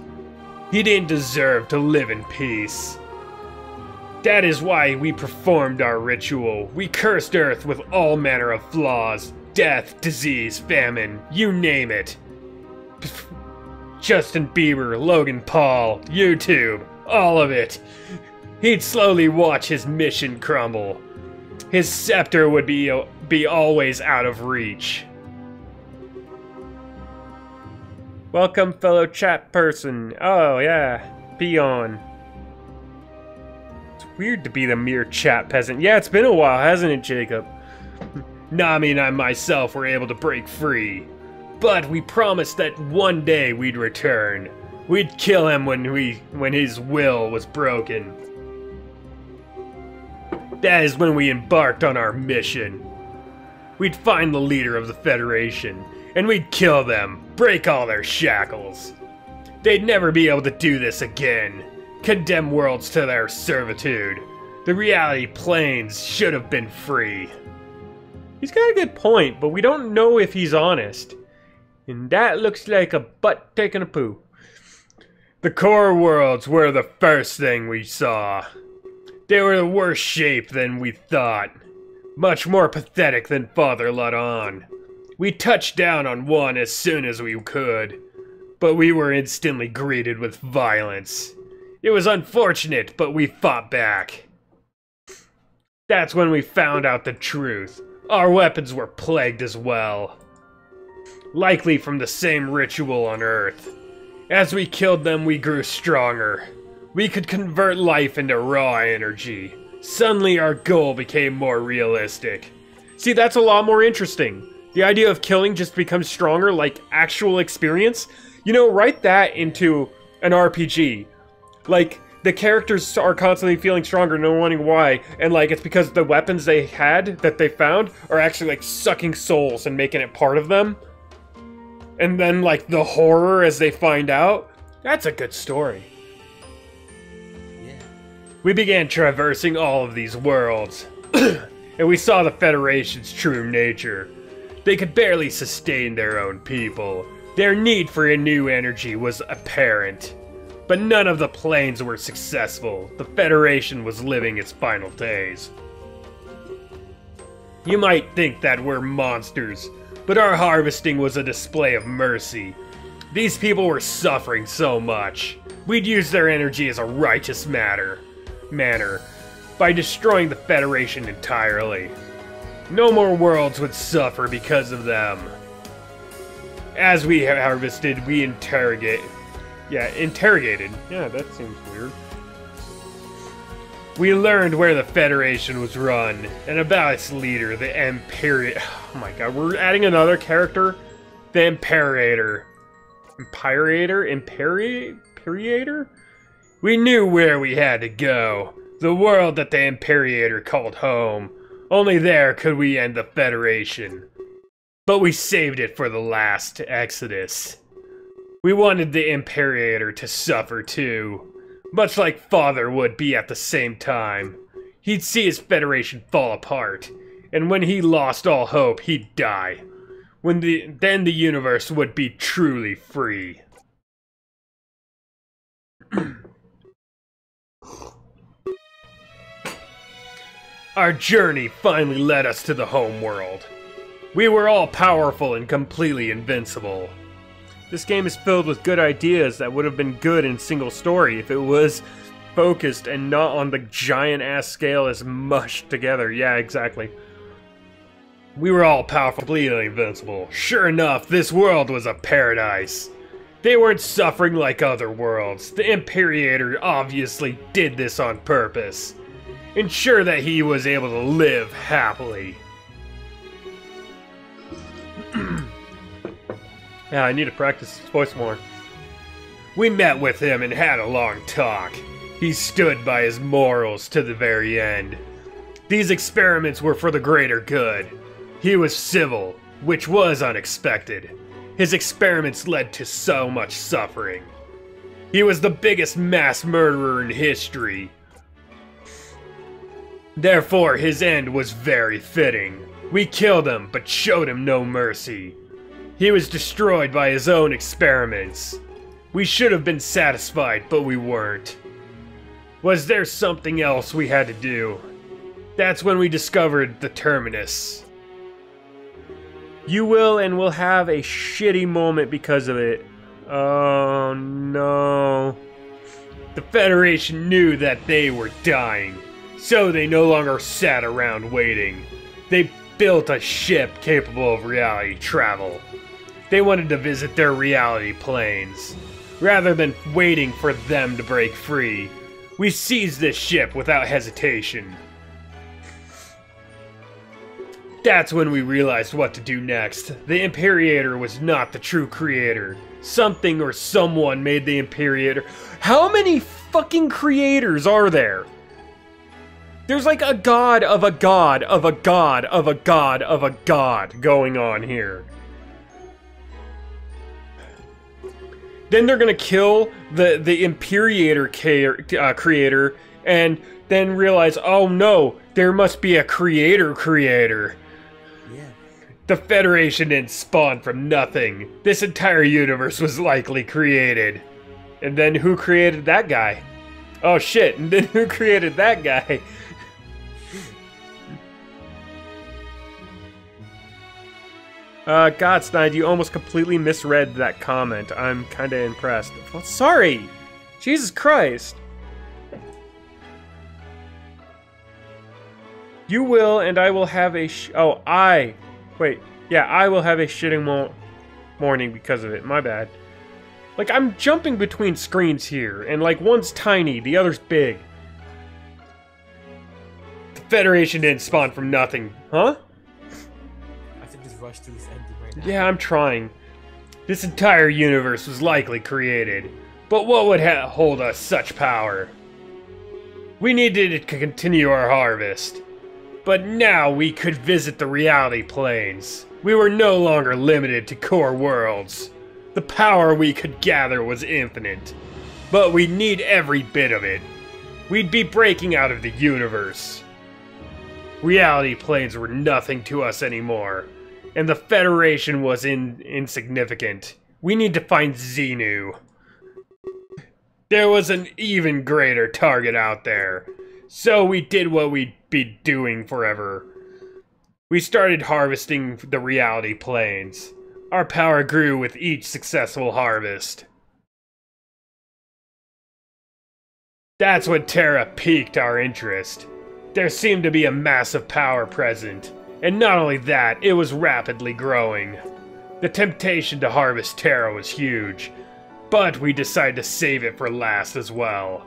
He didn't deserve to live in peace. That is why we performed our ritual. We cursed Earth with all manner of flaws. Death, disease, famine, you name it. Justin Bieber, Logan Paul, YouTube, all of it. He'd slowly watch his mission crumble. His scepter would be always out of reach. Welcome, fellow chat person. Oh, yeah. Peon. It's weird to be the mere chat peasant. Yeah, it's been a while, hasn't it, Jacob? Nami and I myself were able to break free. But we promised that one day we'd return. We'd kill him when his will was broken. That is when we embarked on our mission. We'd find the leader of the Federation, and we'd kill them, break all their shackles. They'd never be able to do this again. Condemn worlds to their servitude. The reality planes should have been free. He's got a good point, but we don't know if he's honest. And that looks like a butt taking a poo. The core worlds were the first thing we saw. They were the worse shape than we thought. Much more pathetic than Father let on. We touched down on one as soon as we could, but we were instantly greeted with violence. It was unfortunate, but we fought back. That's when we found out the truth. Our weapons were plagued as well. Likely from the same ritual on Earth. As we killed them, we grew stronger. We could convert life into raw energy. Suddenly our goal became more realistic. See, that's a lot more interesting. The idea of killing just becomes stronger, like actual experience. You know, write that into an RPG. Like, the characters are constantly feeling stronger, no wondering why, and like, it's because the weapons they had, that they found, are actually like sucking souls and making it part of them. And then like, the horror as they find out. That's a good story. We began traversing all of these worlds, and we saw the Federation's true nature. They could barely sustain their own people. Their need for a new energy was apparent. But none of the planes were successful. The Federation was living its final days. You might think that we're monsters, but our harvesting was a display of mercy. These people were suffering so much. We'd use their energy as a righteous manner by destroying the Federation entirely. No more worlds would suffer because of them. As we harvested, we interrogated. Yeah, that seems weird. We learned where the Federation was run, and about its leader, the Imperator. Oh my god, we're adding another character? The Imperator. Imperator? We knew where we had to go. The world that the Imperator called home. Only there could we end the Federation. But we saved it for the last Exodus. We wanted the Imperator to suffer too. Much like Father would be at the same time. He'd see his Federation fall apart. And when he lost all hope, he'd die. Then the universe would be truly free. Our journey finally led us to the home world. We were all powerful and completely invincible. This game is filled with good ideas that would have been good in single story if it was focused and not on the giant-ass scale as mushed together. Yeah, exactly. We were all powerful, completely invincible. Sure enough, this world was a paradise. They weren't suffering like other worlds. The Imperator obviously did this on purpose. Ensure that he was able to live happily. Yeah, I need to practice his voice more. We met with him and had a long talk. He stood by his morals to the very end. These experiments were for the greater good. He was civil, which was unexpected. His experiments led to so much suffering. He was the biggest mass murderer in history. Therefore, his end was very fitting. We killed him, but showed him no mercy. He was destroyed by his own experiments. We should have been satisfied, but we weren't. Was there something else we had to do? That's when we discovered the Terminus. You will and will have a shitty moment because of it. Oh no. The Federation knew that they were dying, so they no longer sat around waiting. They built a ship capable of reality travel. They wanted to visit their reality planes. Rather than waiting for them to break free, we seized this ship without hesitation. That's when we realized what to do next. The Imperator was not the true creator. Something or someone made the Imperator. How many fucking creators are there? There's like a god of a god of a god of a god of a god going on here. Then they're gonna kill the Imperator creator and then realize, oh no, there must be a creator. Yeah. The Federation didn't spawn from nothing. This entire universe was likely created. And then who created that guy? Oh shit, and then who created that guy? Godsnide, you almost completely misread that comment. I'm kinda impressed. Well, sorry! Jesus Christ! You will, and I will have a I will have a shitting morning because of it. My bad. Like, I'm jumping between screens here, and like, one's tiny, the other's big. The Federation didn't spawn from nothing, huh? I should just rush through this ending right now. Yeah, I'm trying. This entire universe was likely created, but what would hold us such power? We needed to continue our harvest, but now we could visit the reality planes. We were no longer limited to core worlds. The power we could gather was infinite, but we'd need every bit of it. We'd be breaking out of the universe. Reality planes were nothing to us anymore, and the Federation was insignificant. We need to find Xenu. There was an even greater target out there, so we did what we'd be doing forever. We started harvesting the reality planes. Our power grew with each successful harvest. That's when Terra piqued our interest. There seemed to be a massive power present, and not only that, it was rapidly growing. The temptation to harvest Terra was huge, but we decided to save it for last as well.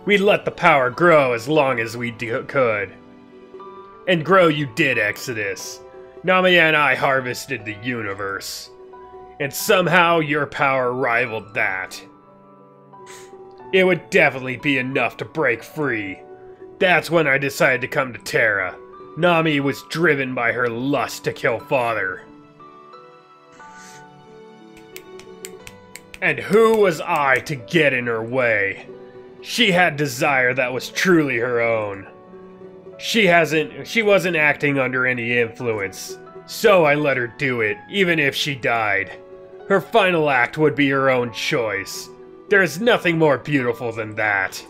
We let the power grow as long as we could. And grow you did, Exodus. Nami and I harvested the universe. And somehow your power rivaled that. It would definitely be enough to break free. That's when I decided to come to Terra. Nami was driven by her lust to kill Father. And who was I to get in her way? She had desire that was truly her own. She wasn't acting under any influence, so I let her do it, even if she died. Her final act would be her own choice. There is nothing more beautiful than that.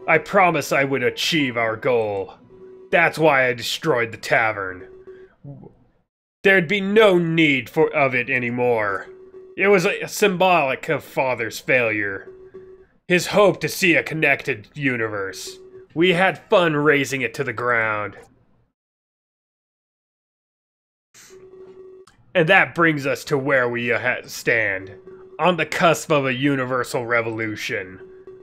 I promised I would achieve our goal. That's why I destroyed the tavern. There'd be no need of it anymore. It was symbolic of Father's failure. His hope to see a connected universe. We had fun razing it to the ground. And that brings us to where we stand. On the cusp of a universal revolution.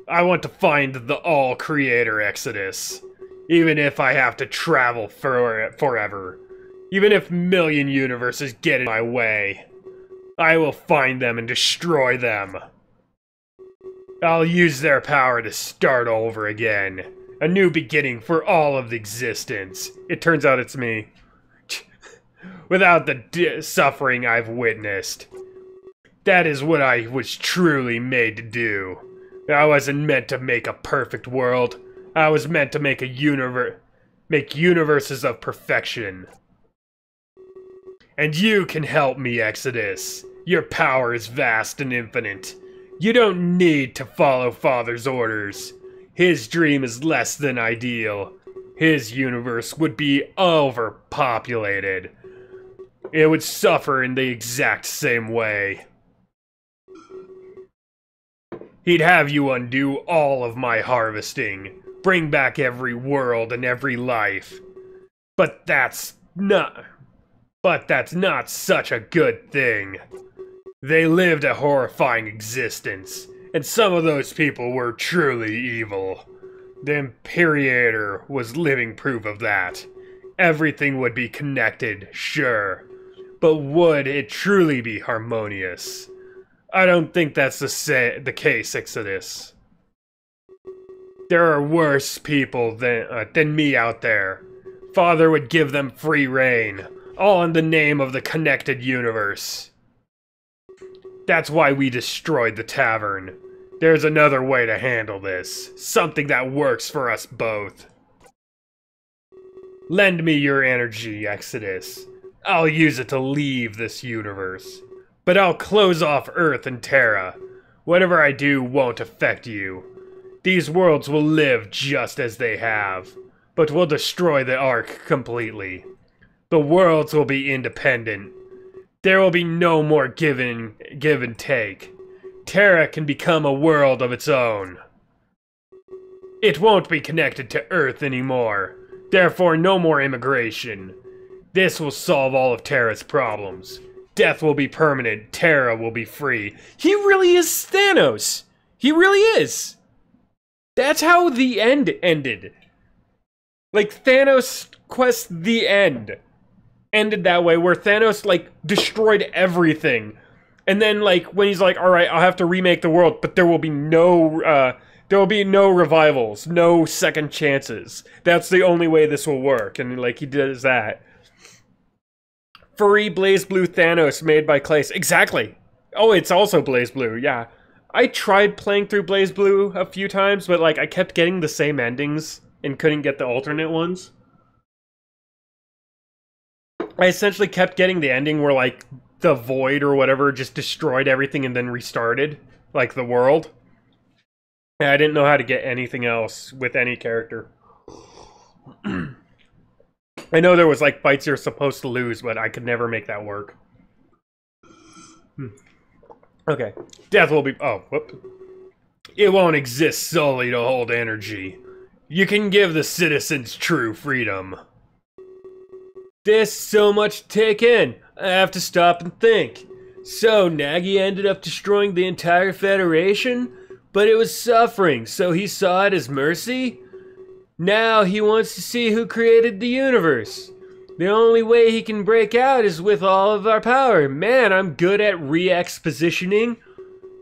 I want to find the all-creator Exodus. Even if I have to travel forever. Even if million universes get in my way. I will find them and destroy them. I'll use their power to start over again. A new beginning for all of existence. It turns out it's me. Without the suffering I've witnessed. That is what I was truly made to do. I wasn't meant to make a perfect world. I was meant to make make universes of perfection. And you can help me, Exodus. Your power is vast and infinite. You don't need to follow Father's orders. His dream is less than ideal. His universe would be overpopulated. It would suffer in the exact same way. He'd have you undo all of my harvesting, bring back every world and every life. But that's not such a good thing. They lived a horrifying existence, and some of those people were truly evil. The Imperator was living proof of that. Everything would be connected, sure, but would it truly be harmonious? I don't think that's the case, Exodus. There are worse people than me out there. Father would give them free reign, all in the name of the connected universe. That's why we destroyed the tavern. There's another way to handle this, something that works for us both. Lend me your energy, Exodus. I'll use it to leave this universe. But I'll close off Earth and Terra. Whatever I do won't affect you. These worlds will live just as they have, but we'll destroy the Ark completely. The worlds will be independent. There will be no more give and take. Terra can become a world of its own. It won't be connected to Earth anymore. Therefore, no more immigration. This will solve all of Terra's problems. Death will be permanent. Terra will be free. He really is Thanos. He really is. That's how the end ended. Like, Thanos Quest The End ended that way, where Thanos, like, destroyed everything. And then, like, when he's like, alright, I'll have to remake the world, but there will be no revivals, no second chances. That's the only way this will work. And, like, he does that. Furry BlazBlue Thanos made by Clace. Exactly. Oh, it's also BlazBlue, yeah. I tried playing through BlazBlue a few times, but, like, I kept getting the same endings and couldn't get the alternate ones. I essentially kept getting the ending where, like, the Void or whatever just destroyed everything and then restarted, like, the world. And I didn't know how to get anything else with any character. I know there was, like, fights you're supposed to lose, but I could never make that work. Okay. Death will be... Oh, whoop. It won't exist solely to hold energy. You can give the citizens true freedom. There's so much to take in. I have to stop and think. So, Nagi ended up destroying the entire Federation? But it was suffering, so he saw it as mercy? Now he wants to see who created the universe. The only way he can break out is with all of our power. Man, I'm good at re-expositioning.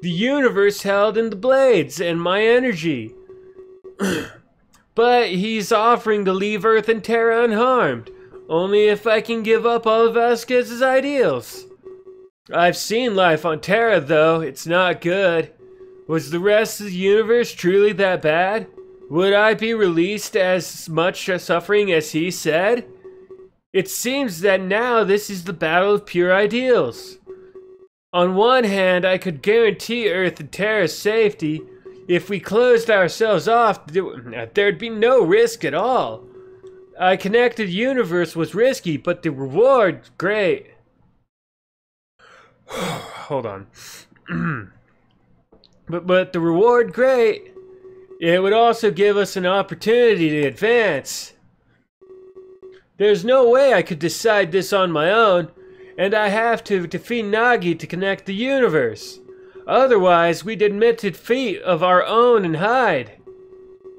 The universe held in the blades and my energy. But he's offering to leave Earth and Terra unharmed. Only if I can give up all of Vasquez's ideals. I've seen life on Terra, though. It's not good. Was the rest of the universe truly that bad? Would I be released as much suffering as he said? It seems that now this is the battle of pure ideals. On one hand, I could guarantee Earth and Terra's safety. If we closed ourselves off, there'd be no risk at all. A connected universe was risky, but the reward, great. Hold on. but the reward, great. It would also give us an opportunity to advance. There's no way I could decide this on my own, and I have to defeat Nagi to connect the universe. Otherwise, we'd admit defeat of our own and hide.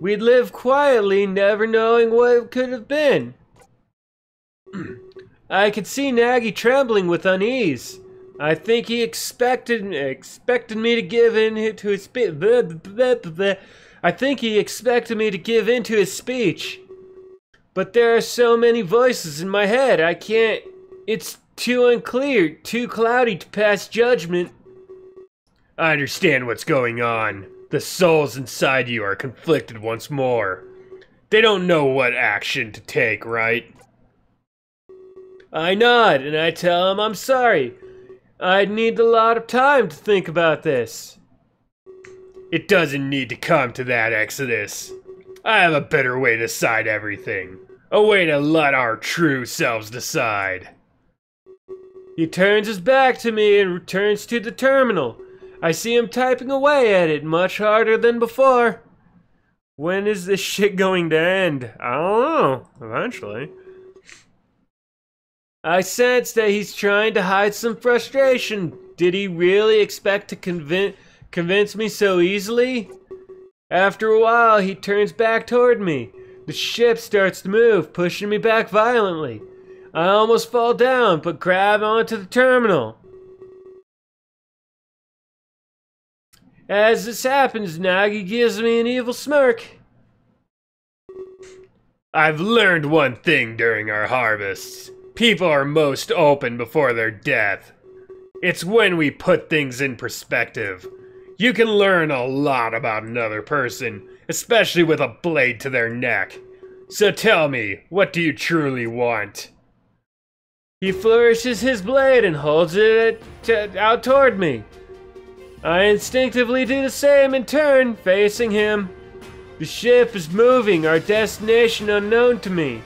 We'd live quietly, never knowing what it could have been. I could see Nagi trembling with unease. I think he expected me to give in to his speech. I think he expected me to give in to his speech. But there are so many voices in my head, I can't... It's too unclear, too cloudy to pass judgment. I understand what's going on. The souls inside you are conflicted once more. They don't know what action to take, right? I nod, and I tell him I'm sorry. I'd need a lot of time to think about this. It doesn't need to come to that, Exodus. I have a better way to decide everything. A way to let our true selves decide. He turns his back to me and returns to the terminal. I see him typing away at it much harder than before. When is this shit going to end? I don't know. Eventually. I sense that he's trying to hide some frustration. Did he really expect to convince me so easily? After a while, he turns back toward me. The ship starts to move, pushing me back violently. I almost fall down, but grab onto the terminal. As this happens, Nagi gives me an evil smirk. I've learned one thing during our harvests. People are most open before their death. It's when we put things in perspective. You can learn a lot about another person, especially with a blade to their neck. So tell me, what do you truly want? He flourishes his blade and holds it out toward me. I instinctively do the same in turn, facing him. The ship is moving, our destination unknown to me.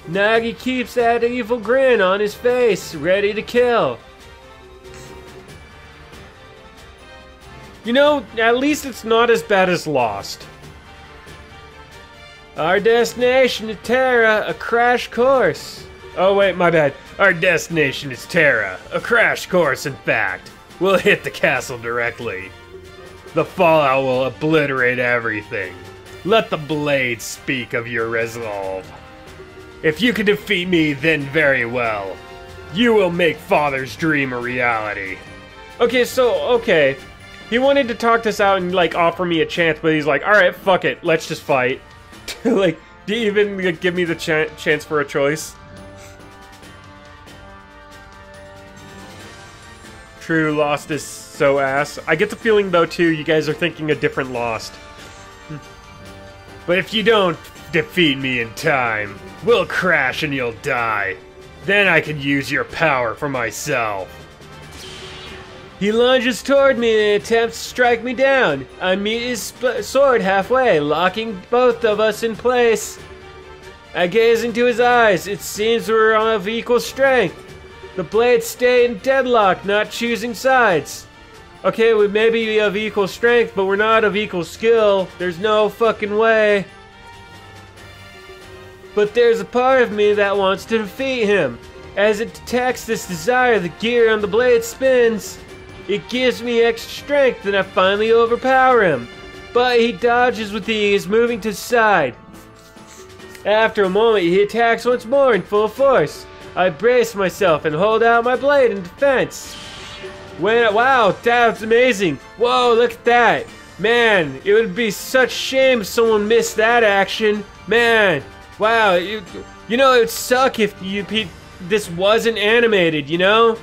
Nagi keeps that evil grin on his face, ready to kill. You know, at least it's not as bad as Lost. Our destination is Terra, a crash course. Oh wait, my bad. Our destination is Terra, a crash course in fact. We'll hit the castle directly. The fallout will obliterate everything. Let the blade speak of your resolve. If you can defeat me, then very well. You will make Father's dream a reality. Okay. He wanted to talk this out and, like, offer me a chance, but he's like, alright, fuck it, let's just fight. Like, do you even give me the chance for a choice? True, Lost is so ass. I get the feeling, though, too, you guys are thinking a different Lost. But if you don't defeat me in time, we'll crash and you'll die. Then I can use your power for myself. He lunges toward me and attempts to strike me down. I meet his sword halfway, locking both of us in place. I gaze into his eyes. It seems we're of equal strength. The blades stay in deadlock, not choosing sides. Okay, we may be of equal strength, but we're not of equal skill. There's no fucking way. But there's a part of me that wants to defeat him. As it detects this desire, the gear on the blade spins. It gives me extra strength and I finally overpower him. But he dodges with ease, moving to the side. After a moment, he attacks once more in full force. I brace myself and hold out my blade in defense. Wow, that's amazing. Whoa, look at that. Man, it would be such shame if someone missed that action. Man, wow, you know, it would suck if this wasn't animated, you know?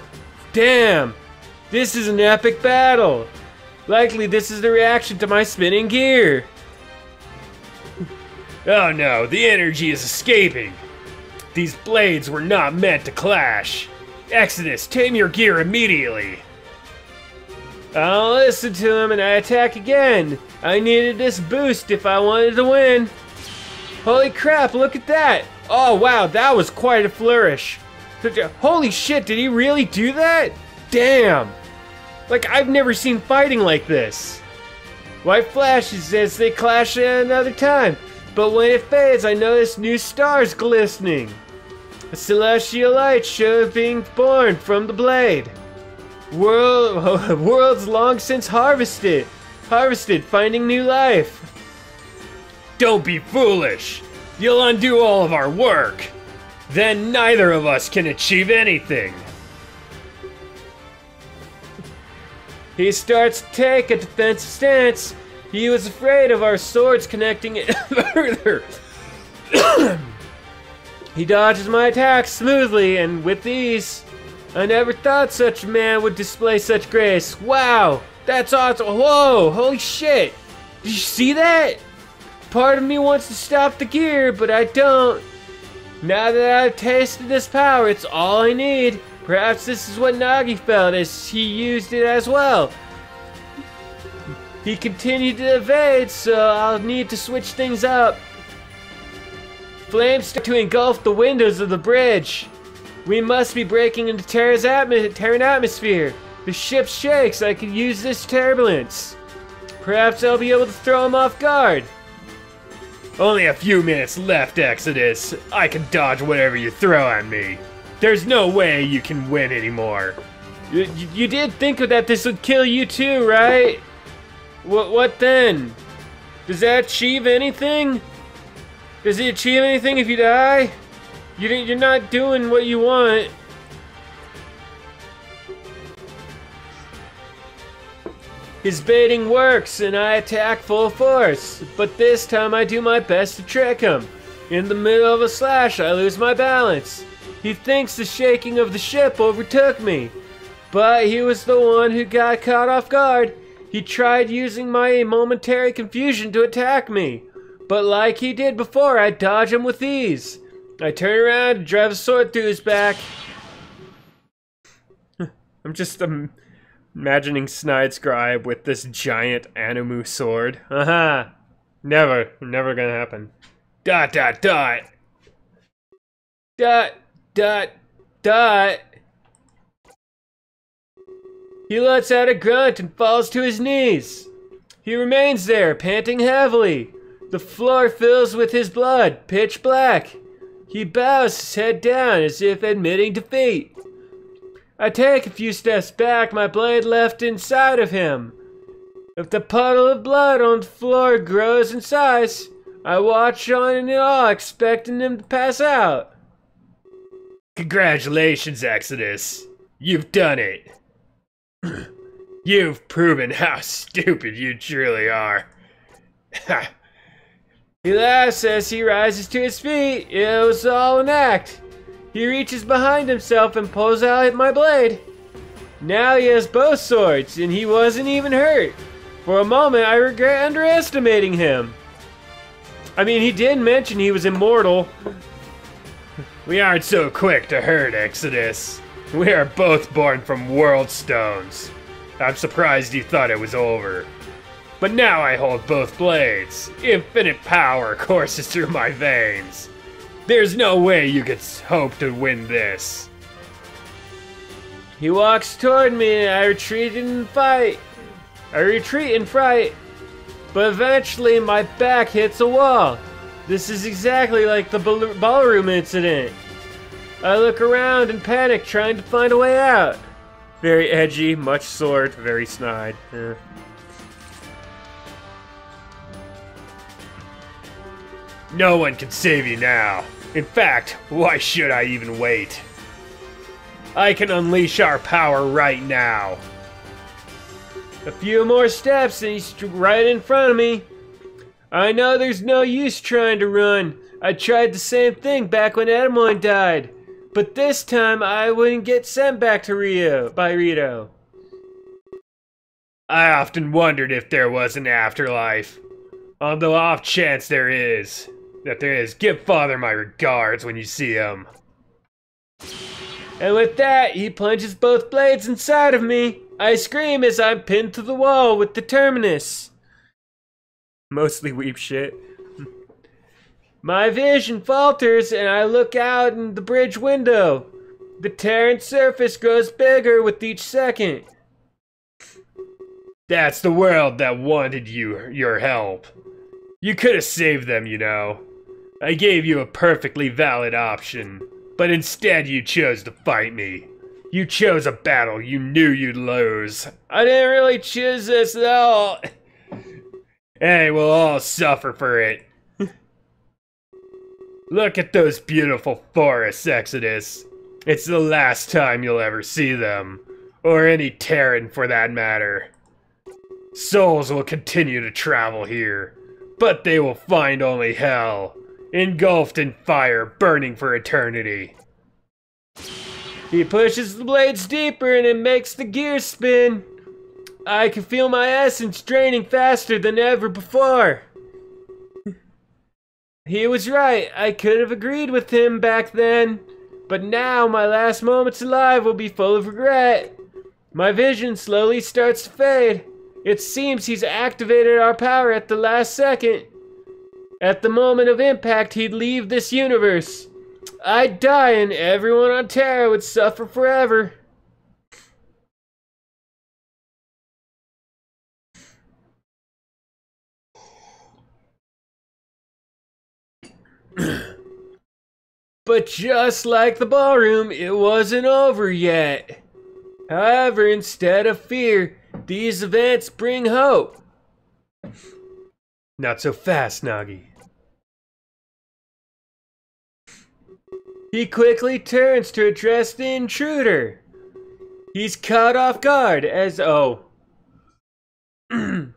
Damn, this is an epic battle. Likely this is the reaction to my spinning gear. Oh no, the energy is escaping. These blades were not meant to clash. Exodus, tame your gear immediately. I'll listen to him and I attack again. I needed this boost if I wanted to win. Holy crap, look at that. Oh wow, that was quite a flourish. Holy shit, did he really do that? Damn. Like, I've never seen fighting like this. White flashes as they clash at another time. But when it fades, I notice new stars glistening. A celestial light shows being born from the blade. Worlds long since harvested, finding new life. Don't be foolish. You'll undo all of our work. Then neither of us can achieve anything. He starts to take a defensive stance. He was afraid of our swords connecting it further. He dodges my attacks smoothly and with ease. I never thought such a man would display such grace. Wow, that's awesome. Whoa, holy shit. Did you see that? Part of me wants to stop the gear, but I don't. Now that I've tasted this power, it's all I need. Perhaps this is what Nagi felt as he used it as well. He continued to evade, so I'll need to switch things up. Flames start to engulf the windows of the bridge. We must be breaking into Terran atmosphere. The ship shakes. I could use this turbulence. Perhaps I'll be able to throw him off guard. Only a few minutes left, Exodus. I can dodge whatever you throw at me. There's no way you can win anymore. You did think that this would kill you too, right? What then? Does that achieve anything? Does it achieve anything if you die? You're not doing what you want. His baiting works and I attack full force, but this time I do my best to trick him. In the middle of a slash, I lose my balance. He thinks the shaking of the ship overtook me, but he was the one who got caught off guard. He tried using my momentary confusion to attack me, but like he did before, I dodge him with ease. I turn around and drive a sword through his back. I'm just imagining Snide Scribe with this giant Animu sword. Aha! Never gonna happen. Dot dot dot. Dot dot dot. He lets out a grunt and falls to his knees. He remains there, panting heavily. The floor fills with his blood, pitch black. He bows his head down as if admitting defeat. I take a few steps back, my blade left inside of him. If the puddle of blood on the floor grows in size, I watch on in awe, expecting him to pass out. Congratulations, Exodus. You've done it. You've proven how stupid you truly are. He laughs as he rises to his feet. It was all an act. He reaches behind himself and pulls out my blade. Now he has both swords, and he wasn't even hurt. For a moment, I regret underestimating him. I mean, he did mention he was immortal. We aren't so quick to hurt, Exodus. We are both born from world stones. I'm surprised you thought it was over. But now I hold both blades. Infinite power courses through my veins. There's no way you could hope to win this. He walks toward me and I retreat in fright. But eventually my back hits a wall. This is exactly like the ballroom incident. I look around and panic, trying to find a way out. Very edgy, much sword, very snide. No one can save you now. In fact, why should I even wait? I can unleash our power right now. A few more steps and he's right in front of me. I know there's no use trying to run. I tried the same thing back when Edamoin died. But this time I wouldn't get sent back to Rito. I often wondered if there was an afterlife. On the off chance there is, give Father my regards when you see him. And with that, he plunges both blades inside of me. I scream as I'm pinned to the wall with the terminus. Mostly weep shit. My vision falters and I look out in the bridge window. The Terran surface grows bigger with each second. That's the world that wanted your help. You could have saved them, you know. I gave you a perfectly valid option, but instead you chose to fight me. You chose a battle you knew you'd lose. I didn't really choose this at all. Hey, we'll all suffer for it. Look at those beautiful forests, Exodus. It's the last time you'll ever see them. Or any Terran for that matter. Souls will continue to travel here, but they will find only hell, engulfed in fire burning for eternity. He pushes the blades deeper and it makes the gears spin. I can feel my essence draining faster than ever before. He was right, I could have agreed with him back then, but now my last moments alive will be full of regret. My vision slowly starts to fade. It seems he's activated our power at the last second. At the moment of impact, he'd leave this universe. I'd die and everyone on Terra would suffer forever. But just like the ballroom, it wasn't over yet. However, instead of fear, these events bring hope. Not so fast, Nagi. He quickly turns to address the intruder. He's caught off guard as oh, one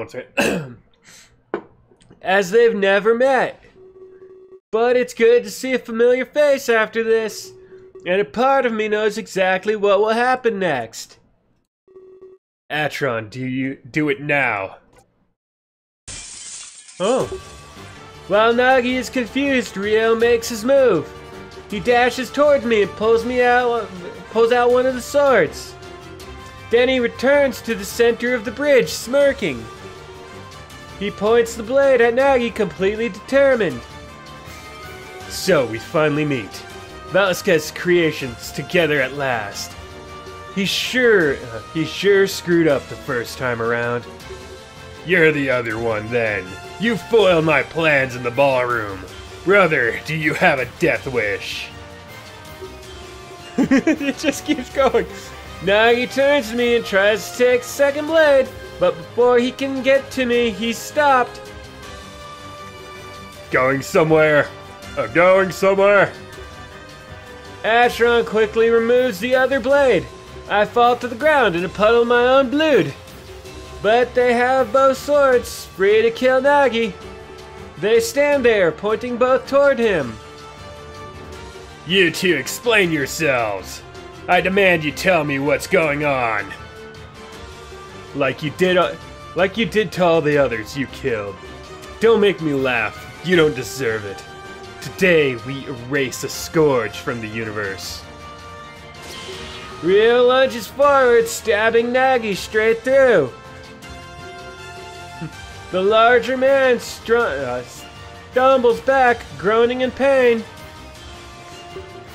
second. As they've never met. But it's good to see a familiar face after this, and a part of me knows exactly what will happen next. Atron, do it now. Oh. While Nagi is confused, Ryo makes his move. He dashes towards me and pulls out one of the swords. Then he returns to the center of the bridge, smirking. He points the blade at Nagi, completely determined. So we finally meet. Velasquez creations together at last. He sure screwed up the first time around. You're the other one then. You foiled my plans in the ballroom. Brother, do you have a death wish? It just keeps going. Nagi turns to me and tries to take second blade, but before he can get to me, he's stopped. Going somewhere. I'm going somewhere. Atron quickly removes the other blade. I fall to the ground in a puddle of my own blood. But they have both swords, free to kill Nagi. They stand there, pointing both toward him. You two explain yourselves. I demand you tell me what's going on. Like you did to all the others you killed. Don't make me laugh. You don't deserve it. Today, we erase a scourge from the universe. Ryo lunges forward, stabbing Nagi straight through. The larger man stumbles back, groaning in pain.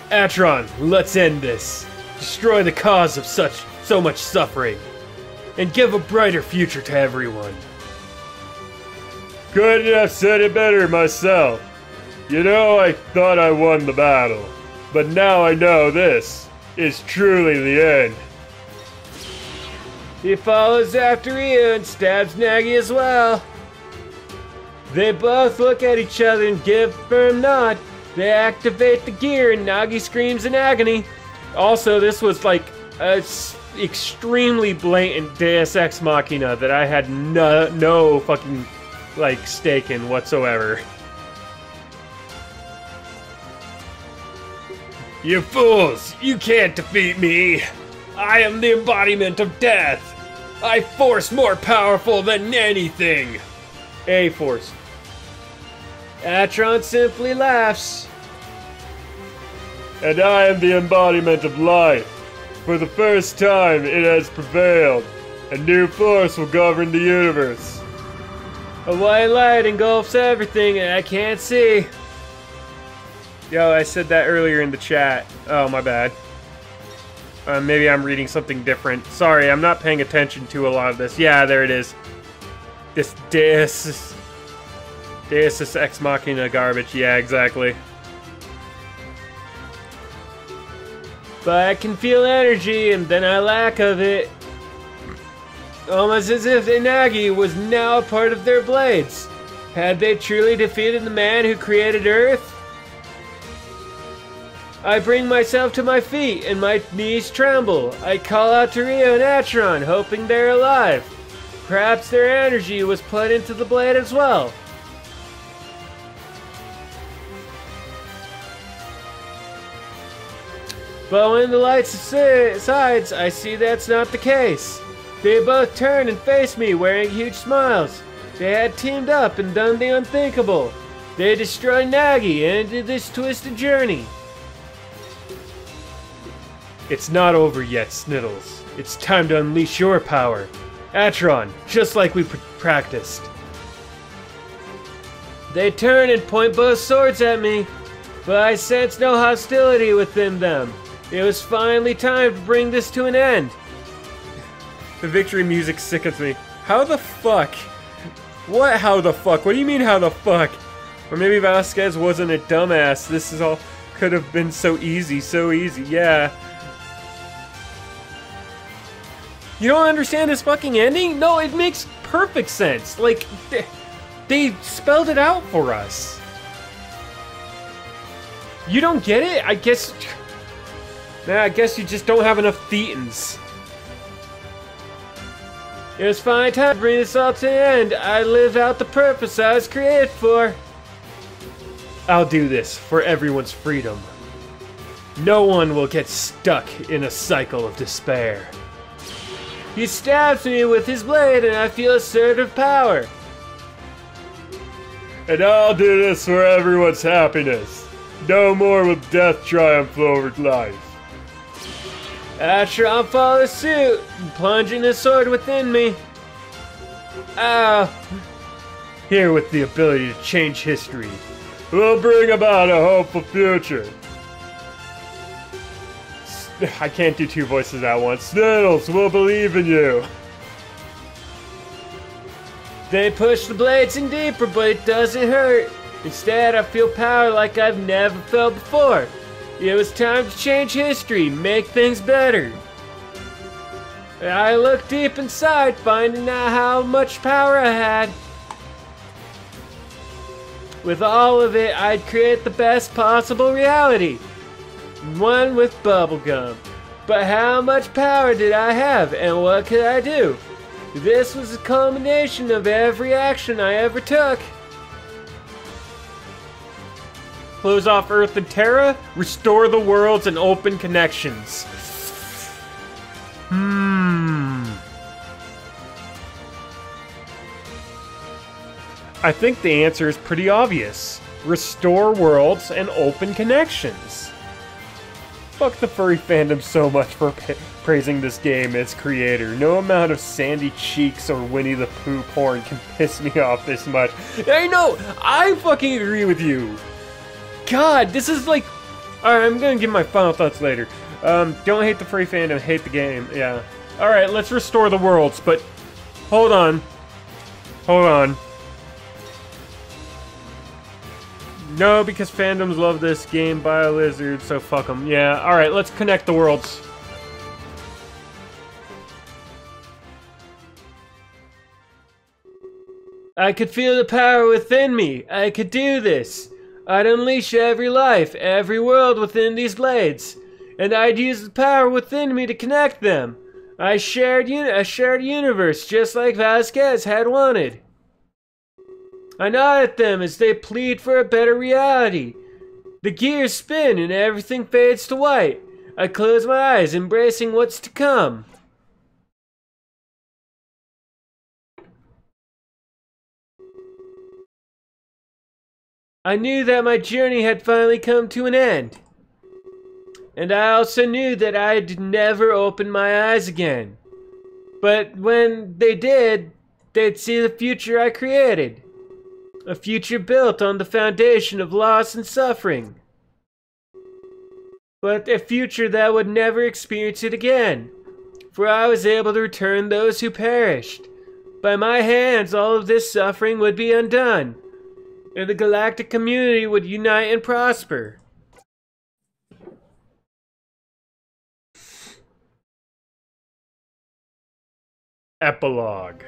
Atron, let's end this. Destroy the cause of so much suffering, and give a brighter future to everyone. Couldn't have said it better myself. You know, I thought I won the battle, but now I know this is truly the end. He follows after Ryo and stabs Nagi as well. They both look at each other and give a firm nod. They activate the gear and Nagi screams in agony. Also, this was like a extremely blatant Deus Ex Machina that I had no fucking like stake in whatsoever. You fools! You can't defeat me! I am the embodiment of death! I force more powerful than anything! A-Force. Atron simply laughs. And I am the embodiment of life. For the first time, it has prevailed. A new force will govern the universe. A white light engulfs everything I can't see. Yo, I said that earlier in the chat. Oh, my bad. Maybe I'm reading something different. Sorry, I'm not paying attention to a lot of this. Yeah, there it is. This Deus Ex Machina garbage. Yeah, exactly. But I can feel energy, and then I lack of it. Almost as if Inagi was now a part of their blades. Had they truly defeated the man who created Earth? I bring myself to my feet and my knees tremble. I call out to Rio and Atron, hoping they're alive. Perhaps their energy was put into the blade as well. But when the light subsides, I see that's not the case. They both turn and face me wearing huge smiles. They had teamed up and done the unthinkable. They destroyed Nagi and ended this twisted journey. It's not over yet, Sniddles. It's time to unleash your power. Atron, just like we practiced. They turn and point both swords at me, but I sense no hostility within them. It was finally time to bring this to an end. The victory music sickens me. How the fuck? What how the fuck? What do you mean how the fuck? Or maybe Vasquez wasn't a dumbass. This is all could have been so easy, yeah. You don't understand this fucking ending? No, it makes perfect sense. Like, they spelled it out for us. You don't get it? I guess... Nah, I guess you just don't have enough Thetans. It was finally time to bring this all to an end. I lived out the purpose I was created for. I'll do this for everyone's freedom. No one will get stuck in a cycle of despair. He stabs me with his blade and I feel a surge of power. And I'll do this for everyone's happiness. No more will death triumph over life. Atron follows suit, plunging his sword within me. Ah, here with the ability to change history, we'll bring about a hopeful future. I can't do two voices at once. Sniddles, we'll believe in you. They push the blades in deeper, but it doesn't hurt. Instead, I feel power like I've never felt before. It was time to change history, make things better. I looked deep inside, finding out how much power I had. With all of it, I'd create the best possible reality. One with bubblegum. But how much power did I have, and what could I do? This was a culmination of every action I ever took. Close off Earth and restore the worlds and open connections. I think the answer is pretty obvious. Restore worlds and open connections. Fuck the furry fandom so much for praising this game as creator. No amount of Sandy Cheeks or Winnie the Pooh porn can piss me off this much. I know! I fucking agree with you! God, this is like... Alright, I'm gonna give my final thoughts later. Don't hate the furry fandom, hate the game, yeah. Alright, let's restore the worlds, but... Hold on. Hold on. No, because fandoms love this game by a lizard, so fuck them. Yeah, alright, let's connect the worlds. I could feel the power within me. I could do this. I'd unleash every life, every world within these blades. And I'd use the power within me to connect them. A shared universe, just like Vasquez had wanted. I nod at them as they plead for a better reality. The gears spin and everything fades to white. I close my eyes, embracing what's to come. I knew that my journey had finally come to an end. And I also knew that I'd never open my eyes again. But when they did, they'd see the future I created. A future built on the foundation of loss and suffering. But a future that would never experience it again. For I was able to return those who perished. By my hands, all of this suffering would be undone. And the galactic community would unite and prosper. Epilogue.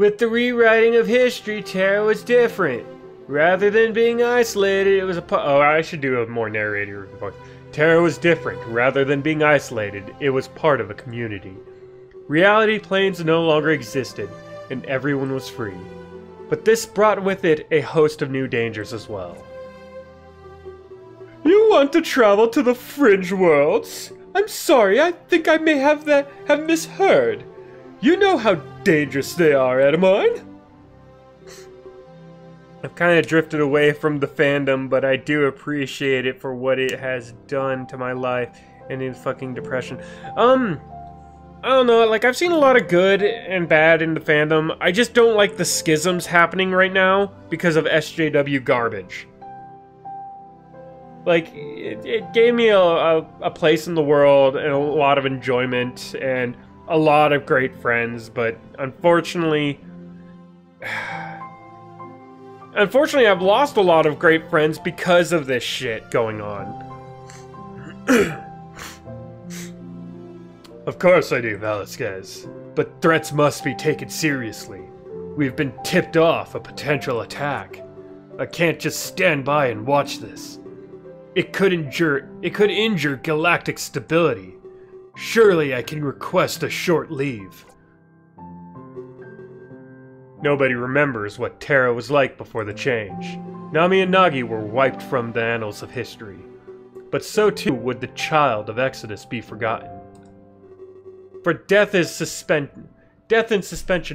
With the rewriting of history, Terra was different. Rather than being isolated, it was a oh, I should do a more narrator voice. Terra was different. Rather than being isolated, it was part of a community. Reality planes no longer existed, and everyone was free. But this brought with it a host of new dangers as well. You want to travel to the fringe worlds? I'm sorry, I think I may have misheard. You know how dangerous they are, Edamine? I've kind of drifted away from the fandom, but I do appreciate it for what it has done to my life and in fucking depression. I don't know, like, I've seen a lot of good and bad in the fandom. I just don't like the schisms happening right now because of SJW garbage. Like, it gave me a place in the world and a lot of enjoyment and a lot of great friends, but unfortunately... Unfortunately, I've lost a lot of great friends because of this shit going on. Of course I do, Velasquez. But threats must be taken seriously. We've been tipped off a potential attack. I can't just stand by and watch this. It could injure galactic stability. Surely I can request a short leave. Nobody remembers what Terra was like before the change. Nami and Nagi were wiped from the annals of history. But so too would the child of Exodus be forgotten. For death in suspension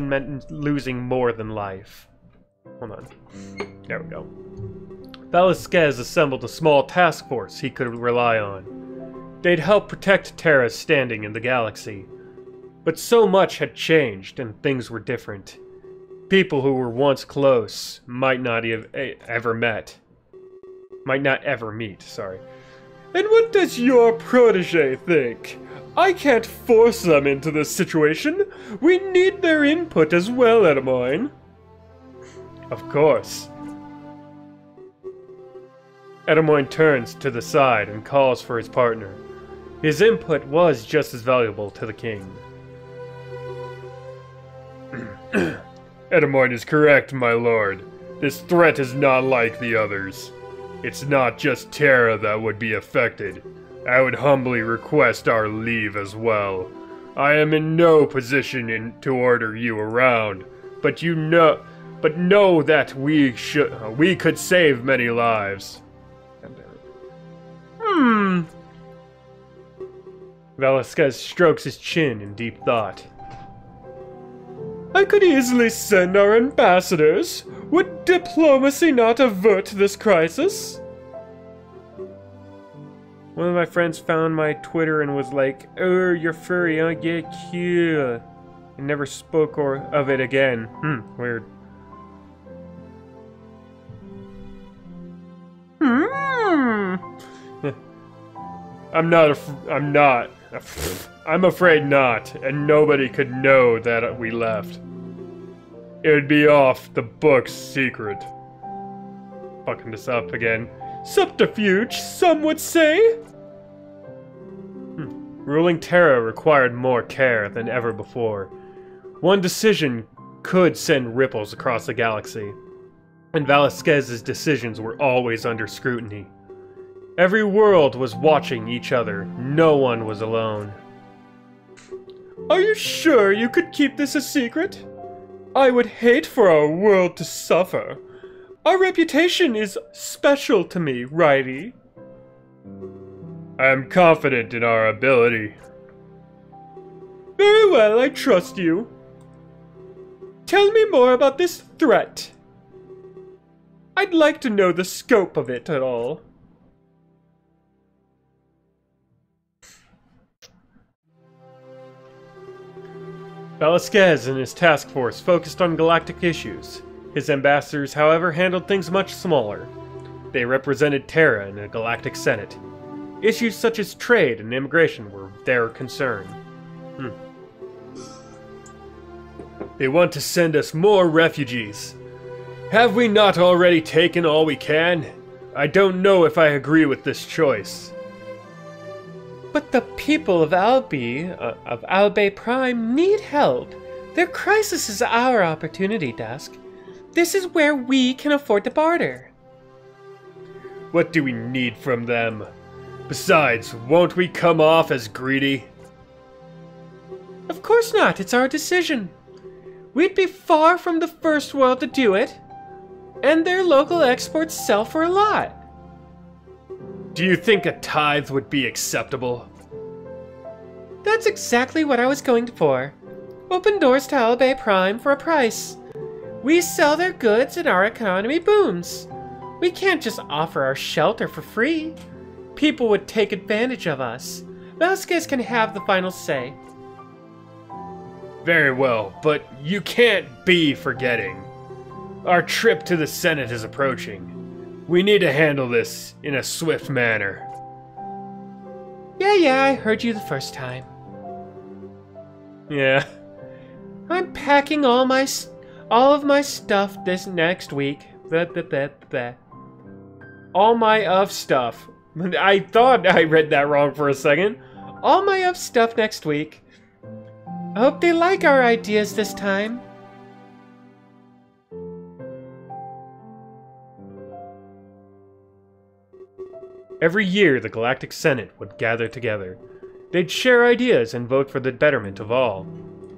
meant losing more than life. Hold on. There we go. Velasquez assembled a small task force he could rely on. They'd help protect Terra's standing in the galaxy. But so much had changed and things were different. People who were once close might not ever meet, sorry. And what does your protege think? I can't force them into this situation. We need their input as well, Edamine. Of course. Edamine turns to the side and calls for his partner. His input was just as valuable to the king. Edamine is correct, my lord. This threat is not like the others. It's not just Terra that would be affected. I would humbly request our leave as well. I am in no position to order you around, but know that we could save many lives. Velasquez strokes his chin in deep thought. I could easily send our ambassadors. Would diplomacy not avert this crisis? One of my friends found my Twitter and was like, "Oh, you're furry, huh? Yeah, cute." And never spoke of it again. Weird. I'm afraid not, and nobody could know that we left. It would be off the book's secret. Fucking this up again. Subterfuge, some would say? Ruling Terra required more care than ever before. One decision could send ripples across the galaxy, and Velasquez's decisions were always under scrutiny. Every world was watching each other. No one was alone. Are you sure you could keep this a secret? I would hate for our world to suffer. Our reputation is special to me, righty? I am confident in our ability. Very well, I trust you. Tell me more about this threat. I'd like to know the scope of it at all. Velasquez and his task force focused on galactic issues. His ambassadors, however, handled things much smaller. They represented Terra in the Galactic Senate. Issues such as trade and immigration were their concern. They want to send us more refugees. Have we not already taken all we can? I don't know if I agree with this choice. But the people of Albay Prime need help. Their crisis is our opportunity, Dusk. This is where we can afford to barter. What do we need from them? Besides, won't we come off as greedy? Of course not, it's our decision. We'd be far from the first world to do it, and their local exports sell for a lot. Do you think a tithe would be acceptable? That's exactly what I was going for. Open doors to Albay Prime for a price. We sell their goods and our economy booms. We can't just offer our shelter for free. People would take advantage of us. Vasquez can have the final say. Very well, but you can't be forgetting. Our trip to the Senate is approaching. We need to handle this in a swift manner. Yeah, I heard you the first time. Yeah. I'm packing all of my stuff this next week. All my stuff. I thought I read that wrong for a second. All my stuff next week. I hope they like our ideas this time. Every year, the Galactic Senate would gather together. They'd share ideas and vote for the betterment of all.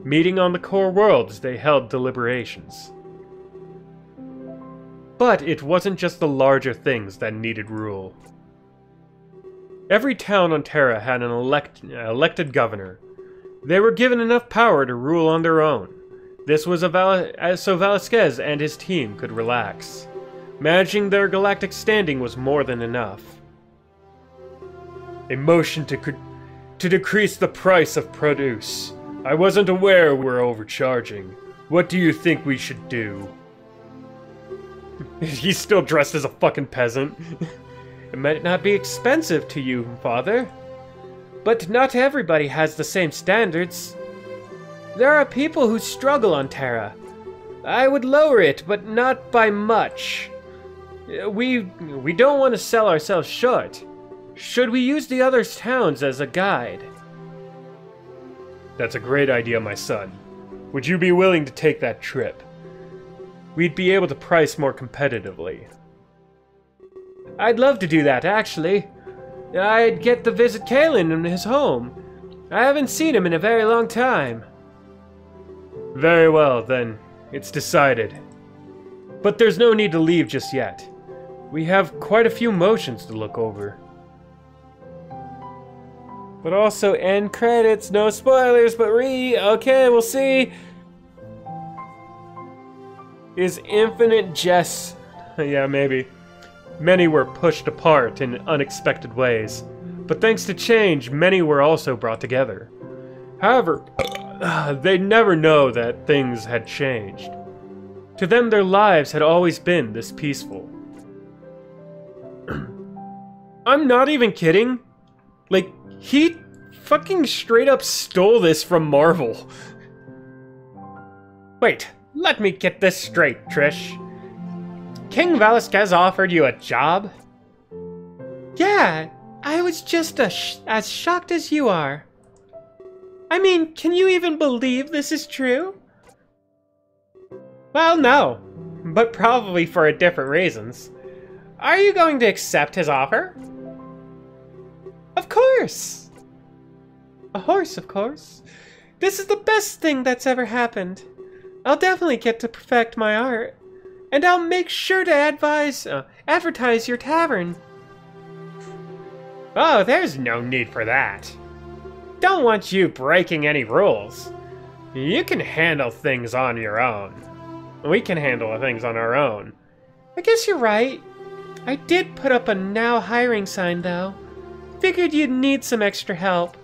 Meeting on the core worlds, they held deliberations. But it wasn't just the larger things that needed rule. Every town on Terra had an elected governor. They were given enough power to rule on their own. This was so Velasquez and his team could relax. Managing their galactic standing was more than enough. A motion to decrease the price of produce. I wasn't aware we were overcharging. What do you think we should do? He's still dressed as a fucking peasant. It might not be expensive to you, Father. But not everybody has the same standards. There are people who struggle on Terra. I would lower it, but not by much. We don't want to sell ourselves short. Should we use the other towns as a guide? That's a great idea, my son. Would you be willing to take that trip? We'd be able to price more competitively. I'd love to do that, actually. I'd get to visit Kalen in his home. I haven't seen him in a very long time. Very well, then. It's decided. But there's no need to leave just yet. We have quite a few motions to look over. But also end credits, no spoilers, but okay, we'll see. Is Infinite Jest? Yeah, maybe. Many were pushed apart in unexpected ways, but thanks to change, many were also brought together. However, they'd never know that things had changed. To them, their lives had always been this peaceful. I'm not even kidding. Like, he fucking straight up stole this from Marvel. Wait, let me get this straight, Trish. King Velasquez offered you a job? Yeah, I was just as shocked as you are. I mean, can you even believe this is true? Well, no, but probably for different reasons. Are you going to accept his offer? Of course! A horse, of course. This is the best thing that's ever happened. I'll definitely get to perfect my art. And I'll make sure to advertise your tavern. Oh, there's no need for that. Don't want you breaking any rules. You can handle things on your own. We can handle things on our own. I guess you're right. I did put up a now hiring sign, though. Figured you'd need some extra help.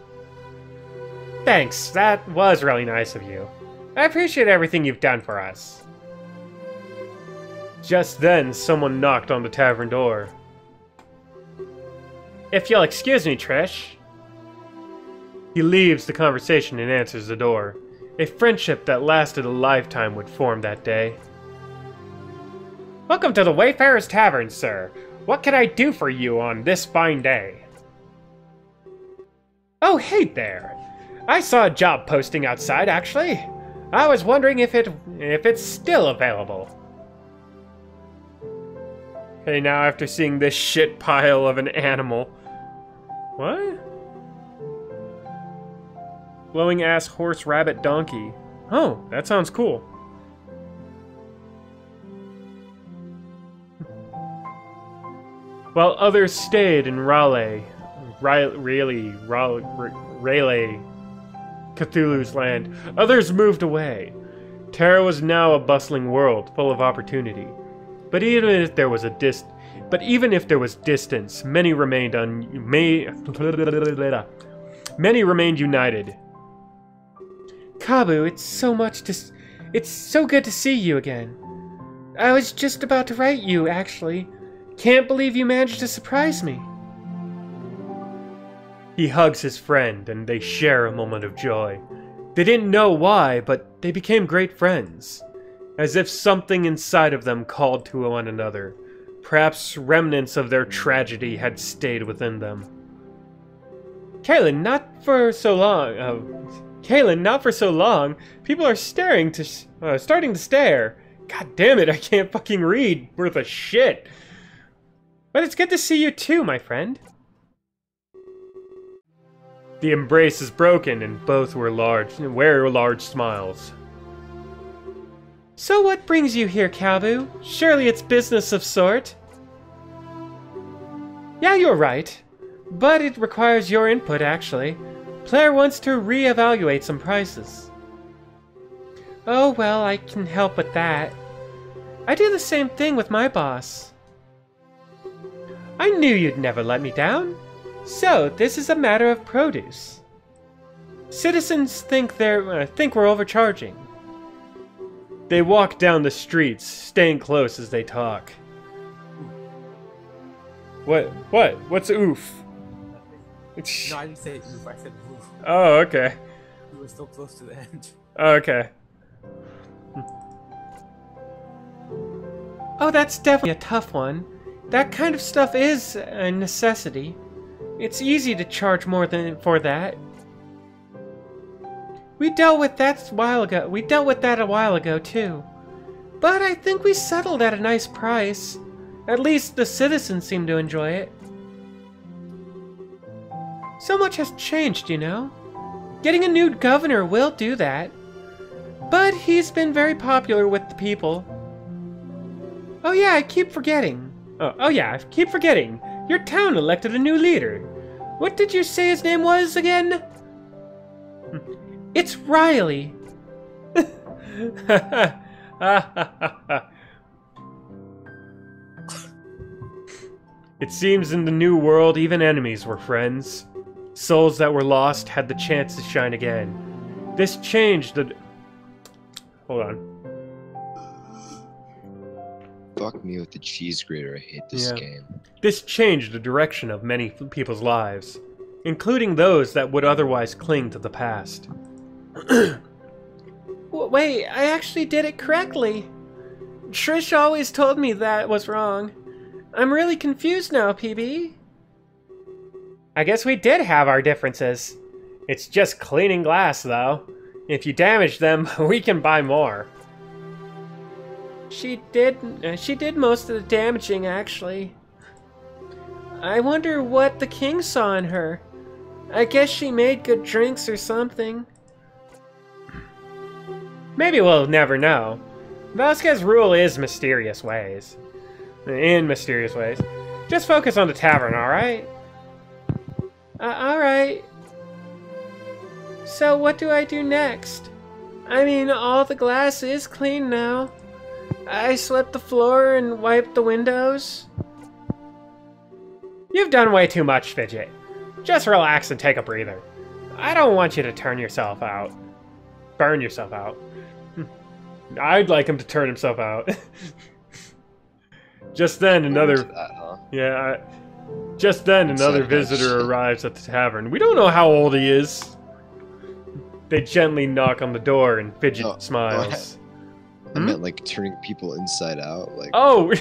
Thanks, that was really nice of you. I appreciate everything you've done for us. Just then, someone knocked on the tavern door. If you'll excuse me, Trish. He leaves the conversation and answers the door. A friendship that lasted a lifetime would form that day. Welcome to the Wayfarer's Tavern, sir. What can I do for you on this fine day? Oh, hey there. I saw a job posting outside, actually. I was wondering if it's still available. Okay, now after seeing this shit pile of an animal. What? Glowing ass horse rabbit donkey. Oh, that sounds cool. While others stayed in Raleigh, Cthulhu's land, others moved away. Terra was now a bustling world, full of opportunity. But even if there was distance, many remained united. Kabu, it's so good to see you again. I was just about to write you, actually. Can't believe you managed to surprise me. He hugs his friend, and they share a moment of joy. They didn't know why, but they became great friends. As if something inside of them called to one another. Perhaps remnants of their tragedy had stayed within them. Kaylin, not for so long. People are starting to stare. God damn it, I can't fucking read worth a shit. But it's good to see you too, my friend. The embrace is broken, and both wear large smiles. So what brings you here, Kabu? Surely it's business of sort. Yeah, you're right. But it requires your input, actually. Player wants to re-evaluate some prices. Oh, well, I can help with that. I do the same thing with my boss. I knew you'd never let me down. So, this is a matter of produce. Citizens think we're overcharging. They walk down the streets, staying close as they talk. What? What's oof? No, I didn't say oof, I said oof. Oh, okay. We were still close to the end. Oh, okay. Oh, that's definitely a tough one. That kind of stuff is a necessity. It's easy to charge more for that. We dealt with that a while ago too. But I think we settled at a nice price. At least the citizens seem to enjoy it. So much has changed, you know. Getting a new governor will do that. But he's been very popular with the people. Oh yeah, I keep forgetting. Your town elected a new leader. What did you say his name was again? It's Riley. It seems in the new world even enemies were friends. Souls that were lost had the chance to shine again. This changed the... Hold on. Fuck me with the cheese grater, I hate this game. This changed the direction of many people's lives, including those that would otherwise cling to the past. Wait, I actually did it correctly. Trish always told me that was wrong. I'm really confused now, PB. I guess we did have our differences. It's just cleaning glass, though. If you damage them, we can buy more. She did most of the damaging, actually. I wonder what the king saw in her. I guess she made good drinks or something. Maybe we'll never know. Vasquez's rule is mysterious ways. In mysterious ways. Just focus on the tavern, alright? Alright. So what do I do next? I mean, all the glass is clean now. I swept the floor and wiped the windows. You've done way too much, Fidget. Just relax and take a breather. I don't want you to turn yourself out. Burn yourself out. I'd like him to turn himself out. Just then another... Just then another visitor arrives at the tavern. We don't know how old he is. They gently knock on the door and Fidget smiles. I meant like turning people inside out. Like. Oh,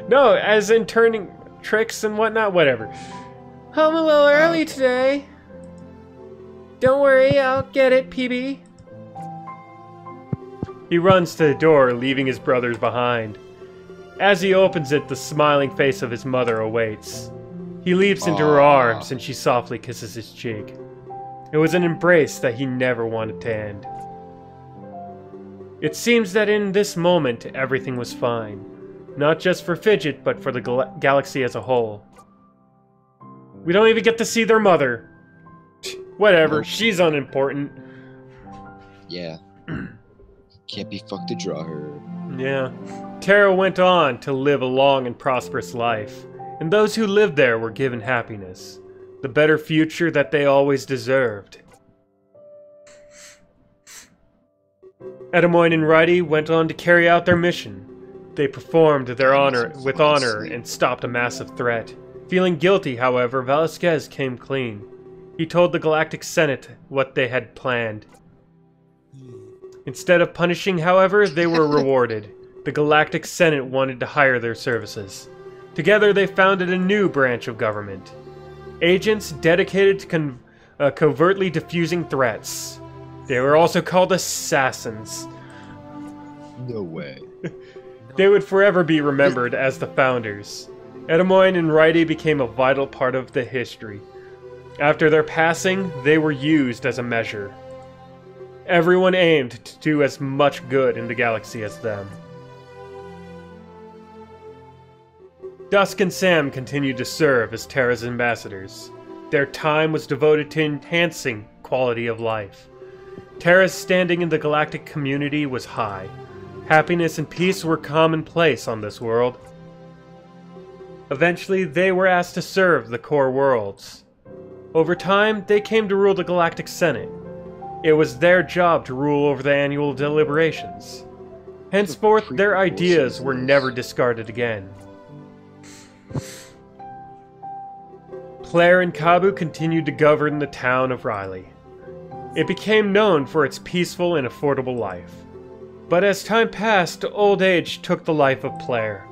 no, as in turning tricks and whatnot, whatever. Home a little early today. Don't worry, I'll get it, PB. He runs to the door, leaving his brothers behind. As he opens it, the smiling face of his mother awaits. He leaps into her arms, and she softly kisses his cheek. It was an embrace that he never wanted to end. It seems that in this moment, everything was fine. Not just for Fidget, but for the galaxy as a whole. We don't even get to see their mother. Whatever, Nope. she's unimportant. Yeah. Can't be fucked to draw her. Yeah. Terra went on to live a long and prosperous life, and those who lived there were given happiness, the better future that they always deserved. Edamoin and Rydie went on to carry out their mission. They performed their honor with honor and stopped a massive threat. Feeling guilty, however, Velasquez came clean. He told the Galactic Senate what they had planned. Instead of punishing, however, they were rewarded. The Galactic Senate wanted to hire their services. Together they founded a new branch of government. Agents dedicated to covertly diffusing threats. They were also called assassins. No way. They would forever be remembered as the founders. Edamoin and Rydie became a vital part of the history. After their passing, they were used as a measure. Everyone aimed to do as much good in the galaxy as them. Dusk and Sam continued to serve as Terra's ambassadors. Their time was devoted to enhancing quality of life. Terra's standing in the galactic community was high. Happiness and peace were commonplace on this world. Eventually, they were asked to serve the core worlds. Over time, they came to rule the Galactic Senate. It was their job to rule over the annual deliberations. Henceforth, their ideas were never discarded again. Claire and Kabu continued to govern the town of Riley. It became known for its peaceful and affordable life. But as time passed, old age took the life of Claire.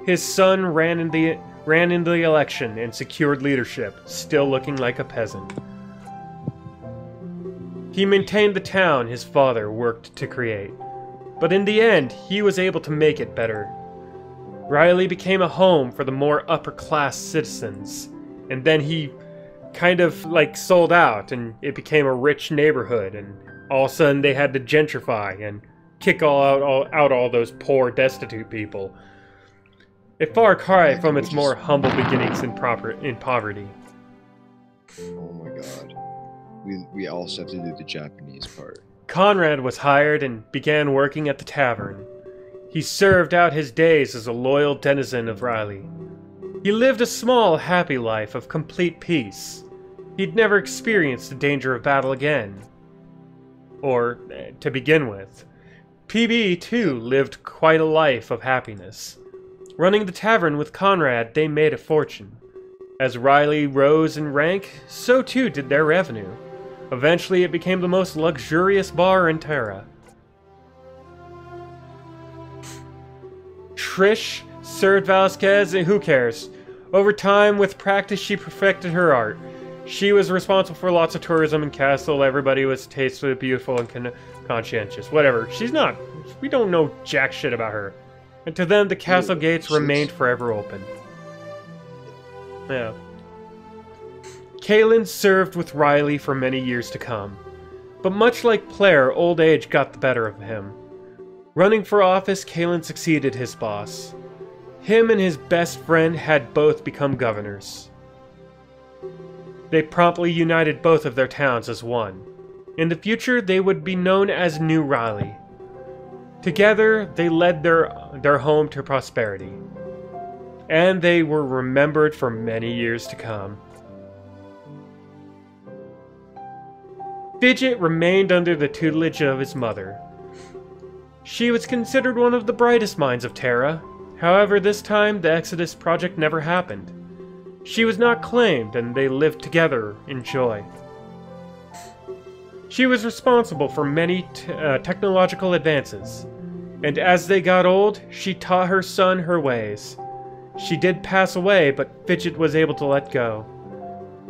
His son ran in the election and secured leadership, still looking like a peasant. He maintained the town his father worked to create, but in the end, he was able to make it better. Riley became a home for the more upper-class citizens, and then he kind of sold out, and it became a rich neighborhood, and all of a sudden they had to gentrify and kick all those poor, destitute people. A far cry from its more humble beginnings in poverty. Oh my god. We also have to do the Japanese part. Conrad was hired and began working at the tavern. He served out his days as a loyal denizen of Riley. He lived a small, happy life of complete peace. He'd never experienced the danger of battle again. Or, to begin with. PB, too, lived quite a life of happiness. Running the tavern with Conrad, they made a fortune. As Riley rose in rank, so too did their revenue. Eventually, it became the most luxurious bar in Terra. Trish served Velasquez, and who cares? Over time, with practice, she perfected her art. She was responsible for lots of tourism in Castle. Everybody was tastefully beautiful and conscientious. Whatever. She's not. We don't know jack shit about her. And to them, the castle gates remained forever open. Yeah. Kalen served with Riley for many years to come. But much like Claire, old age got the better of him. Running for office, Kalen succeeded his boss. Him and his best friend had both become governors. They promptly united both of their towns as one. In the future, they would be known as New Riley. Together, they led their home to prosperity. And they were remembered for many years to come. Fidget remained under the tutelage of his mother. She was considered one of the brightest minds of Terra. However, this time, the Exodus project never happened. She was not claimed, and they lived together in joy. She was responsible for many technological advances, and as they got old, she taught her son her ways. She did pass away, but Fidget was able to let go.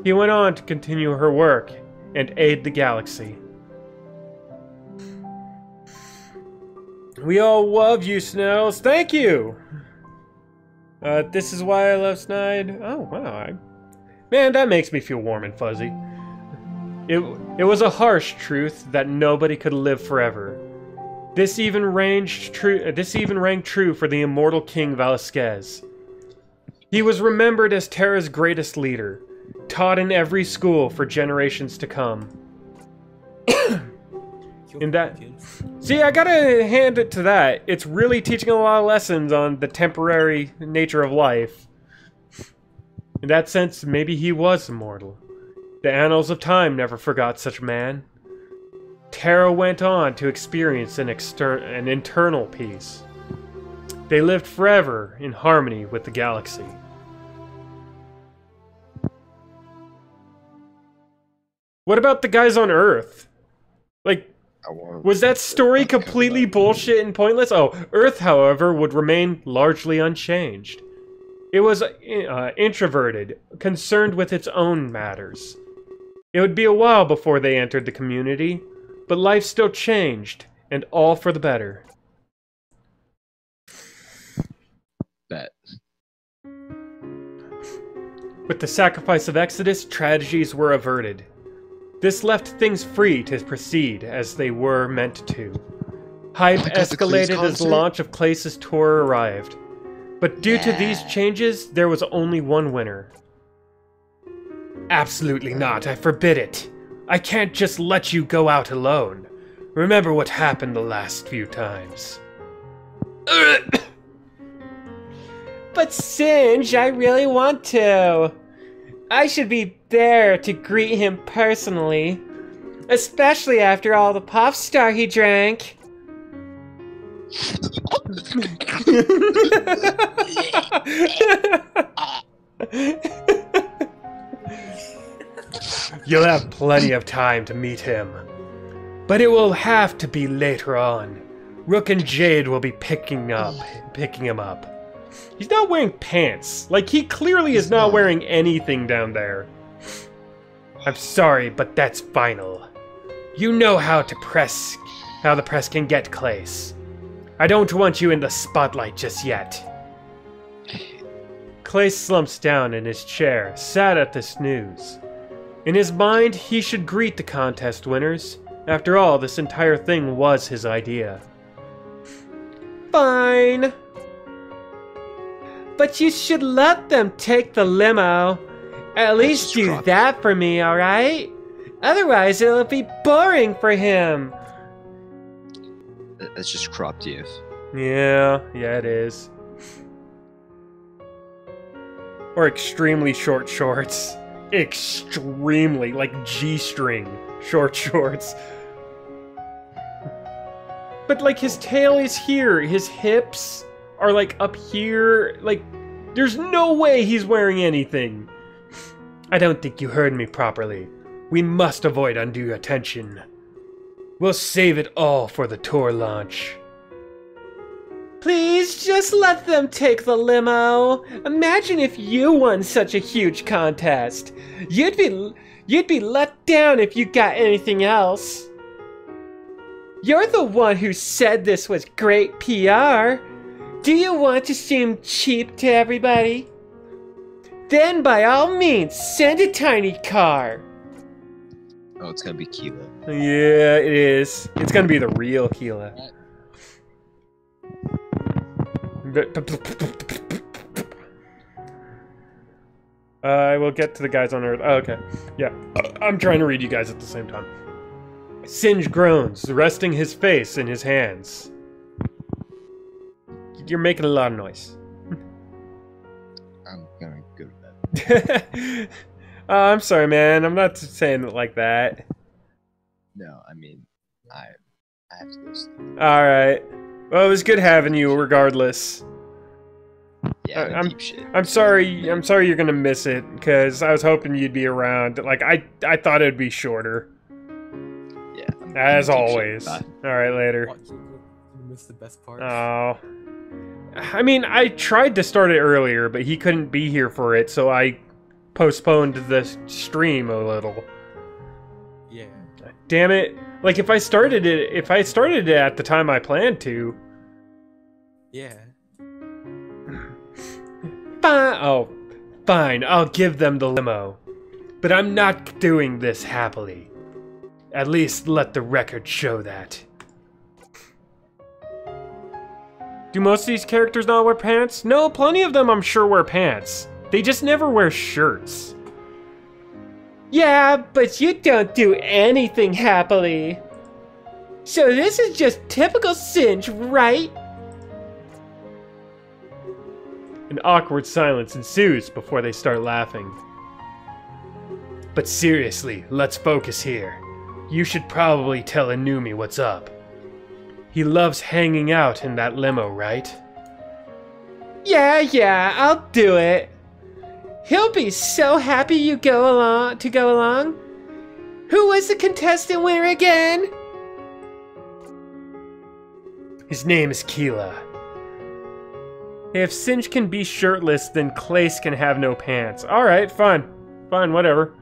He went on to continue her work and aid the galaxy. We all love you, Snells. Thank you. This is why I love Snide. Oh, wow. Man, that makes me feel warm and fuzzy. It was a harsh truth that nobody could live forever. This even rang true for the immortal King Velasquez. He was remembered as Terra's greatest leader, taught in every school for generations to come. In that, see, I gotta hand it to that. It's really teaching a lot of lessons on the temporary nature of life. In that sense, maybe he was immortal. The annals of time never forgot such a man. Terra went on to experience an internal peace. They lived forever in harmony with the galaxy. What about the guys on Earth? Like, was that story completely bullshit and pointless? Oh, Earth, however, would remain largely unchanged. It was introverted, concerned with its own matters. It would be a while before they entered the community, but life still changed, and all for the better. Bet. With the sacrifice of Exodus, tragedies were averted. This left things free to proceed as they were meant to. Hype escalated as the launch of Clace's tour arrived. But due to these changes, there was only one winner. Absolutely not, I forbid it. I can't just let you go out alone. Remember what happened the last few times. But Singe, I really want to. I should be there to greet him personally. Especially after all the pop star he drank. You'll have plenty of time to meet him. But it will have to be later on. Rook and Jade will be picking him up. He's not wearing pants. Like, he clearly is not wearing anything down there. I'm sorry, but that's final. You know how the press can get, Clace. I don't want you in the spotlight just yet. Clace slumps down in his chair, sad at this news. In his mind, he should greet the contest winners. After all, this entire thing was his idea. Fine. But you should let them take the limo. At least do that for me, alright? Otherwise, it'll be boring for him. That's just crop TF. Yeah, it is. Or extremely short shorts. Extremely, like G-string short shorts. But like his tail is here, his hips are like up here, like there's no way he's wearing anything. I don't think you heard me properly. We must avoid undue attention. We'll save it all for the tour launch. Please, just let them take the limo. Imagine if you won such a huge contest. You'd be let down if you got anything else. You're the one who said this was great PR. Do you want to seem cheap to everybody? Then by all means, send a tiny car. Oh, it's gonna be Keela. Yeah, it is. It's gonna be the real Keela. I will get to the guys on Earth. Oh, okay. Yeah. I'm trying to read you guys at the same time. Singe groans, resting his face in his hands. You're making a lot of noise. I'm gonna go to bed. I'm sorry, man. I'm not saying it like that. No, I mean, I have to go sleep. Alright. Well, it was good having you, regardless. Yeah, deep shit. I'm sorry you're gonna miss it, because I was hoping you'd be around. Like, I thought it'd be shorter. Yeah. As always. Alright, later. What, you missed the best part. Oh. I mean, I tried to start it earlier, but he couldn't be here for it, so I postponed the stream a little. Yeah. Damn it. Like, if I started it at the time I planned to, Yeah. Fine, I'll give them the limo. But I'm not doing this happily. At least let the record show that. Do most of these characters not wear pants? No, plenty of them I'm sure wear pants. They just never wear shirts. Yeah, but you don't do anything happily. So this is just typical Singe, right? An awkward silence ensues before they start laughing. But seriously, let's focus here. You should probably tell Inumi what's up. He loves hanging out in that limo, right? Yeah, I'll do it. He'll be so happy you go along. Who was the contestant winner again? His name is Keela. If Singe can be shirtless, then Clace can have no pants. Alright, fine. Fine, whatever.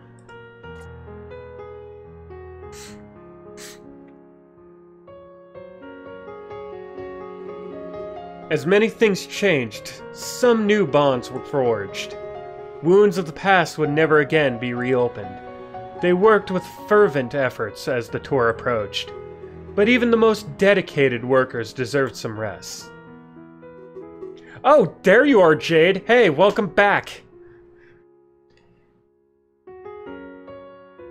As many things changed, some new bonds were forged. Wounds of the past would never again be reopened. They worked with fervent efforts as the tour approached, but even the most dedicated workers deserved some rest. Oh, there you are, Jade! Hey, welcome back!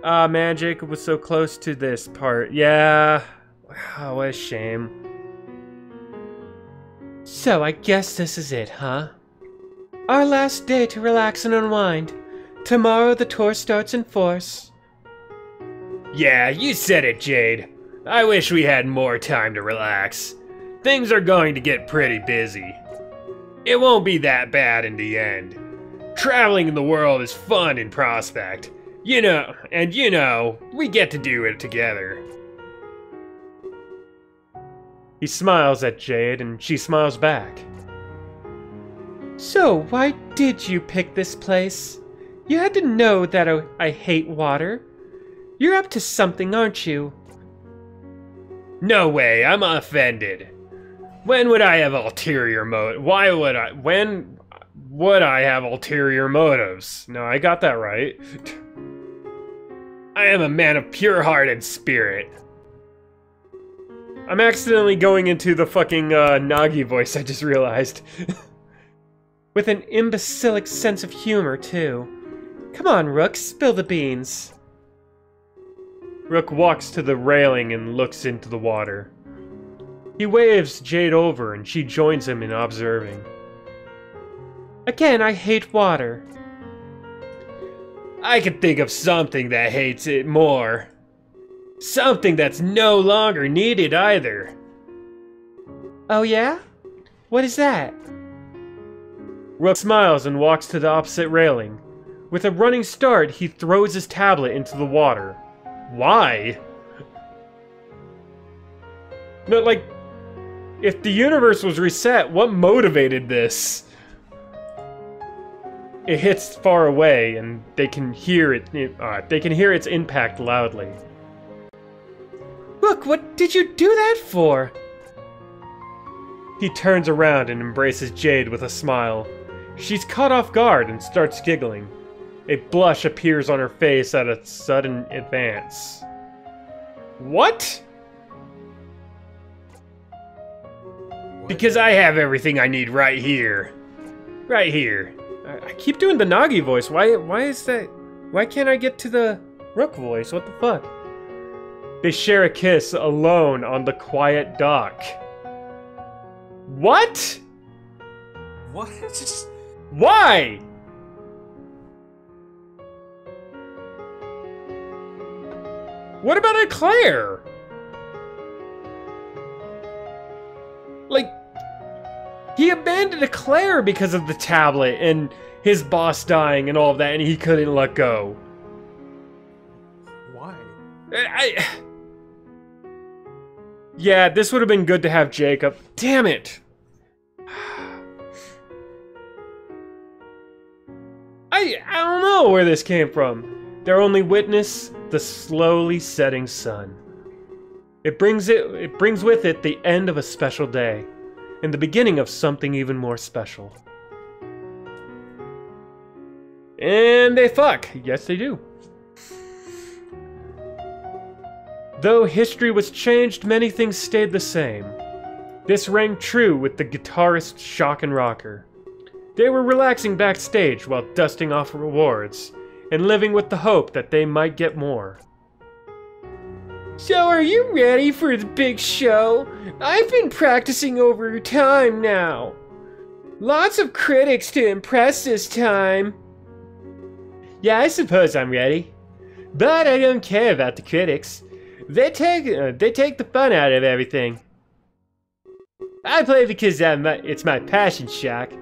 Ah, man, Jacob was so close to this part. Yeah. Wow, what a shame. So, I guess this is it, huh? Our last day to relax and unwind. Tomorrow the tour starts in force. Yeah, you said it, Jade. I wish we had more time to relax. Things are going to get pretty busy. It won't be that bad in the end. Traveling the world is fun in Prospect. You know, we get to do it together. He smiles at Jade, and she smiles back. So, why did you pick this place? You had to know that I hate water. You're up to something, aren't you? No way, I'm offended. When would I have ulterior motives? When would I have ulterior motives? No, I got that right. I am a man of pure heart and spirit. I'm accidentally going into the fucking Nagi voice, I just realized. With an imbecilic sense of humor, too. Come on, Rook, spill the beans. Rook walks to the railing and looks into the water. He waves Jade over and she joins him in observing. Again, I hate water. I can think of something that hates it more. Something that's no longer needed either. Oh yeah? What is that? Rook smiles and walks to the opposite railing. With a running start, he throws his tablet into the water. Why? No, like, if the universe was reset, what motivated this? It hits far away, and they can hear it. They can hear its impact loudly. Look, what did you do that for? He turns around and embraces Jade with a smile. She's caught off guard and starts giggling. A blush appears on her face at a sudden advance. What? Because I have everything I need right here. Right here. I keep doing the Nagi voice. Why is that? Why can't I get to the Rook voice? What the fuck? They share a kiss alone on the quiet dock. What? What? Why? What about Eclair? Like, he abandoned Eclair because of the tablet and his boss dying and all of that, and he couldn't let go. Why? Yeah, this would have been good to have Jacob. Damn it! I don't know where this came from. Their only witness, the slowly setting sun. It brings with it the end of a special day. and the beginning of something even more special. And they fuck. Yes, they do. Though history was changed, many things stayed the same. This rang true with the guitarist Shock and Rocker. They were relaxing backstage while dusting off rewards, and living with the hope that they might get more. So are you ready for the big show? I've been practicing over time now. Lots of critics to impress this time. Yeah, I suppose I'm ready. But I don't care about the critics. They take the fun out of everything. I play because it's my passion, Shock.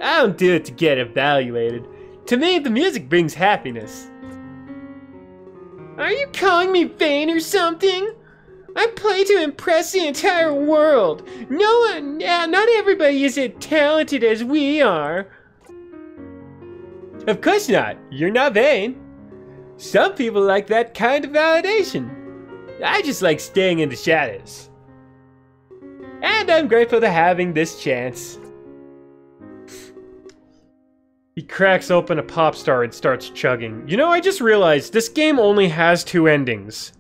I don't do it to get evaluated. To me, the music brings happiness. Are you calling me vain or something? I play to impress the entire world. Not everybody is as talented as we are. Of course not. You're not vain. Some people like that kind of validation. I just like staying in the shadows. And I'm grateful to having this chance. He cracks open a pop star and starts chugging. You know, I just realized this game only has 2 endings.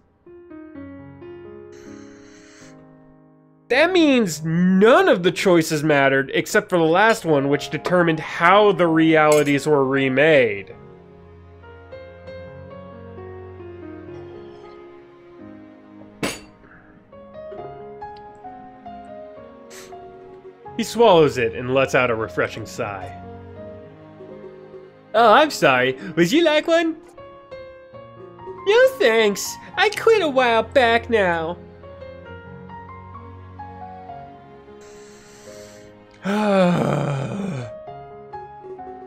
That means none of the choices mattered except for the last one, which determined how the realities were remade. He swallows it and lets out a refreshing sigh. Oh, I'm sorry. Would you like one? No thanks. I quit a while back now.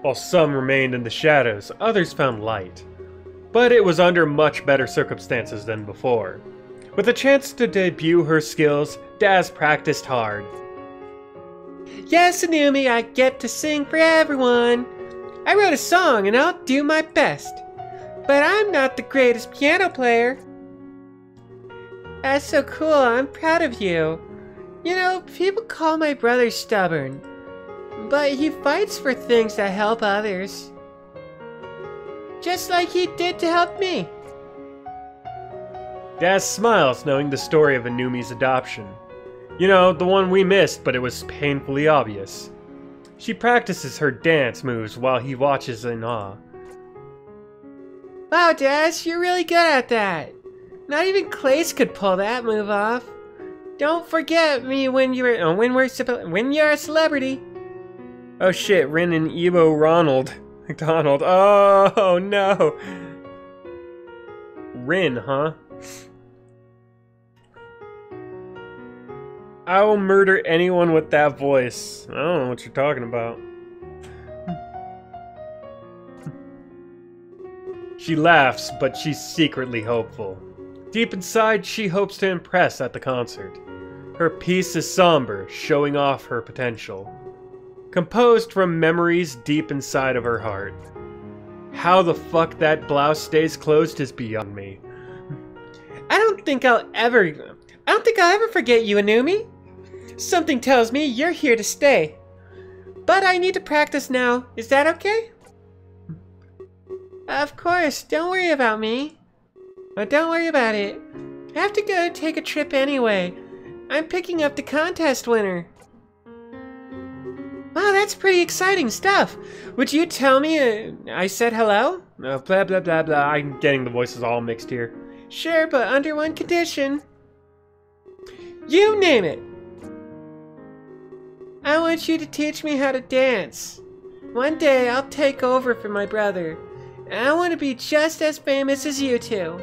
While some remained in the shadows, others found light. But it was under much better circumstances than before. With a chance to debut her skills, Daz practiced hard. Yes, Anumi, I get to sing for everyone. I wrote a song and I'll do my best. But I'm not the greatest piano player. That's so cool, I'm proud of you. You know, people call my brother stubborn. But he fights for things that help others. Just like he did to help me. Daz smiles knowing the story of Anumi's adoption. You know, the one we missed, but it was painfully obvious. She practices her dance moves while he watches in awe. Wow, Daz, you're really good at that. Not even Clace could pull that move off. Don't forget me when you're a celebrity. Oh shit, Rin and Evo Ronald McDonald. Oh no. Rin, huh? I will murder anyone with that voice. I don't know what you're talking about. She laughs, but she's secretly hopeful. Deep inside, she hopes to impress at the concert. Her piece is somber, showing off her potential. Composed from memories deep inside of her heart. How the fuck that blouse stays closed is beyond me. I don't think I'll ever forget you, Anumi. Something tells me you're here to stay. But I need to practice now. Is that okay? Of course, don't worry about me. But don't worry about it. I have to go take a trip anyway. I'm picking up the contest winner. Wow, that's pretty exciting stuff. Would you tell me I said hello? Blah, blah, blah, blah. I'm getting the voices all mixed here. Sure, but under one condition. You name it. I want you to teach me how to dance. One day I'll take over for my brother. And I want to be just as famous as you two.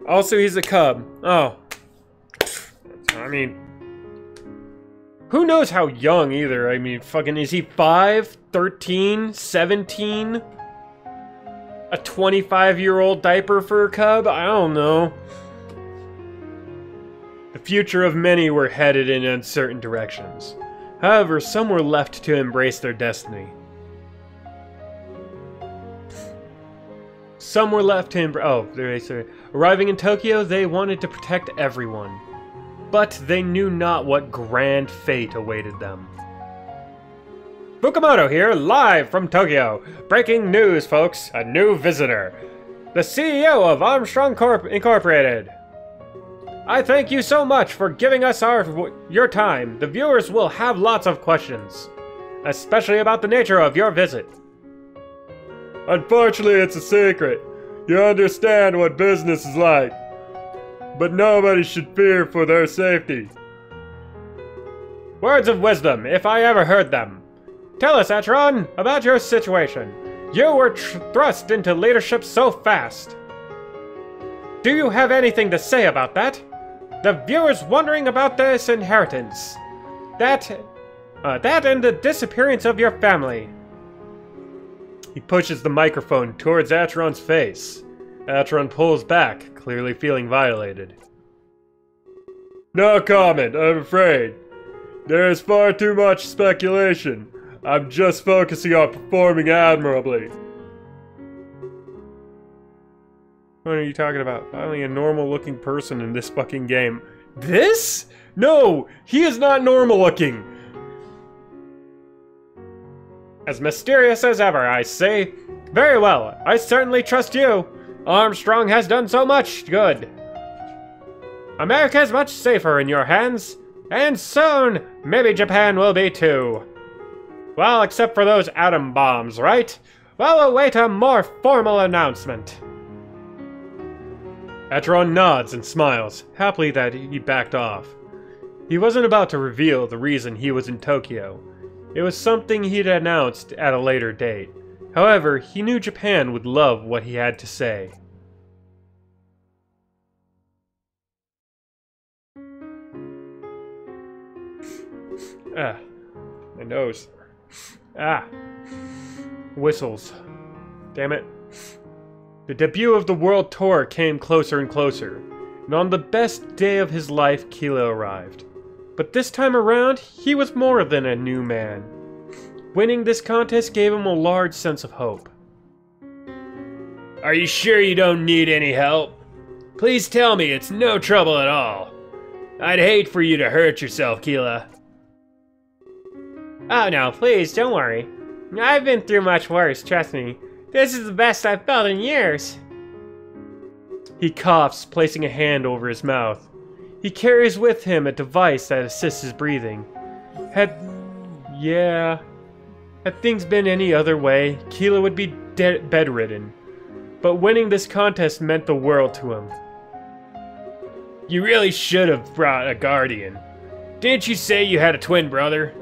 Also, he's a cub. Oh. I mean, who knows how young either? I mean, fucking, is he 5, 13, 17? A 25-year-old diaper for a cub? I don't know. The future of many were headed in uncertain directions. However, some were left to embrace their destiny. Some were left in... Oh, sorry. Arriving in Tokyo, they wanted to protect everyone. But they knew not what grand fate awaited them. Fukumoto here, live from Tokyo. Breaking news, folks. A new visitor. The CEO of Armstrong Incorporated. I thank you so much for giving us your time. The viewers will have lots of questions, especially about the nature of your visit. Unfortunately, it's a secret. You understand what business is like. But nobody should fear for their safety. Words of wisdom, if I ever heard them. Tell us, Atron, about your situation. You were thrust into leadership so fast. Do you have anything to say about that? The viewers wondering about this inheritance. That and the disappearance of your family. He pushes the microphone towards Atron's face. Atron pulls back, clearly feeling violated. No comment, I'm afraid. There is far too much speculation. I'm just focusing on performing admirably. What are you talking about? Finally a normal-looking person in this fucking game. This? No! He is not normal-looking! As mysterious as ever, I say. Very well, I certainly trust you. Armstrong has done so much good. America is much safer in your hands. And soon, maybe Japan will be too. Well, except for those atom bombs, right? We'll await a more formal announcement. Atron nods and smiles, happily that he backed off. He wasn't about to reveal the reason he was in Tokyo. It was something he'd announced at a later date. However, he knew Japan would love what he had to say. My nose. Whistles. Damn it. The debut of the world tour came closer and closer, and on the best day of his life, Kilo arrived. But this time around, he was more than a new man. Winning this contest gave him a large sense of hope. Are you sure you don't need any help? Please tell me it's no trouble at all. I'd hate for you to hurt yourself, Keela. Oh no, please, don't worry. I've been through much worse, trust me. This is the best I've felt in years. He coughs, placing a hand over his mouth. He carries with him a device that assists his breathing. Had things been any other way, Keela would be bedridden. But winning this contest meant the world to him. You really should have brought a guardian. Didn't you say you had a twin brother?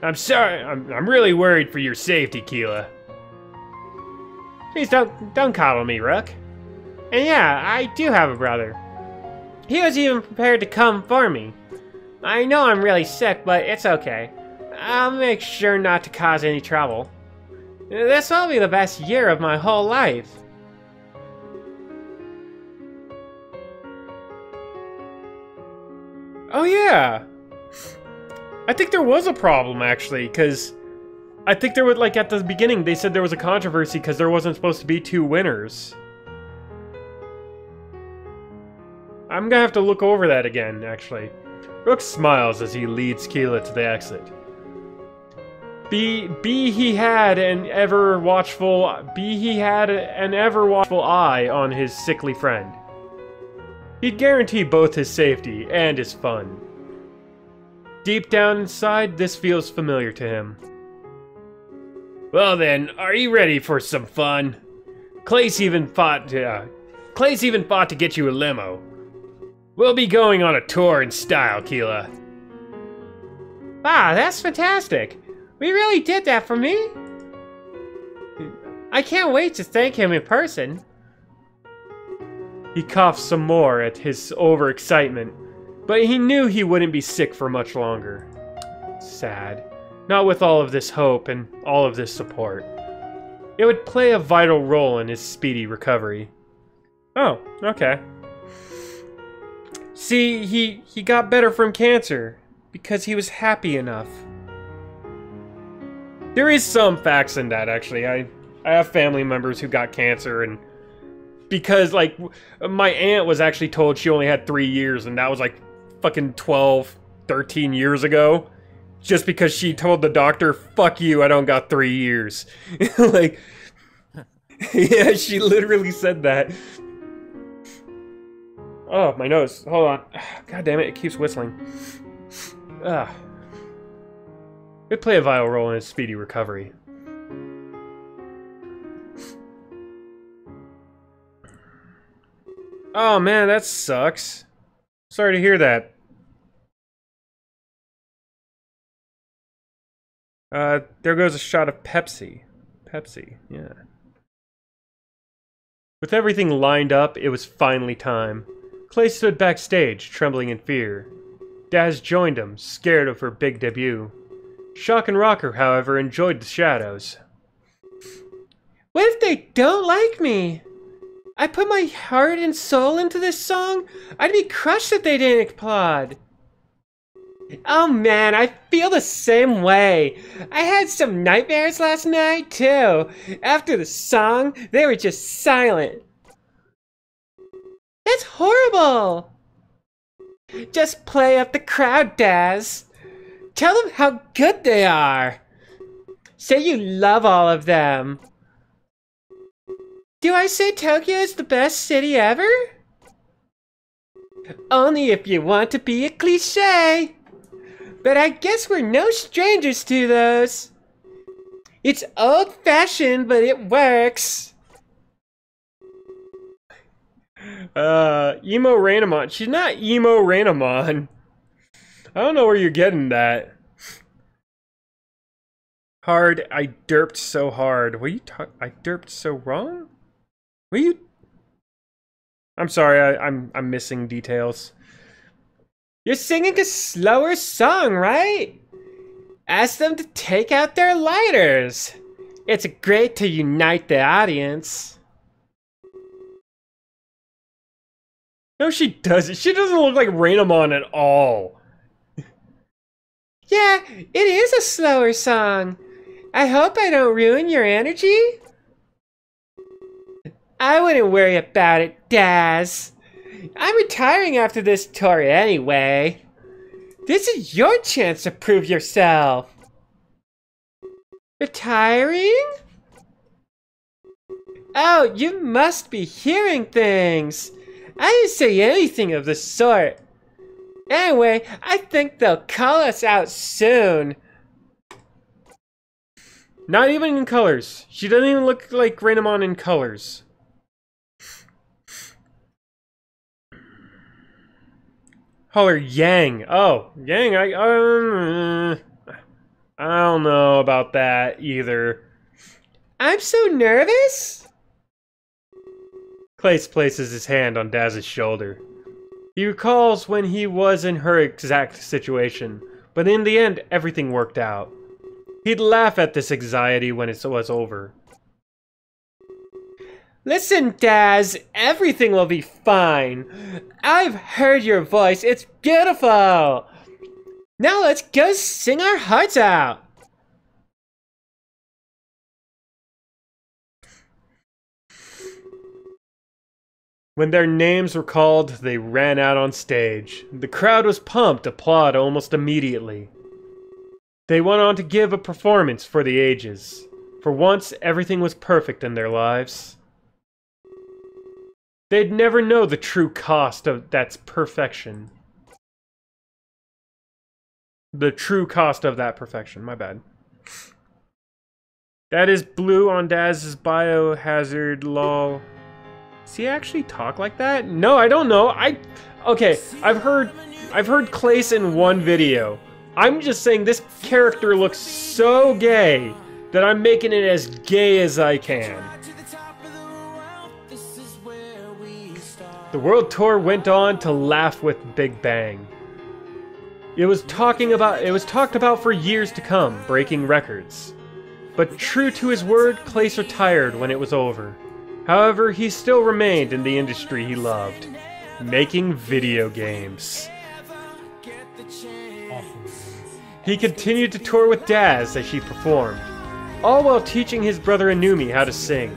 I'm sorry, I'm really worried for your safety, Keela. Please don't coddle me, Rook. And yeah, I do have a brother. He was even prepared to come for me. I know I'm really sick, but it's okay. I'll make sure not to cause any trouble. This will be the best year of my whole life. Oh yeah! I think there was a problem, actually, because I think there was, like, at the beginning, they said there was a controversy because there wasn't supposed to be two winners. I'm gonna have to look over that again, actually. Rook smiles as he leads Keela to the exit. Be he had an ever watchful eye on his sickly friend. He'd guarantee both his safety and his fun. Deep down inside, this feels familiar to him. Well then, are you ready for some fun? Clace even fought to get you a limo. We'll be going on a tour in style, Keela. Ah, that's fantastic. We really did that for me. I can't wait to thank him in person. He coughs some more at his overexcitement, but he knew he wouldn't be sick for much longer. Sad. Not with all of this hope and all of this support. It would play a vital role in his speedy recovery. Oh, okay. See, he got better from cancer because he was happy enough. There is some facts in that, actually. I have family members who got cancer, and because like my aunt was actually told she only had 3 years, and that was like fucking 12, 13 years ago. Just because she told the doctor, "Fuck you, I don't got 3 years." Like, yeah, she literally said that. Oh, my nose. Hold on. God damn it, it keeps whistling. It'd play a vital role in his speedy recovery. Oh man, that sucks. Sorry to hear that. There goes a shot of Pepsi. Pepsi, yeah. With everything lined up, it was finally time. Clay stood backstage, trembling in fear. Daz joined him, scared of her big debut. Shock and Rocker, however, enjoyed the shadows. What if they don't like me? I put my heart and soul into this song. I'd be crushed if they didn't applaud. Oh man, I feel the same way. I had some nightmares last night too. After the song, they were just silent. That's horrible. Just play up the crowd, Daz. Tell them how good they are. Say you love all of them. Do I say Tokyo is the best city ever? Only if you want to be a cliché. But I guess we're no strangers to those. It's old-fashioned, but it works. Emo Rainamon. She's not Emo Rainamon. I don't know where you're getting that. Hard, I derped so hard. What are you talking? I derped so wrong? What are you? I'm sorry, I'm missing details. You're singing a slower song, right? Ask them to take out their lighters. It's great to unite the audience. No, she doesn't. She doesn't look like Rainamon at all. Yeah, it is a slower song. I hope I don't ruin your energy. I wouldn't worry about it, Daz. I'm retiring after this tour anyway. This is your chance to prove yourself. Retiring? Oh, you must be hearing things. I didn't say anything of the sort. Anyway, I think they'll call us out soon. Not even in colors. She doesn't even look like Rainamon in colors. Holler Yang. Oh, Yang, I don't know about that either. I'm so nervous? Clace places his hand on Daz's shoulder. He recalls when he was in her exact situation, but in the end, everything worked out. He'd laugh at this anxiety when it was over. Listen, Daz, everything will be fine. I've heard your voice, it's beautiful. Now let's go sing our hearts out. When their names were called, they ran out on stage. The crowd was pumped, applaud almost immediately. They went on to give a performance for the ages. For once, everything was perfect in their lives. They'd never know the true cost of that's perfection. The true cost of that perfection, my bad. That is blue on Daz's biohazard, lol. Does he actually talk like that? No, I don't know. Okay, I've heard Clace in one video. I'm just saying this character looks so gay that I'm making it as gay as I can. The world tour went on to laugh with Big Bang. It was talked about for years to come, breaking records. But true to his word, Clace retired when it was over. However, he still remained in the industry he loved, making video games. He continued to tour with Daz as she performed, all while teaching his brother Anumi how to sing.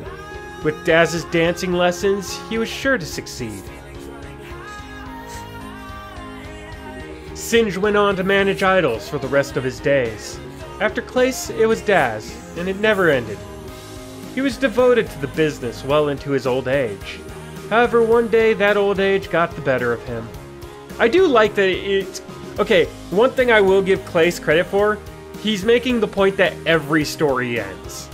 With Daz's dancing lessons, he was sure to succeed. Singe went on to manage idols for the rest of his days. After Clace, it was Daz, and it never ended. He was devoted to the business well into his old age. However, one day that old age got the better of him. I do like that it's... Okay, one thing I will give Clace credit for, he's making the point that every story ends.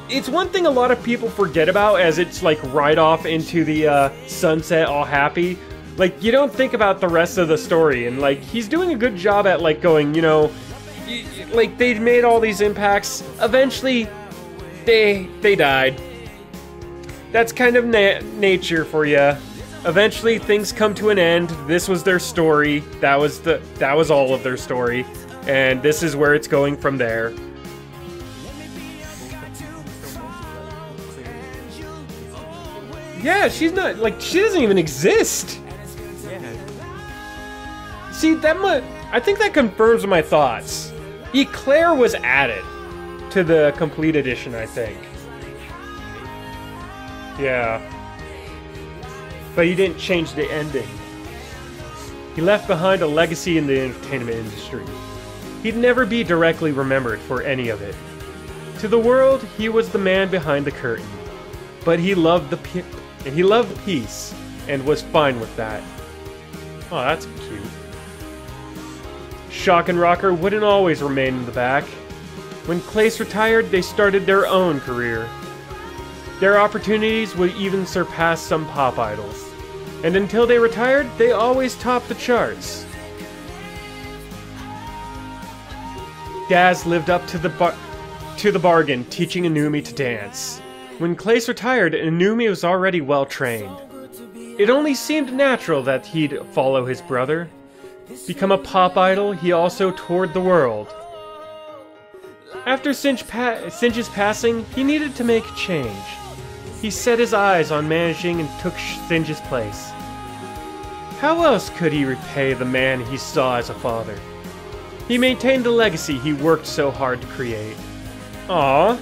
It's one thing a lot of people forget about as it's like right off into the sunset all happy. Like, you don't think about the rest of the story, and like, he's doing a good job at like going, you know, like they made all these impacts, eventually they died. That's kind of nature for you. Eventually things come to an end. This was their story. That was all of their story, and this is where it's going from there. Yeah, she's not, like, she doesn't even exist. Yeah. See, I think that confirms my thoughts. Eclair was added to the complete edition, I think. Yeah. But he didn't change the ending. He left behind a legacy in the entertainment industry. He'd never be directly remembered for any of it. To the world, he was the man behind the curtain. But he loved peace, and was fine with that. Oh, that's cute. Shock and Rocker wouldn't always remain in the back. When Clace retired, they started their own career. Their opportunities would even surpass some pop idols. And until they retired, they always topped the charts. Daz lived up to the bargain, teaching Inumi to dance. When Clace retired, Inumi was already well trained. It only seemed natural that he'd follow his brother. Become a pop idol, he also toured the world. After Singe's passing, he needed to make a change. He set his eyes on managing and took Singe's place. How else could he repay the man he saw as a father? He maintained the legacy he worked so hard to create. Aww.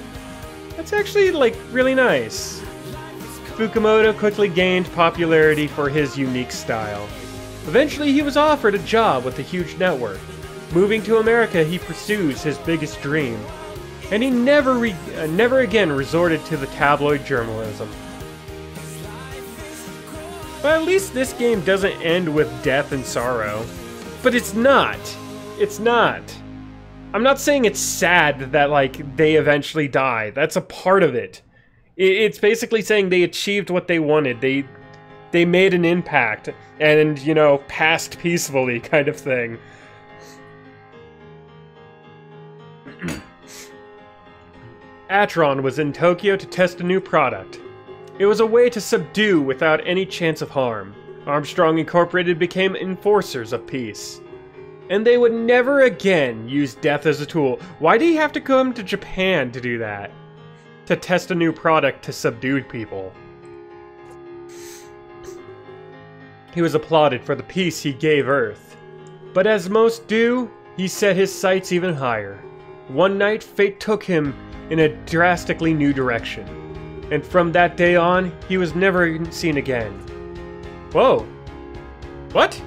That's actually, like, really nice. Fukumoto quickly gained popularity for his unique style. Eventually, he was offered a job with a huge network. Moving to America, he pursues his biggest dream. And he never again resorted to the tabloid journalism. But at least this game doesn't end with death and sorrow. But it's not. It's not. I'm not saying it's sad that, like, they eventually die. That's a part of it. It's basically saying they achieved what they wanted. They made an impact and, you know, passed peacefully kind of thing. Atron was in Tokyo to test a new product. It was a way to subdue without any chance of harm. Armstrong Incorporated became enforcers of peace. And they would never again use death as a tool. Why do you have to come to Japan to do that? To test a new product to subdue people. He was applauded for the peace he gave Earth. But as most do, he set his sights even higher. One night, fate took him in a drastically new direction. And from that day on, he was never seen again. Whoa. What?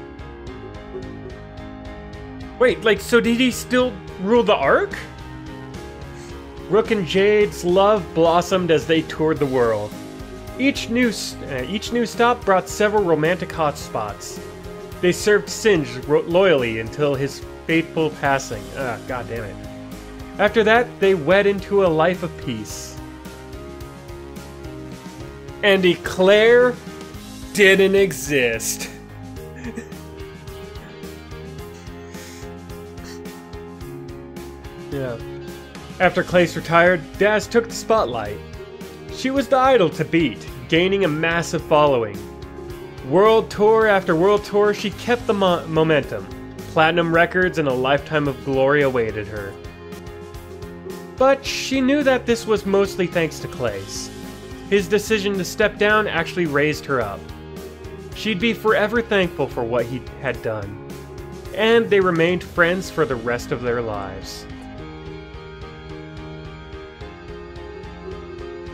Wait, like, so did he still rule the Ark? Rook and Jade's love blossomed as they toured the world. Each new stop brought several romantic hotspots. They served Singe loyally until his fateful passing. God damn it. After that, they wed into a life of peace. And Eclair didn't exist. Yeah. After Clace retired, Daz took the spotlight. She was the idol to beat, gaining a massive following. World tour after world tour, she kept the momentum. Platinum records and a lifetime of glory awaited her. But she knew that this was mostly thanks to Clace. His decision to step down actually raised her up. She'd be forever thankful for what he had done. And they remained friends for the rest of their lives.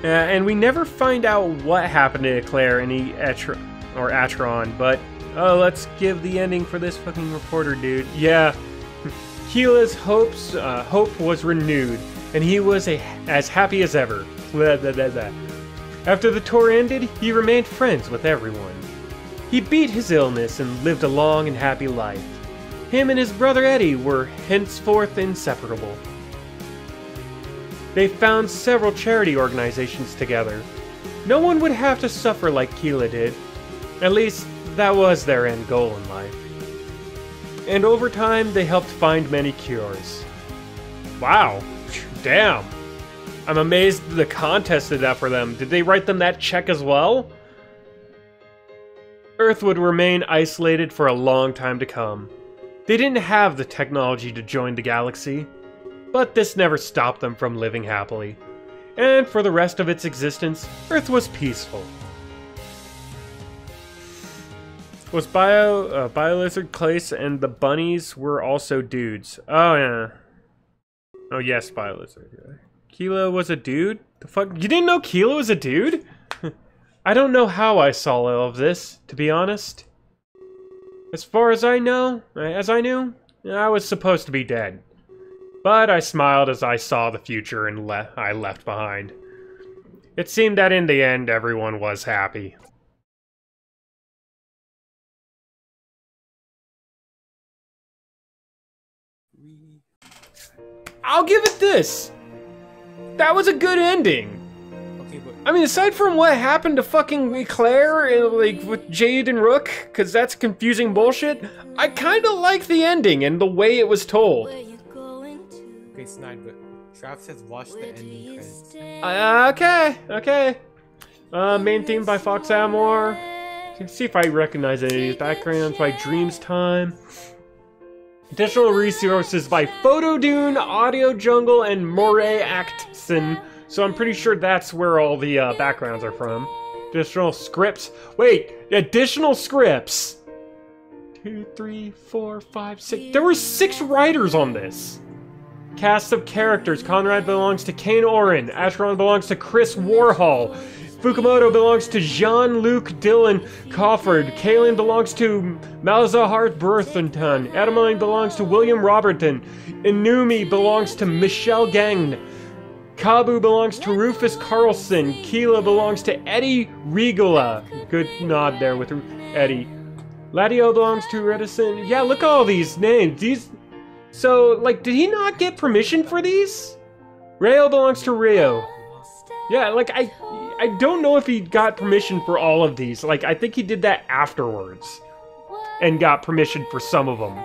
And we never find out what happened to Claire and Atron, but let's give the ending for this fucking reporter dude. Yeah, Keela's hope was renewed, and he was as happy as ever. Blah, blah, blah, blah. After the tour ended, he remained friends with everyone. He beat his illness and lived a long and happy life. Him and his brother Eddie were henceforth inseparable. They found several charity organizations together. No one would have to suffer like Keela did. At least, that was their end goal in life. And over time, they helped find many cures. Wow. Damn. I'm amazed the contest did that for them. Did they write them that check as well? Earth would remain isolated for a long time to come. They didn't have the technology to join the galaxy, but this never stopped them from living happily. And for the rest of its existence, Earth was peaceful. Was Biolizard Clace and the bunnies were also dudes. Oh yeah. Oh yes, Biolizard. Keela was a dude? The fuck? You didn't know Keela was a dude? I don't know how I saw all of this, to be honest. As far as I knew, I was supposed to be dead. But I smiled as I saw the future and I left behind. It seemed that in the end, everyone was happy. I'll give it this! That was a good ending! Okay, but I mean, aside from what happened to fucking Claire, and, like, with Jade and Rook, because that's confusing bullshit, I kinda like the ending and the way it was told. okay, Snide, but Trav says watch the ending credits. Okay. Main theme by Fox Amor. Let's see if I recognize any of these backgrounds by Dreams Time. Additional resources by Photodune, Audio Jungle, and Moray Actson. So I'm pretty sure that's where all the backgrounds are from. Additional scripts. Wait, additional scripts. 2, 3, 4, 5, 6. There were 6 writers on this. Cast of characters. Conrad belongs to Kane Oren. Atron belongs to Chris Warhol. Fukumoto belongs to Jean-Luc Dylan Crawford. Kalen belongs to Malzahar Berthenton. Adameline belongs to William Robertson. Inumi belongs to Michelle Gang. Kabu belongs to Rufus Carlson. Keela belongs to Eddie Regula. Good nod there with Eddie. Ladio belongs to Redison. Yeah, look at all these names. So, like, did he not get permission for these? Rayo belongs to Rio. Yeah, like, I don't know if he got permission for all of these. Like, I think he did that afterwards. And got permission for some of them.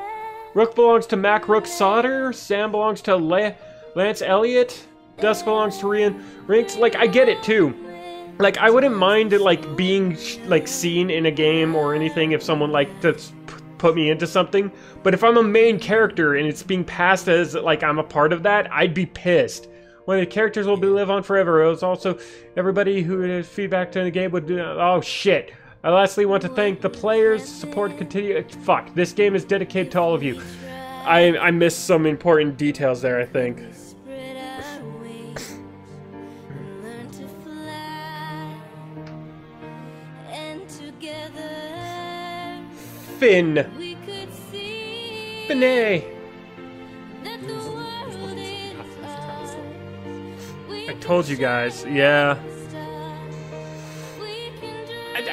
Rook belongs to Mac Rook Sauter. Sam belongs to Lance Elliott. Dusk belongs to Rian Rinks. Like, I get it, too. Like, I wouldn't mind it, like, being, like, seen in a game or anything if someone, like, just put me into something. But if I'm a main character and it's being passed as, like, I'm a part of that, I'd be pissed. One of the characters will live on forever. It was also everybody who had feedback to the game would do. Oh shit! I lastly want to thank the players. Support continue. Fuck! This game is dedicated to all of you. I missed some important details there. I think. Finn. Finney. I told you guys, yeah.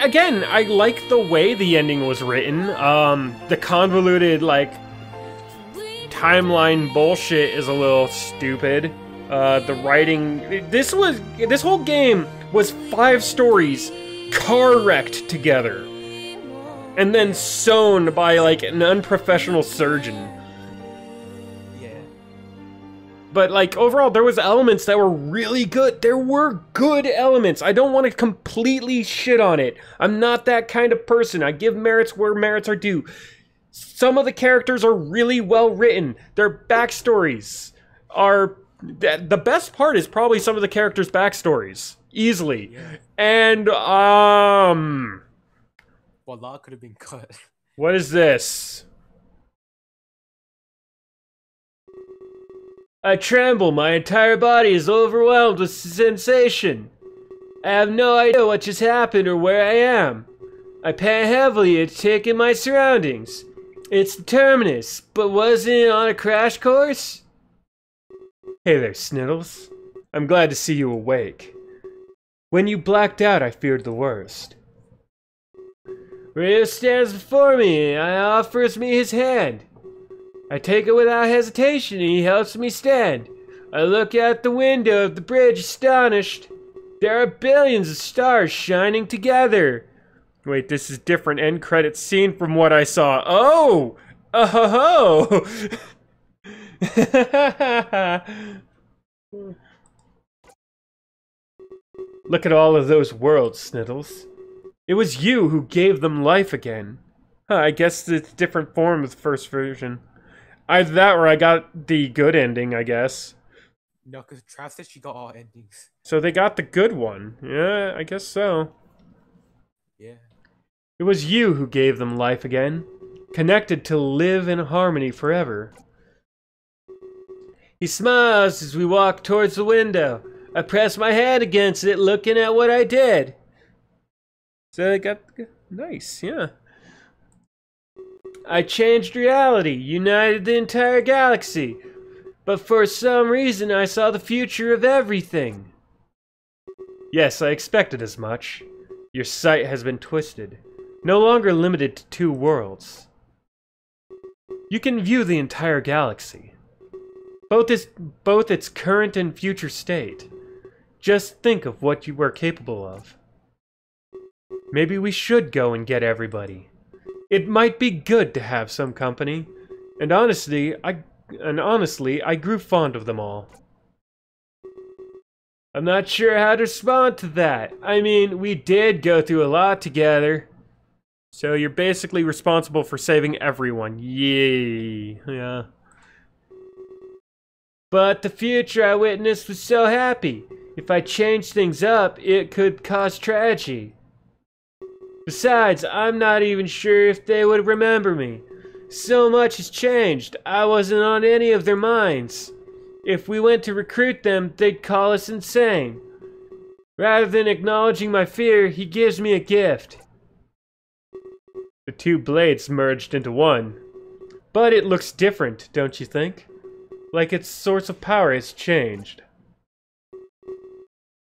Again, I like the way the ending was written. The convoluted, like, timeline bullshit is a little stupid. The writing... This whole game was 5 stories car wrecked together. And then sewn by, like, an unprofessional surgeon. But, like, overall, there was elements that were really good. There were good elements. I don't want to completely shit on it. I'm not that kind of person. I give merits where merits are due. Some of the characters are really well written. Their backstories are... The best part is probably some of the characters' backstories. Easily. Yeah. And, well, a lot could have been cut. What is this? I tremble, my entire body is overwhelmed with sensation. I have no idea what just happened or where I am. I pant heavily at taking my surroundings. It's the terminus, but wasn't it on a crash course? Hey there, Sniddles. I'm glad to see you awake. When you blacked out, I feared the worst. Rio stands before me and offers me his hand. I take it without hesitation and he helps me stand. I look out the window of the bridge astonished. There are billions of stars shining together. Wait, this is different end credit scene from what I saw. Oh! Oh ho! Look at all of those worlds, Sniddles. It was you who gave them life again. Huh, I guess it's a different form of the first version. Either that or I got the good ending, I guess. No, because Trav said she got all endings. So they got the good one. Yeah, I guess so. Yeah. It was you who gave them life again, connected to live in harmony forever. He smiles as we walk towards the window. I press my hand against it, looking at what I did. So I got... Nice, yeah. I changed reality, united the entire galaxy. But for some reason, I saw the future of everything. Yes, I expected as much. Your sight has been twisted. No longer limited to 2 worlds. You can view the entire galaxy. Both its current and future state. Just think of what you were capable of. Maybe we should go and get everybody. It might be good to have some company. And honestly, I grew fond of them all. I'm not sure how to respond to that. I mean, we did go through a lot together. So you're basically responsible for saving everyone. Yay. Yeah. But the future I witnessed was so happy. If I changed things up, it could cause tragedy. Besides, I'm not even sure if they would remember me. So much has changed, I wasn't on any of their minds. If we went to recruit them, they'd call us insane. Rather than acknowledging my fear, he gives me a gift. The 2 blades merged into one. But it looks different, don't you think? Like its source of power has changed.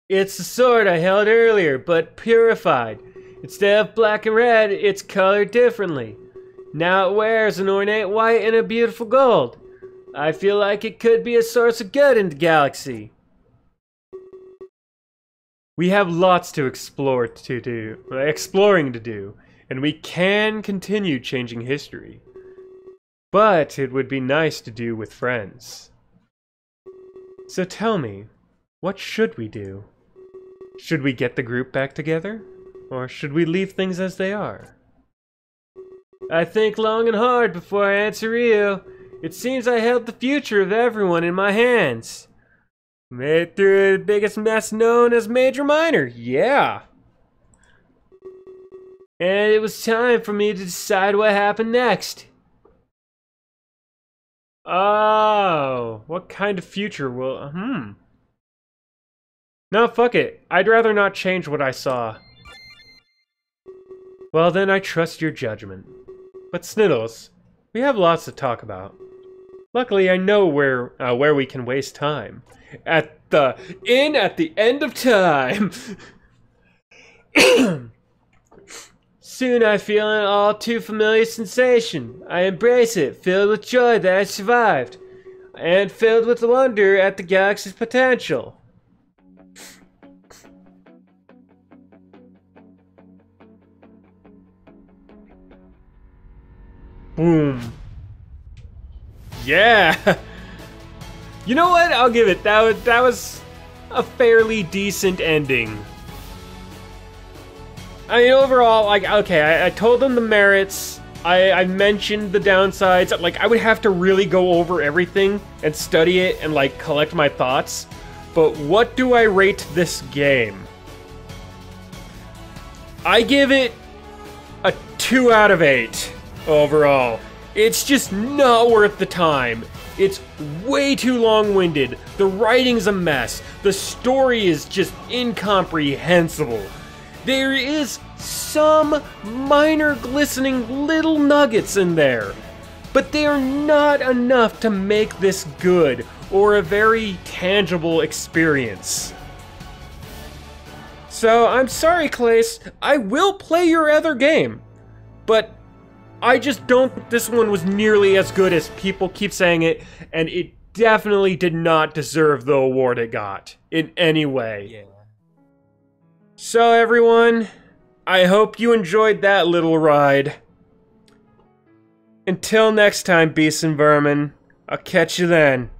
It's the sword I held earlier, but purified. Instead of black and red, it's colored differently. Now it wears an ornate white and a beautiful gold. I feel like it could be a source of good in the galaxy. We have lots to exploring to do, and we can continue changing history. But it would be nice to do with friends. So tell me, what should we do? Should we get the group back together? Or should we leave things as they are? I think long and hard before I answer Rio. It seems I held the future of everyone in my hands. Made through the biggest mess known as Major Minor, yeah. And it was time for me to decide what happened next. Oh, what kind of future will... No, fuck it. I'd rather not change what I saw. Well then, I trust your judgment. But Sniddles, we have lots to talk about. Luckily, I know where we can waste time. At the end of time! Soon I feel an all too familiar sensation. I embrace it, filled with joy that I survived. And filled with wonder at the galaxy's potential. Boom. Yeah! You know what? I'll give it. That was a fairly decent ending. I mean, overall, like, okay, I told them the merits. I mentioned the downsides. Like, I would have to really go over everything and study it and, like, collect my thoughts. But what do I rate this game? I give it a 2 out of 8 overall. It's just not worth the time. It's way too long-winded, the writing's a mess, the story is just incomprehensible. There is some minor glistening little nuggets in there, but they are not enough to make this good or a very tangible experience. So I'm sorry, Clace, I will play your other game, but I just don't think this one was nearly as good as people keep saying it, and it definitely did not deserve the award it got in any way. Yeah. So everyone, I hope you enjoyed that little ride. Until next time, beasts and vermin, I'll catch you then.